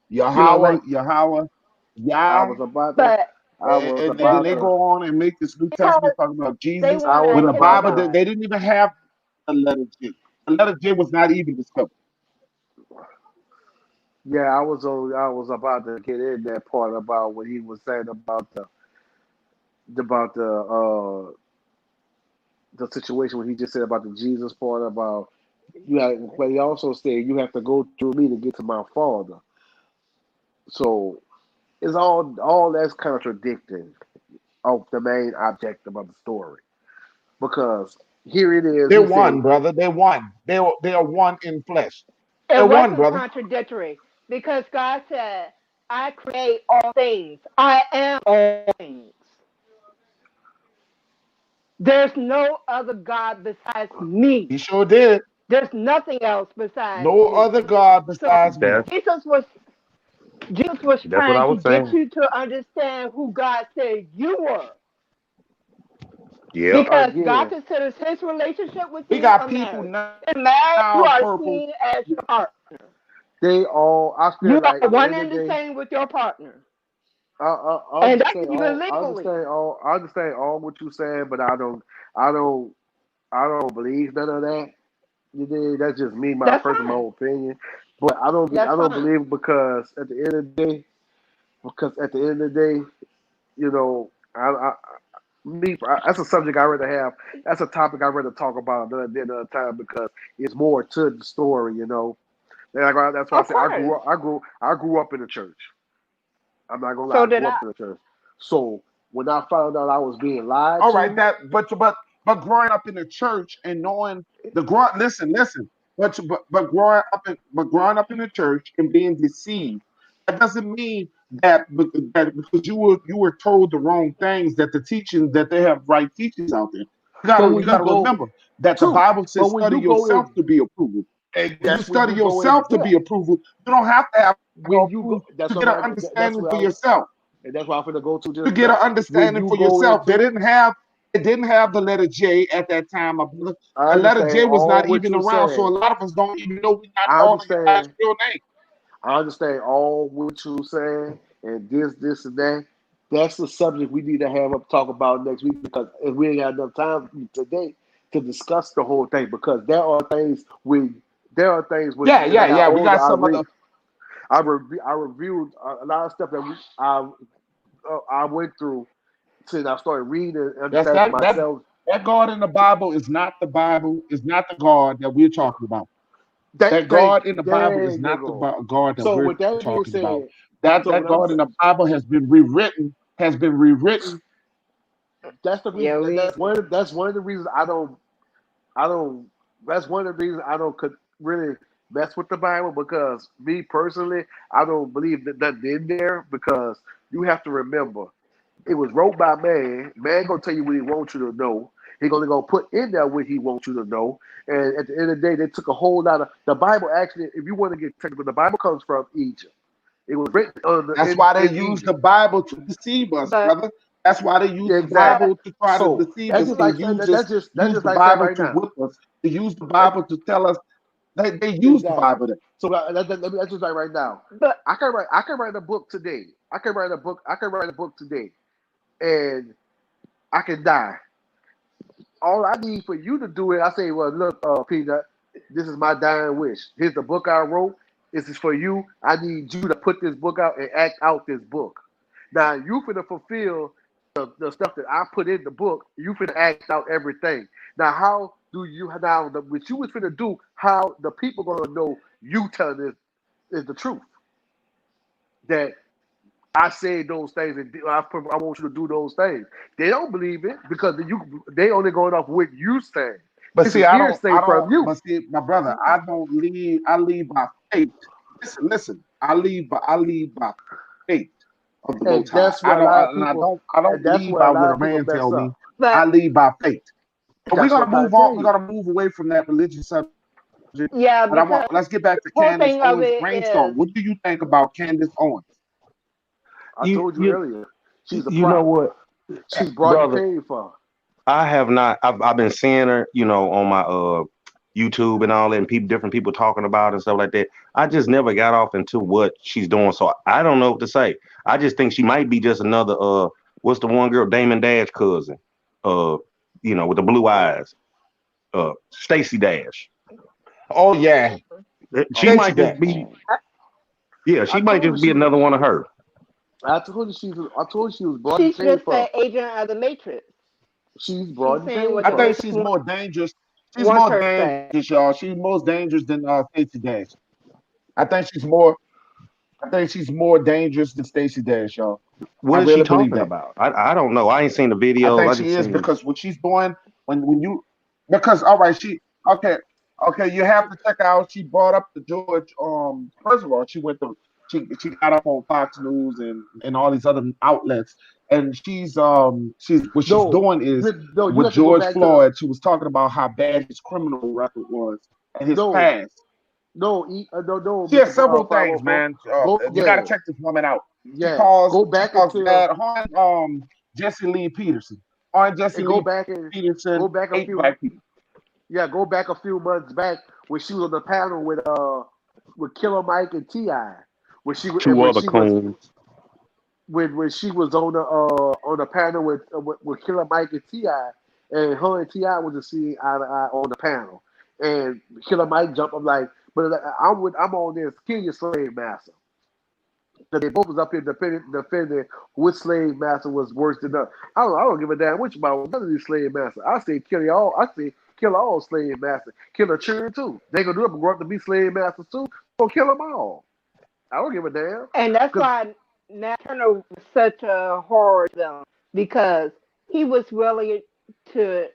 Yahweh, I Yah, was about to. But I was and then about they to. go on and make this New Testament talking about they Jesus. want I to When was the about Bible, to. they didn't even have the letter J. The letter J was not even discovered. Yeah, I was about to get in that part about what he was saying about the situation when he just said about the Jesus part about but he also said you have to go through me to get to my Father. So it's all that's contradicting of the main objective of the story because here it is. They're He one, said brother. They're one. They are one in flesh. They're it one, wasn't brother. contradictory because God said, I create all things. I am all things. There's no other God besides me. He sure did. There's nothing else besides No me. other God So besides me. That's Jesus was what I trying to was get saying. you to understand who God said you were. Yep. Because God again considers his relationship with We you got a people marriage. In marriage, you now, are purple. seen as your partner. they all I feel You like are at the one end and of the the day same with your partner. I And that's understand even all. legally. I understand all what you're saying, but I don't. I don't believe none of that. You did. That's just me, my That's personal fine. opinion. But I don't. I That's don't fine. believe it because at the end of the day, you know, that's a subject I rather have. That's a topic I rather talk about than another time because it's more to the story. You know, that's why I Of say I course. grew up. I grew up in the church. I'm not gonna lie. So I did grew I. up in the church. So when I found out I was being lied All right, to, but growing up in the church and knowing listen. Growing up in the church and being deceived, that doesn't mean that because you were told the wrong things that the teaching that they have right teachings out there. You but gotta you when you gotta go remember that the true, Bible but says when study you go yourself in, to be approved. and When you that's when study you go in yourself to depth. be approved, you don't have to have When you go, to that's get an what that's understanding what for yourself. and that's what I'm gonna go to To just get an now. When understanding you for go yourself. into, They didn't have the letter J at that time, my brother. I The letter understand J was all not what even you're around, so a saying. lot of us don't even know we're not I calling your last understand. real name. I understand all what you're saying, and this, and that. That's the subject we need to have up talk about next week because if we ain't got enough time today to discuss the whole thing because there are things when Yeah, I yeah, got yeah. We older got I some read. other. I reviewed a lot of stuff that I went through since I started reading and That's understanding for myself. that God in the Bible is not the Bible. Is not the God that we're talking about. That Thank God in the Bible there is you not the go. God that So we're with that being talking about. said, so That when I'm God in the Bible has been rewritten. Has been rewritten. that's the reason Yeah, we. that's one of the reasons I don't that's one of the reasons I don't could really mess with the Bible because me personally I don't believe that nothing in there because you have to remember it was wrote by man. Man gonna tell you what he wants you to know. He gonna go put in there what he wants you to know. And at the end of the day, they took a whole lot of the Bible. Actually, if you want to get technical, the Bible comes from Egypt. It was written That's why they in use the Egypt. Bible to deceive us, But brother. That's why they use the Exactly. Bible to try to So deceive that's us just and like that's use just the like saying Bible right to now. whip us, to use the That, Bible to tell us they use the exactly. Bible. So that's just like right now. but I can write a book today. I can write a book today, and I can die. All I need for you to do it, I say, well, look, Peter, this is my dying wish. Here's the book I wrote. This is for you. I need you to put this book out and act out this book. Now you finna fulfill the stuff that I put in the book. You finna act out everything. Now how do you what you was finna do? How the people gonna know you telling this is the truth? That I said those things and I want you to do those things. They don't believe it because they only going off what you saying. But This see, is hearsay from you. but see, my brother, I don't lead, I lead by faith. Listen, I lead by faith of the And Most High. that's where a lot of people I don't and that's lead where a by lot what a of people man mess tell me. up. I but lead by faith. But we're That's what gonna I'm trying move to on. tell We're you. gonna move away from that religious subject. yeah, But because let's get back to the whole Candace thing of Owens it brainstorm. is What do you think about Candace Owens? I You told you you earlier. She's a you know prop. what? She's brought and brother. paid for. I have not. I've been seeing her, on my YouTube and all that, and different people talking about it and stuff like that. I just never got off into what she's doing, so I don't know what to say. I just think she might be just another what's the one girl, Damon Dash cousin, with the blue eyes, Stacey Dash. Oh yeah, She Stacey might just Dash. be, yeah, she I might told just her be another one of her. I told her she was brought and She's paid just for. an agent of the Matrix. She's She's brought and saying paid what I the for. think Matrix she's more dangerous. She's wants more her to say. dangerous, y'all. She's more dangerous than Stacey Dash. I think she's more. I think she's more dangerous than Stacey Dash, y'all. I What is she really believe talking that. about? I don't know. I ain't seen the I videos. think I she just is seen. because what she's doing when you because all right, okay you have to check out. She brought up the George. First of all, she got up on Fox News and all these other outlets, and she's what she's No, doing is no, you with have to go George back to the Floyd. She was talking about how bad his criminal record was and his no, past. no, She has Mr. several things, 504. man. Go, You got to yeah, check this woman out. yeah. Go She back calls until bad on Jesse Lee Peterson. On Jesse and Lee Peterson go back a hate few black people. yeah, go back a few months back when she was on the panel with Killer Mike and T.I. Two When other she was coons. when she was on the panel with Killer Mike and T.I. and her and T.I. was seeing eye to eye on the panel. And Killer Mike jumped up like, but I'm on this, kill your slave master. So they both was up here defending which slave master was worse than us. I don't give a damn which about none of these slave masters. I say kill all. I say kill all slave masters. Kill a children too. They gonna do it and grow up to be slave masters too. So kill them all. I don't give a damn. And that's Cause why Nat Turner was such a horror to them because he was willing to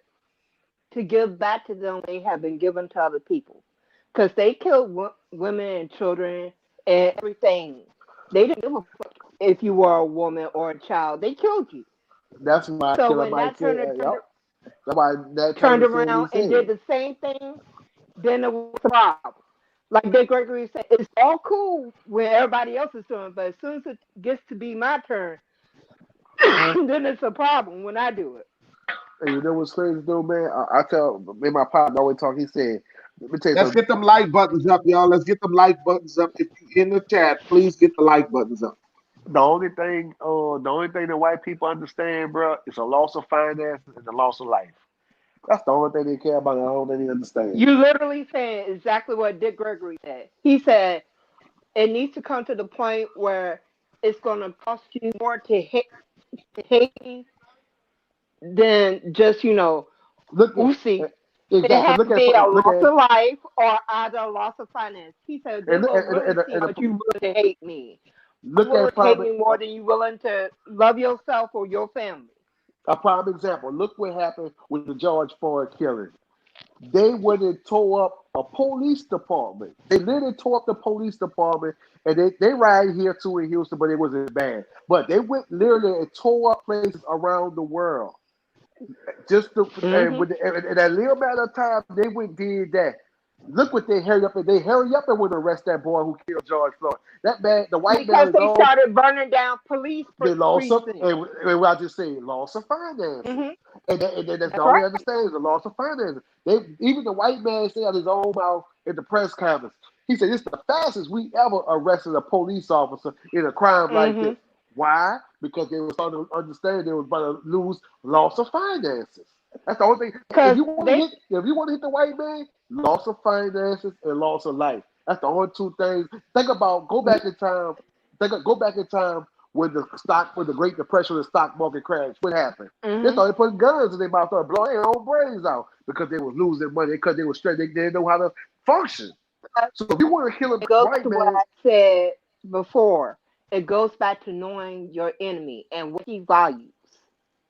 to give back to them they have been given to other people. Because they killed women and children and everything. They didn't give a fuck if you were a woman or a child. They killed you. that's why So Killer when Mike Nat said, Turner yep. That's why that turned Turner said he around and did said. the same thing, then it was a problem. Like Dick Gregory said, it's all cool when everybody else is doing, but as soon as it gets to be my turn, then it's a problem when I do it. And you know what's crazy though, man? I tell me my partner always talk. He said, "Let me tell you Let's something. get them like buttons up, y'all. Let's get them like buttons up. If you in the chat, please get the like buttons up. The only thing that white people understand, bro, is a loss of finances and the loss of life. That's the only thing they care about. And the only thing they understand. You literally said exactly what Dick Gregory said. He said it needs to come to the point where it's going to cost you more to hate me than just, Look at oopsie. It exactly. has Look to be a look loss at of life or either a loss of finance. He said, then we'll really see how and much you willing to hate me. Are you look willing at to hate prime me more than you willing to love yourself or your family? a prime example. Look what happened with the George Floyd killing. They went and tore up a police department. They literally tore up the police department, and they right here too in Houston, but it wasn't bad. But they went literally and tore up places around the world. Just to, and Mm-hmm. with in that little matter of time, they went did that. Look what they hurry up and would arrest that boy who killed George Floyd. That man, the white man Because is they all started burning down police they lost of precincts. and what I just say, loss of finances. Mm-hmm. And then that's That's all they right. understand is the loss of finances. They even the white man said out his own mouth in the press conference. He said it's the fastest we ever arrested a police officer in a crime like Mm-hmm. this. Why? Because they were starting to understand they was about to lose loss of finances. That's the only thing. Because they If you want to hit the white man, loss of finances and loss of life. That's the only two things. Think about go back in time. Go back in time when the Great Depression, the stock market crash. What happened? They mm-hmm. started putting guns in their mouth, started blowing their own brains out because they was losing money because they were straight. They didn't know how to function. So if you want to kill a It goes white to what man, I said before. It goes back to knowing your enemy and what he values.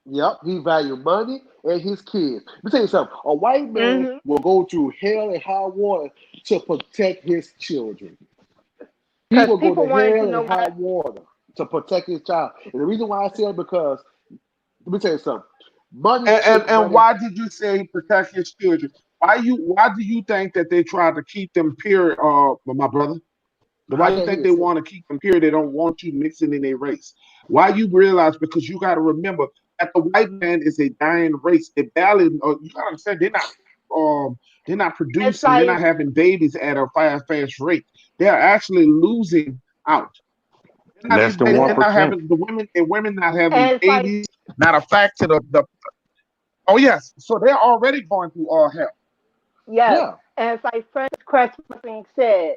yep, he valued money and his kids. Let me tell you something. A white man Mm-hmm. will go through hell and high water to protect his children. He Because will go people to wanted to hell know and high what. water to protect his child. And the reason why I say it because let me tell you something. Money And money. why did you say protect his children? Why do you think that they try to keep them pure, my brother? Why I you can't think hear they you. want to keep them pure? They don't want you mixing in their race. Why you realize because you got to remember that the white man is a dying race. They barely, you gotta understand, they're not It's producing, they're not like, having babies at a fast rate. They're actually losing out. Less than They're not 1%. having the women not having and it's like, babies. Not a fact to the. Oh yes, so they're already going through all hell. yes, Yeah, and it's like Francis Cressman said,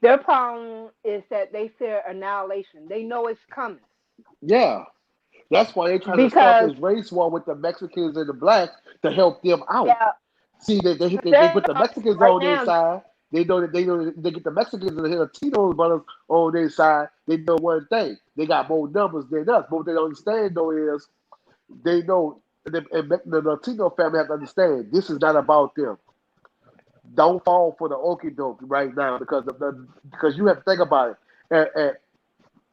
their problem is that they fear annihilation. They know it's coming yeah. That's why they're trying to start because, this race war with the Mexicans and the blacks to help them out. yeah, See, they they're put the Mexicans right on their now. side. They know that they get the Mexicans and the Latinos brothers on their side. They know one thing: they got more numbers than us. But what they don't understand though is they know the Latino family have to understand this is not about them. Don't fall for the okie doke right now because you have to think about it. And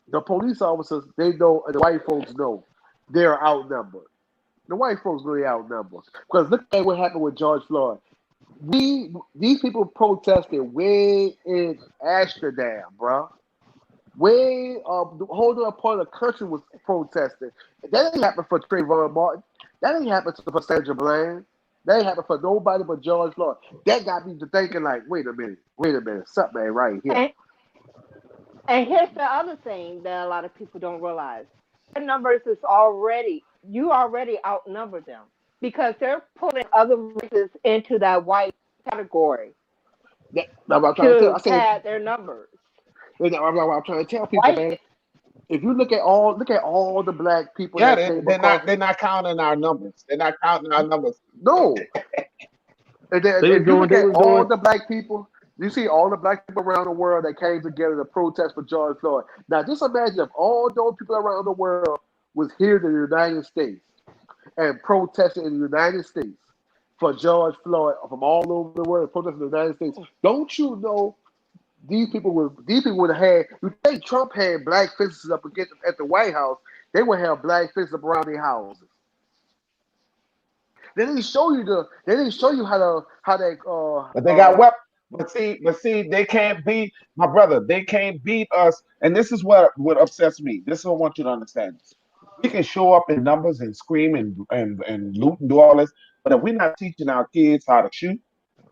the police officers, they know, and the white folks know they're outnumbered. The white folks know they're outnumbered. Because look at what happened with George Floyd. These people protested way in Amsterdam, bro. Way the whole part of the country was protesting. That ain't happened for Trayvon Martin. That ain't happened for Sandra Bland. That ain't happened for nobody but George Floyd. That got me to thinking like, wait a minute, something ain't right here. And here's the other thing that a lot of people don't realize. Their numbers is already, you already outnumber them because they're pulling other races into that white category That's what I'm trying to tell. to I said, pad their numbers. I'm trying to tell people, White, man. If you look at all the black people Yeah, that came they're across, they're not counting our numbers. They're not counting our numbers. no. And then, They was if you look at all doing. the black people, you see all the black people around the world that came together to protest for George Floyd. Now, just imagine if all those people around the world was here in the United States and protested in the United States for George Floyd from all over the world, protesting in the United States. Don't you know these people would have had? You think Trump had black fences up against at the White House? They would have black fences up around their houses. They didn't show you how they But they got weapons. But see, they can't beat my brother. They can't beat us. And this is what upsets me. This is what I want you to understand. We can show up in numbers and scream and loot and do all this, but if we're not teaching our kids how to shoot,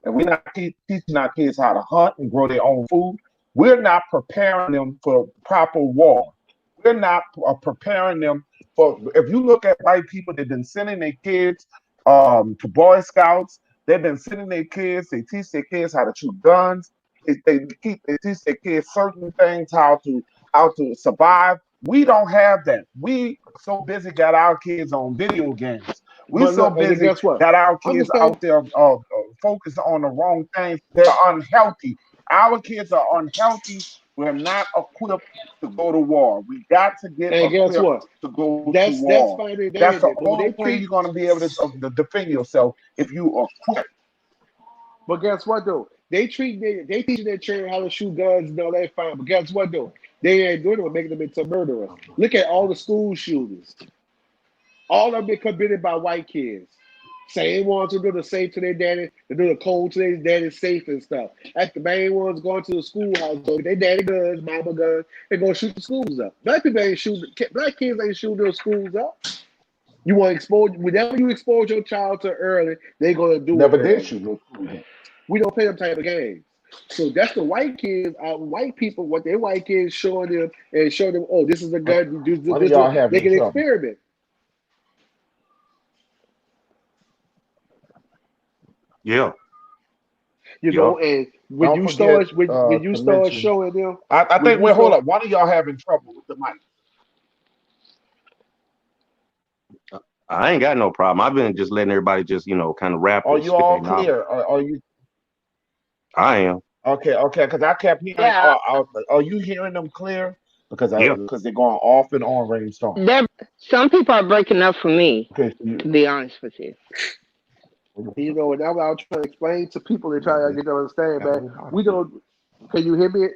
and we're not teaching our kids how to hunt and grow their own food, we're not preparing them for proper war. We're not preparing them for. If you look at white people, they've been sending their kids to Boy Scouts. They've been sending their kids. They teach their kids how to shoot guns. They teach their kids certain things, how to survive. We don't have that. We so busy got our kids on video games. We but so look, and then busy guess what? got our kids Understand? out there focused on the wrong things. They're unhealthy. Our kids are unhealthy. We're not equipped to go to war. We got to get And guess equipped what? to go to That's war. fine and That's the dandy. But when only they way treat, you're going to be able to defend yourself if you are equipped. but guess what though? They teaching their children how to shoot guns and all that fine. But guess what though? They ain't doing it with making them into murderers. Look at all the school shootings. All of them been committed by white kids. Same ones who do the safe to their daddy, they do the cold to their daddy safe and stuff. That's the main ones going to the schoolhouse, so their daddy guns, mama guns, they gonna shoot the schools up. Black people ain't shooting, black kids ain't shooting their schools up. You want to expose, whenever you expose your child to early, they're gonna do it Never did early. shoot. We don't play them type of games. So that's the white kids, white people, what their white kids showing them and show them, oh, this is a gun, One of y'all they having can trouble. experiment. Yeah. You Yeah. know, and when Don't you forget start when you to start mention. showing them, I when think. you Wait, hold start, up. One of y'all having trouble with the mic. I ain't got no problem. I've been just letting everybody just, kind of rap Are and you spit all their knowledge. clear? Are you I am. okay? Because I kept hearing. yeah, Are you hearing them clear? Because Yeah. they're going off and on rainstorm. some people are breaking up for me, Okay, to be honest with you. you know, and that's what I was trying to explain to people. They try to get them to understand, man. We don't. Can you hear me?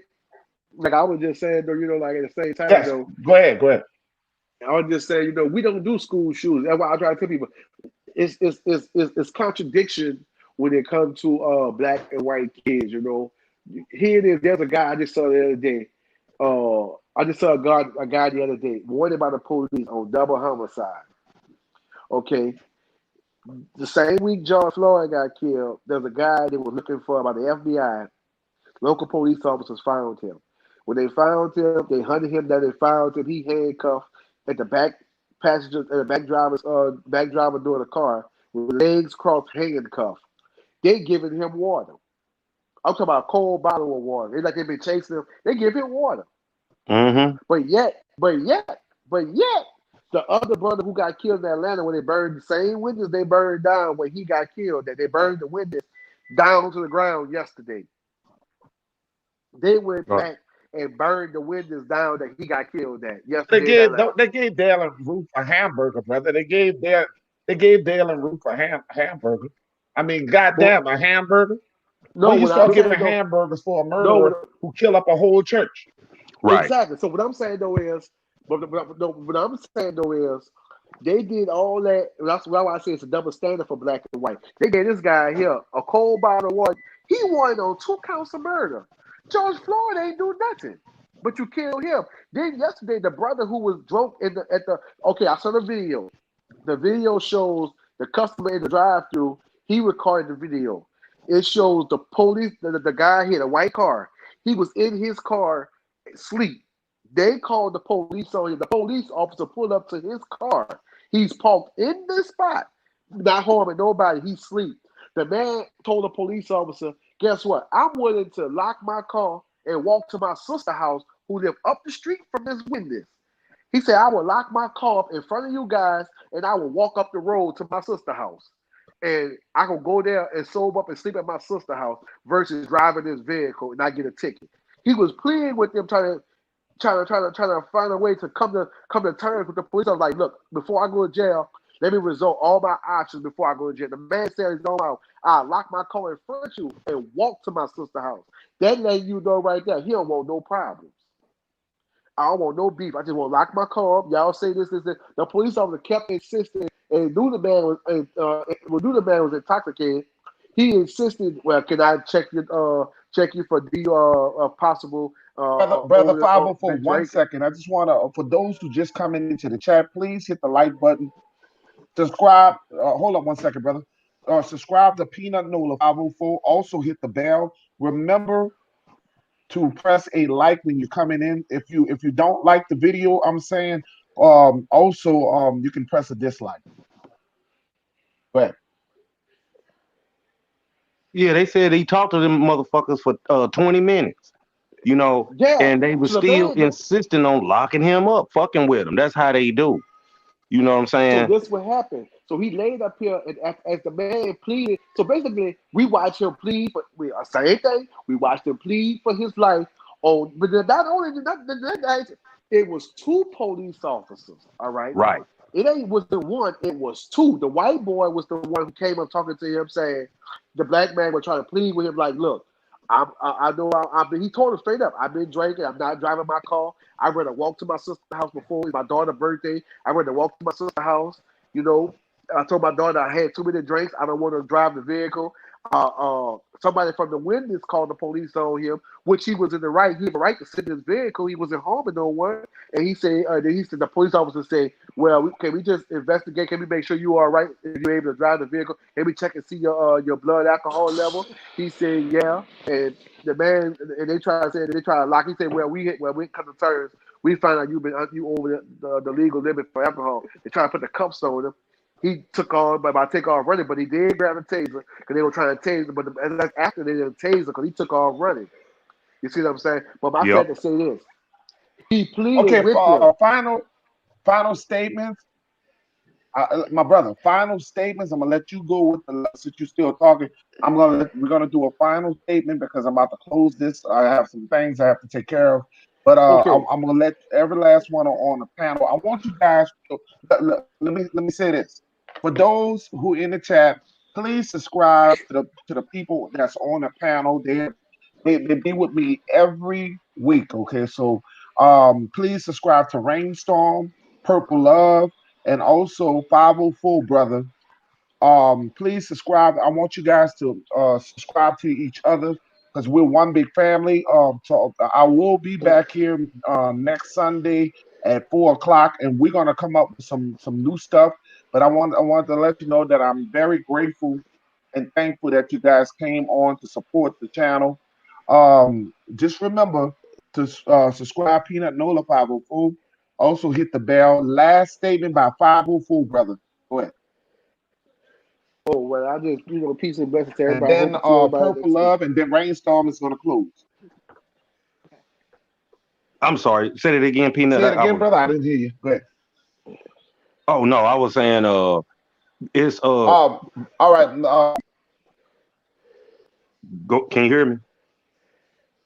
Like I was just saying, though, you know, like at the same time, yes. though, Go ahead. I was just saying, you know, we don't do school shootings. That's why I try to tell people it's contradiction when it comes to black and white kids. You know, here it is. There's a guy I just saw the other day. I just saw a guy the other day wanted by the police on double homicide. Okay, the same week George Floyd got killed, there's a guy they were looking for by the FBI. Local police officers found him. When they found him, they hunted him down. They found him. He handcuffed at the back passenger, back driver door of the car with legs crossed, handcuffed. They giving him water. I'm talking about a cold bottle of water. It's like they've been chasing him. They give him water. Mm-hmm. But yet, the other brother who got killed in Atlanta when they burned the same windows they burned down when he got killed, that they burned the windows down to the ground yesterday. They went back and burned the windows down that he got killed at yesterday in Atlanta. They gave Dale and Ruth a hamburger, brother. They gave Dale and Ruth a hamburger. I mean, goddamn, a hamburger. No, When you what start I'm giving saying though, hamburgers for a murderer who kill up a whole church. Right. Exactly. So what I'm saying though is, what I'm saying though is, they did all that. That's why I say it's a double standard for black and white. They gave this guy here a cold bottle of water. He won on 2 counts of murder. George Floyd ain't do nothing, but you killed him. Then yesterday, the brother who was drunk okay, I saw the video. The video shows the customer in the drive-thru. He recorded the video. It shows the police, the guy here, the white car. He was in his car, asleep. They called the police on him. The police officer pulled up to his car. He's parked in this spot, not harming nobody. He's asleep. The man told the police officer, guess what? I'm willing to lock my car and walk to my sister's house who live up the street from this witness. He said, I will lock my car up in front of you guys and I will walk up the road to my sister's house. And I can go there and sober up and sleep at my sister's house versus driving this vehicle and not get a ticket. He was pleading with them, trying to find a way to come to terms with the police. I was like, look, before I go to jail, let me resolve all my options before I go to jail. The man said, no, I'll lock my car in front of you and walk to my sister's house. That letting you know right there, he don't want no problems. I don't want no beef. I just want to lock my car up. Y'all say this. The police officer kept insisting and knew the man was intoxicated. He insisted, well, can I check you for the possible Brother 504, 1 second. I just want to, for those who just coming into the chat, please hit the like button. Subscribe. Hold up 1 second, brother. Subscribe to Peanut Nola 504. Also hit the bell. Remember to press a like when you're coming in. If you don't like the video, I'm saying, also you can press a dislike. Go ahead. Yeah, they said he talked to them motherfuckers for 20 minutes, and they were still insisting on locking him up, fucking with him. That's how they do. You know what I'm saying? So this what happened. So he laid up here, and as the man pleaded. So basically, we watched him plead for same thing. We watched him plead for his life. But not only that, it was 2 police officers. All right. Right. It was the one. It was 2. The white boy was the one who came up talking to him, saying the black man was trying to plead with him, like, look, I know he told him straight up, I've been drinking. I'm not driving my car. I'd rather walk to my sister's house before my daughter's birthday. I'd rather walk to my sister's house. I told my daughter I had too many drinks. I don't want to drive the vehicle. Somebody from the witness called the police on him, which he was in the right. He had the right to sit in his vehicle. He wasn't harming no one. And he said, the police officer said, well, can we just investigate? Can we make sure you are right if you're able to drive the vehicle? Can we check and see your blood alcohol level? He said, yeah. And the man, and they try to lock. He said, well, we come to terms. We find out you over the legal limit for alcohol. They try to put the cuffs on him. He took off, but I take off running, but he did grab a taser because they were trying to tase him. But that's after they didn't tase him because he took off running. You see what I'm saying? But I said to say this. He pleaded with him. Final statements. My brother, final statements. I'm gonna let you go with since you're still talking. We're gonna do a final statement because I'm about to close this. I have some things I have to take care of. But I'm gonna let every last one on the panel. I want you guys to let me say this. For those who in the chat, please subscribe to the people that's on the panel. They be with me every week. Okay, so please subscribe to Rainstorm, Purple Love, and also 504 brother. Please subscribe. I want you guys to subscribe to each other. because we're one big family. So I will be back here next Sunday at 4 o'clock, and we're gonna come up with some new stuff. But I want to let you know that I'm very grateful and thankful that you guys came on to support the channel. Just remember to subscribe, Peanut Nola 504. Also hit the bell. Last statement by 504, brother. Go ahead. Oh well, I just peace and blessings to And everybody. Hope then to see everybody Purple next week. Love, and then Rainstorm is gonna close. I'm sorry. Say it again, Peanut. Say it again, brother. I didn't hear you. Go ahead. Oh no, I was saying it's All right. Can you hear me?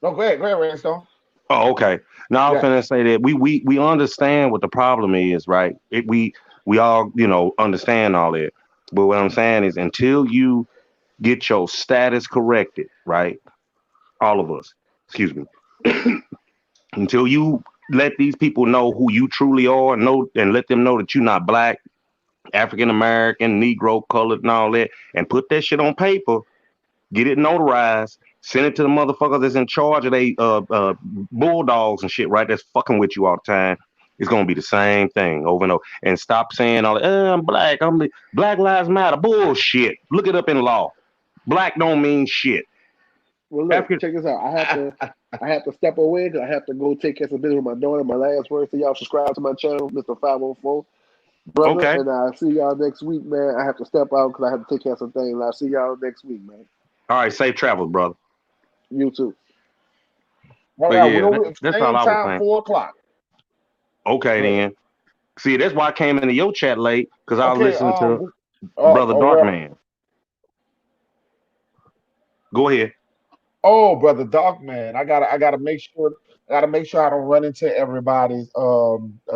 No, go ahead, Rainstorm. Oh, okay. Now I'm Yeah. finna say that we understand what the problem is, right? We all understand all that. But what I'm saying is until you get your status corrected, right? All of us, excuse me, until you let these people know who you truly are, know and let them know that you're not black, African American, Negro, colored, and all that, and put that shit on paper, get it notarized, send it to the motherfucker that's in charge of they bulldogs and shit, right? That's fucking with you all the time. It's gonna be the same thing over and over. And stop saying all that. I'm black. Black Lives Matter. Bullshit. Look it up in law. Black don't mean shit. Well, look, African. check this out. I have to step away because I have to go take care of some business with my daughter. My last words to y'all: subscribe to my channel, Mr. 504, brother. Okay. And I'll see y'all next week, man. I have to step out because I have to take care of some things. I'll see y'all next week, man. All right. Safe travels, brother. You too. All But right, yeah, we'll that's all same I was time, saying. 4 o'clock. Okay, Go ahead. then. See, that's why I came into your chat late because I was Okay. listening to Brother Well. Darkman. Go ahead. Oh, brother Dogman, I gotta make sure. I don't run into everybody's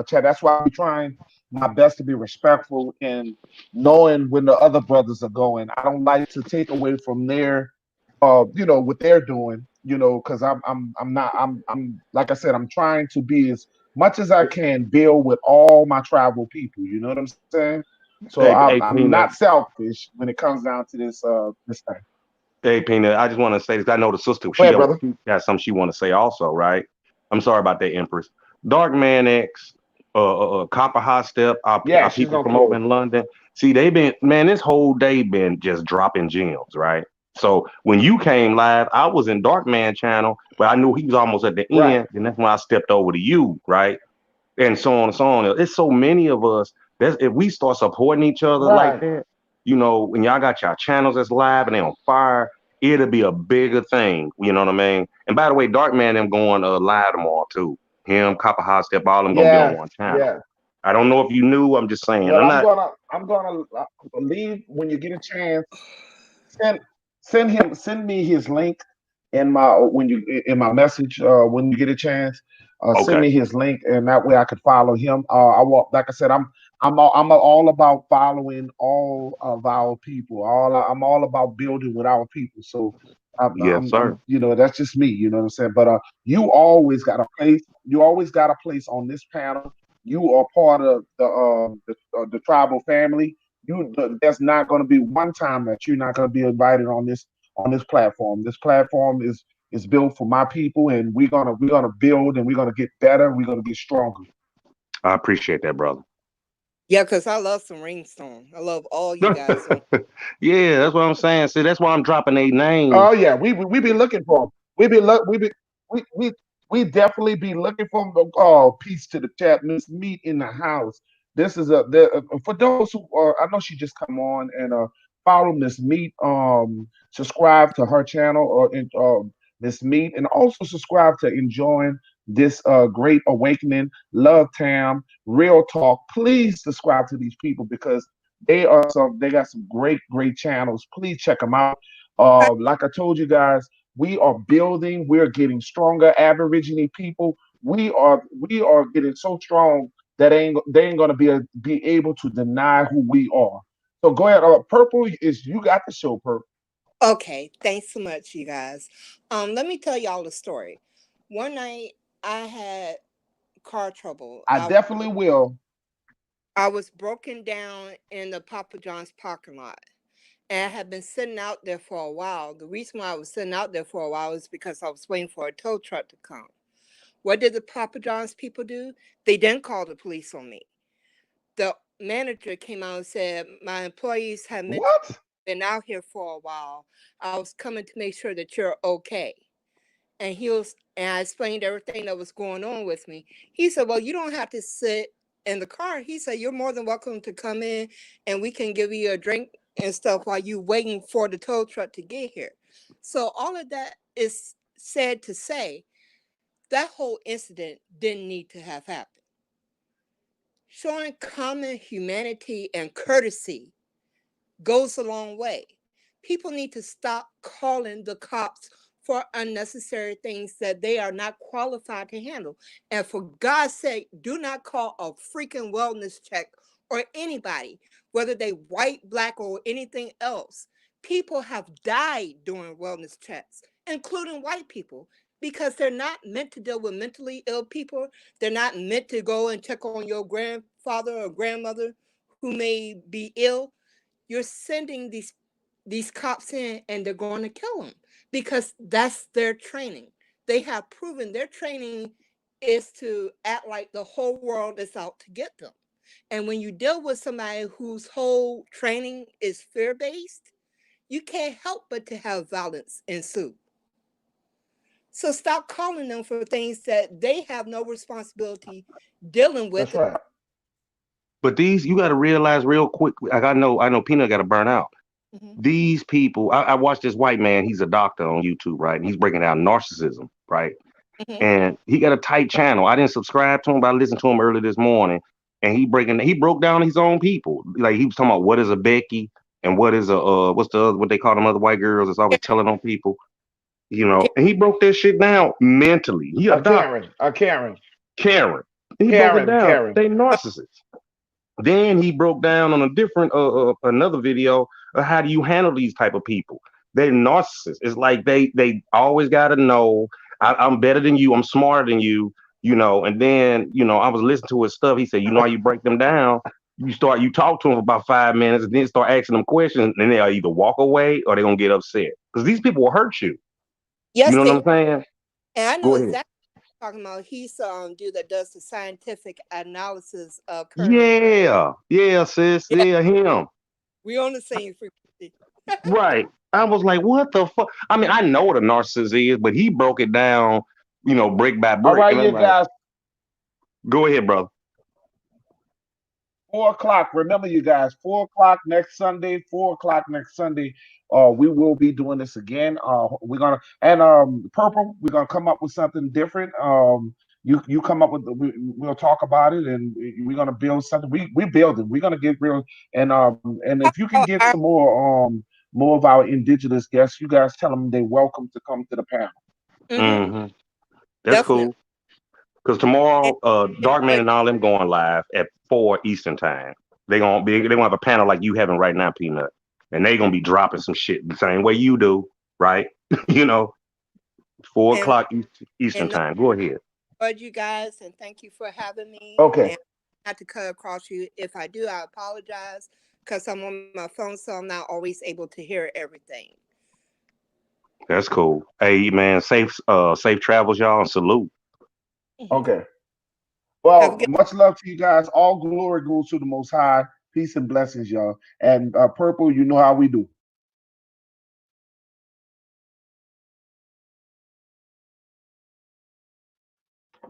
chat. That's why I'm trying my best to be respectful and knowing when the other brothers are going. I don't like to take away from their what they're doing, because I'm not I'm like I said, I'm trying to be as much as I can build with all my tribal people. You know what I'm saying? So Hey, I'm not Peanut. selfish when it comes down to this thing. Hey, Peanut. I just want to say this. I know the sister. Go ahead, brother. She got something she want to say also, right? I'm sorry about that, Empress. Dark Man X, Copper High Step, Yeah, our she's people gonna from over close. in London. See, they been man. This whole day been just dropping gems, right? So when you came live, I was in Dark Man channel, but I knew he was almost at the Right, end, and that's when I stepped over to you, right? And so on and so on. It's so many of us. That's if we start supporting each other like right. that, when y'all got y'all channels that's live and they on fire, it'll be a bigger thing. You know what I mean? And by the way, Dark Man them going live tomorrow too. Him, Copper Hot Step, all them gonna be on Yeah, one channel. yeah. I don't know if you knew. I'm just saying. Well, I'm I'm not. gonna I'm gonna leave when you get a chance. Send send me his link in my message when you get a chance. Send Okay. me his link, and that way I could follow him. I want, like I said, I'm all about following all of our people. I'm all about building with our people. So Yes, sir. that's just me. You know what I'm saying? But you always got a place. You always got a place on this panel. You are part of the tribal family. There's not going to be one time that you're not going to be invited on this platform. This platform is built for my people, and we're gonna build, and we're gonna get better. We're gonna get stronger. I appreciate that, brother. Yeah, because I love some Ringstone. I love all you guys. So Yeah, that's what I'm saying. See, that's why I'm dropping a name. Oh yeah, we be looking for them. We be look we definitely be looking for them. Oh, peace to the chat. Miss Meat in the house. This is for those who I know she just come on and follow Miss Meat. Subscribe to her channel or Miss Meat, and also subscribe to enjoying this great awakening. Love Tam, Real Talk. Please subscribe to these people because they got some great channels. Please check them out. Like I told you guys, we are building. We're getting stronger. Aborigine people, we are getting so strong that they ain't gonna be able to deny who we are. So go ahead. Purple is you got the show, Purple. okay, thanks so much, you guys. Let me tell y'all a story. One night I had car trouble. I definitely will. I was broken down in the Papa John's parking lot. And I had been sitting out there for a while. The reason why I was sitting out there for a while is because I was waiting for a tow truck to come. What did the Papa John's people do? They didn't call the police on me. The manager came out and said, my employees have been out here for a while. I was coming to make sure that you're okay. And I explained everything that was going on with me. He said, well, you don't have to sit in the car. He said, you're more than welcome to come in and we can give you a drink and stuff while you waiting for the tow truck to get here. So all of that is said to say that whole incident didn't need to have happened. Showing common humanity and courtesy goes a long way. People need to stop calling the cops for unnecessary things that they are not qualified to handle. And for God's sake, do not call a freaking wellness check or anybody, whether they white, black, or anything else. People have died during wellness checks, including white people, because they're not meant to deal with mentally ill people. They're not meant to go and check on your grandfather or grandmother who may be ill. You're sending these cops in and they're going to kill them because that's their training. They have proven their training is to act like the whole world is out to get them. And when you deal with somebody whose whole training is fear-based, you can't help but to have violence ensue. So stop calling them for things that they have no responsibility dealing with. That's right. But these, you got to realize real quick. Like I know Peanut got to burn out. Mm-hmm. These people, I watched this white man. He's a doctor on YouTube, right? And he's breaking down narcissism, right? Mm-hmm. And he got a tight channel. I didn't subscribe to him, but I listened to him early this morning. And he broke down his own people. Like he was talking about what is a Becky and what is a what's the other, what they call them other white girls that's always telling on people, you know. And he broke that shit down mentally. He a Karen. Karen. He broke it down. They narcissists. Then he broke down on a different another video of how do you handle these type of people. They're narcissists. It's like they always got to know I'm better than you. I'm smarter than you. You know. And then I was listening to his stuff. He said, how you break them down. You talk to them for about 5 minutes and then start asking them questions. And then they'll either walk away or they're gonna get upset because these people will hurt you. Yes, you know what I'm saying? And I know exactly. Talking about he's dude that does the scientific analysis of current. Yeah, sis. Yeah, him. We on the same frequency. Right. I was like, what the fuck? I mean, I know what a narcissist is, but he broke it down, brick by brick. All right, you guys. Go ahead, brother. 4 o'clock. Remember, you guys, 4 o'clock next Sunday. 4 o'clock next Sunday. We will be doing this again. We're gonna Purple. We're gonna come up with something different. You come up with. We'll talk about it, and we're gonna build something. We're building. We're gonna get real. And if you can get some more of our indigenous guests, you guys tell them they're welcome to come to the panel. Mm-hmm. That's definitely cool. Because tomorrow, Darkman and all them going live at 4 Eastern time. They're gonna have a panel like you having right now, Peanut. And they're going to be dropping some shit the same way you do, right? 4 o'clock Eastern time. Go ahead. But you guys, and thank you for having me. Okay. And I had to cut across you. If I do, I apologize because I'm on my phone, so I'm not always able to hear everything. That's cool. Hey, man, safe travels, y'all, and salute. Okay. Well, much love to you guys. All glory goes to the Most High. Peace and blessings, y'all. And Purple, you know how we do.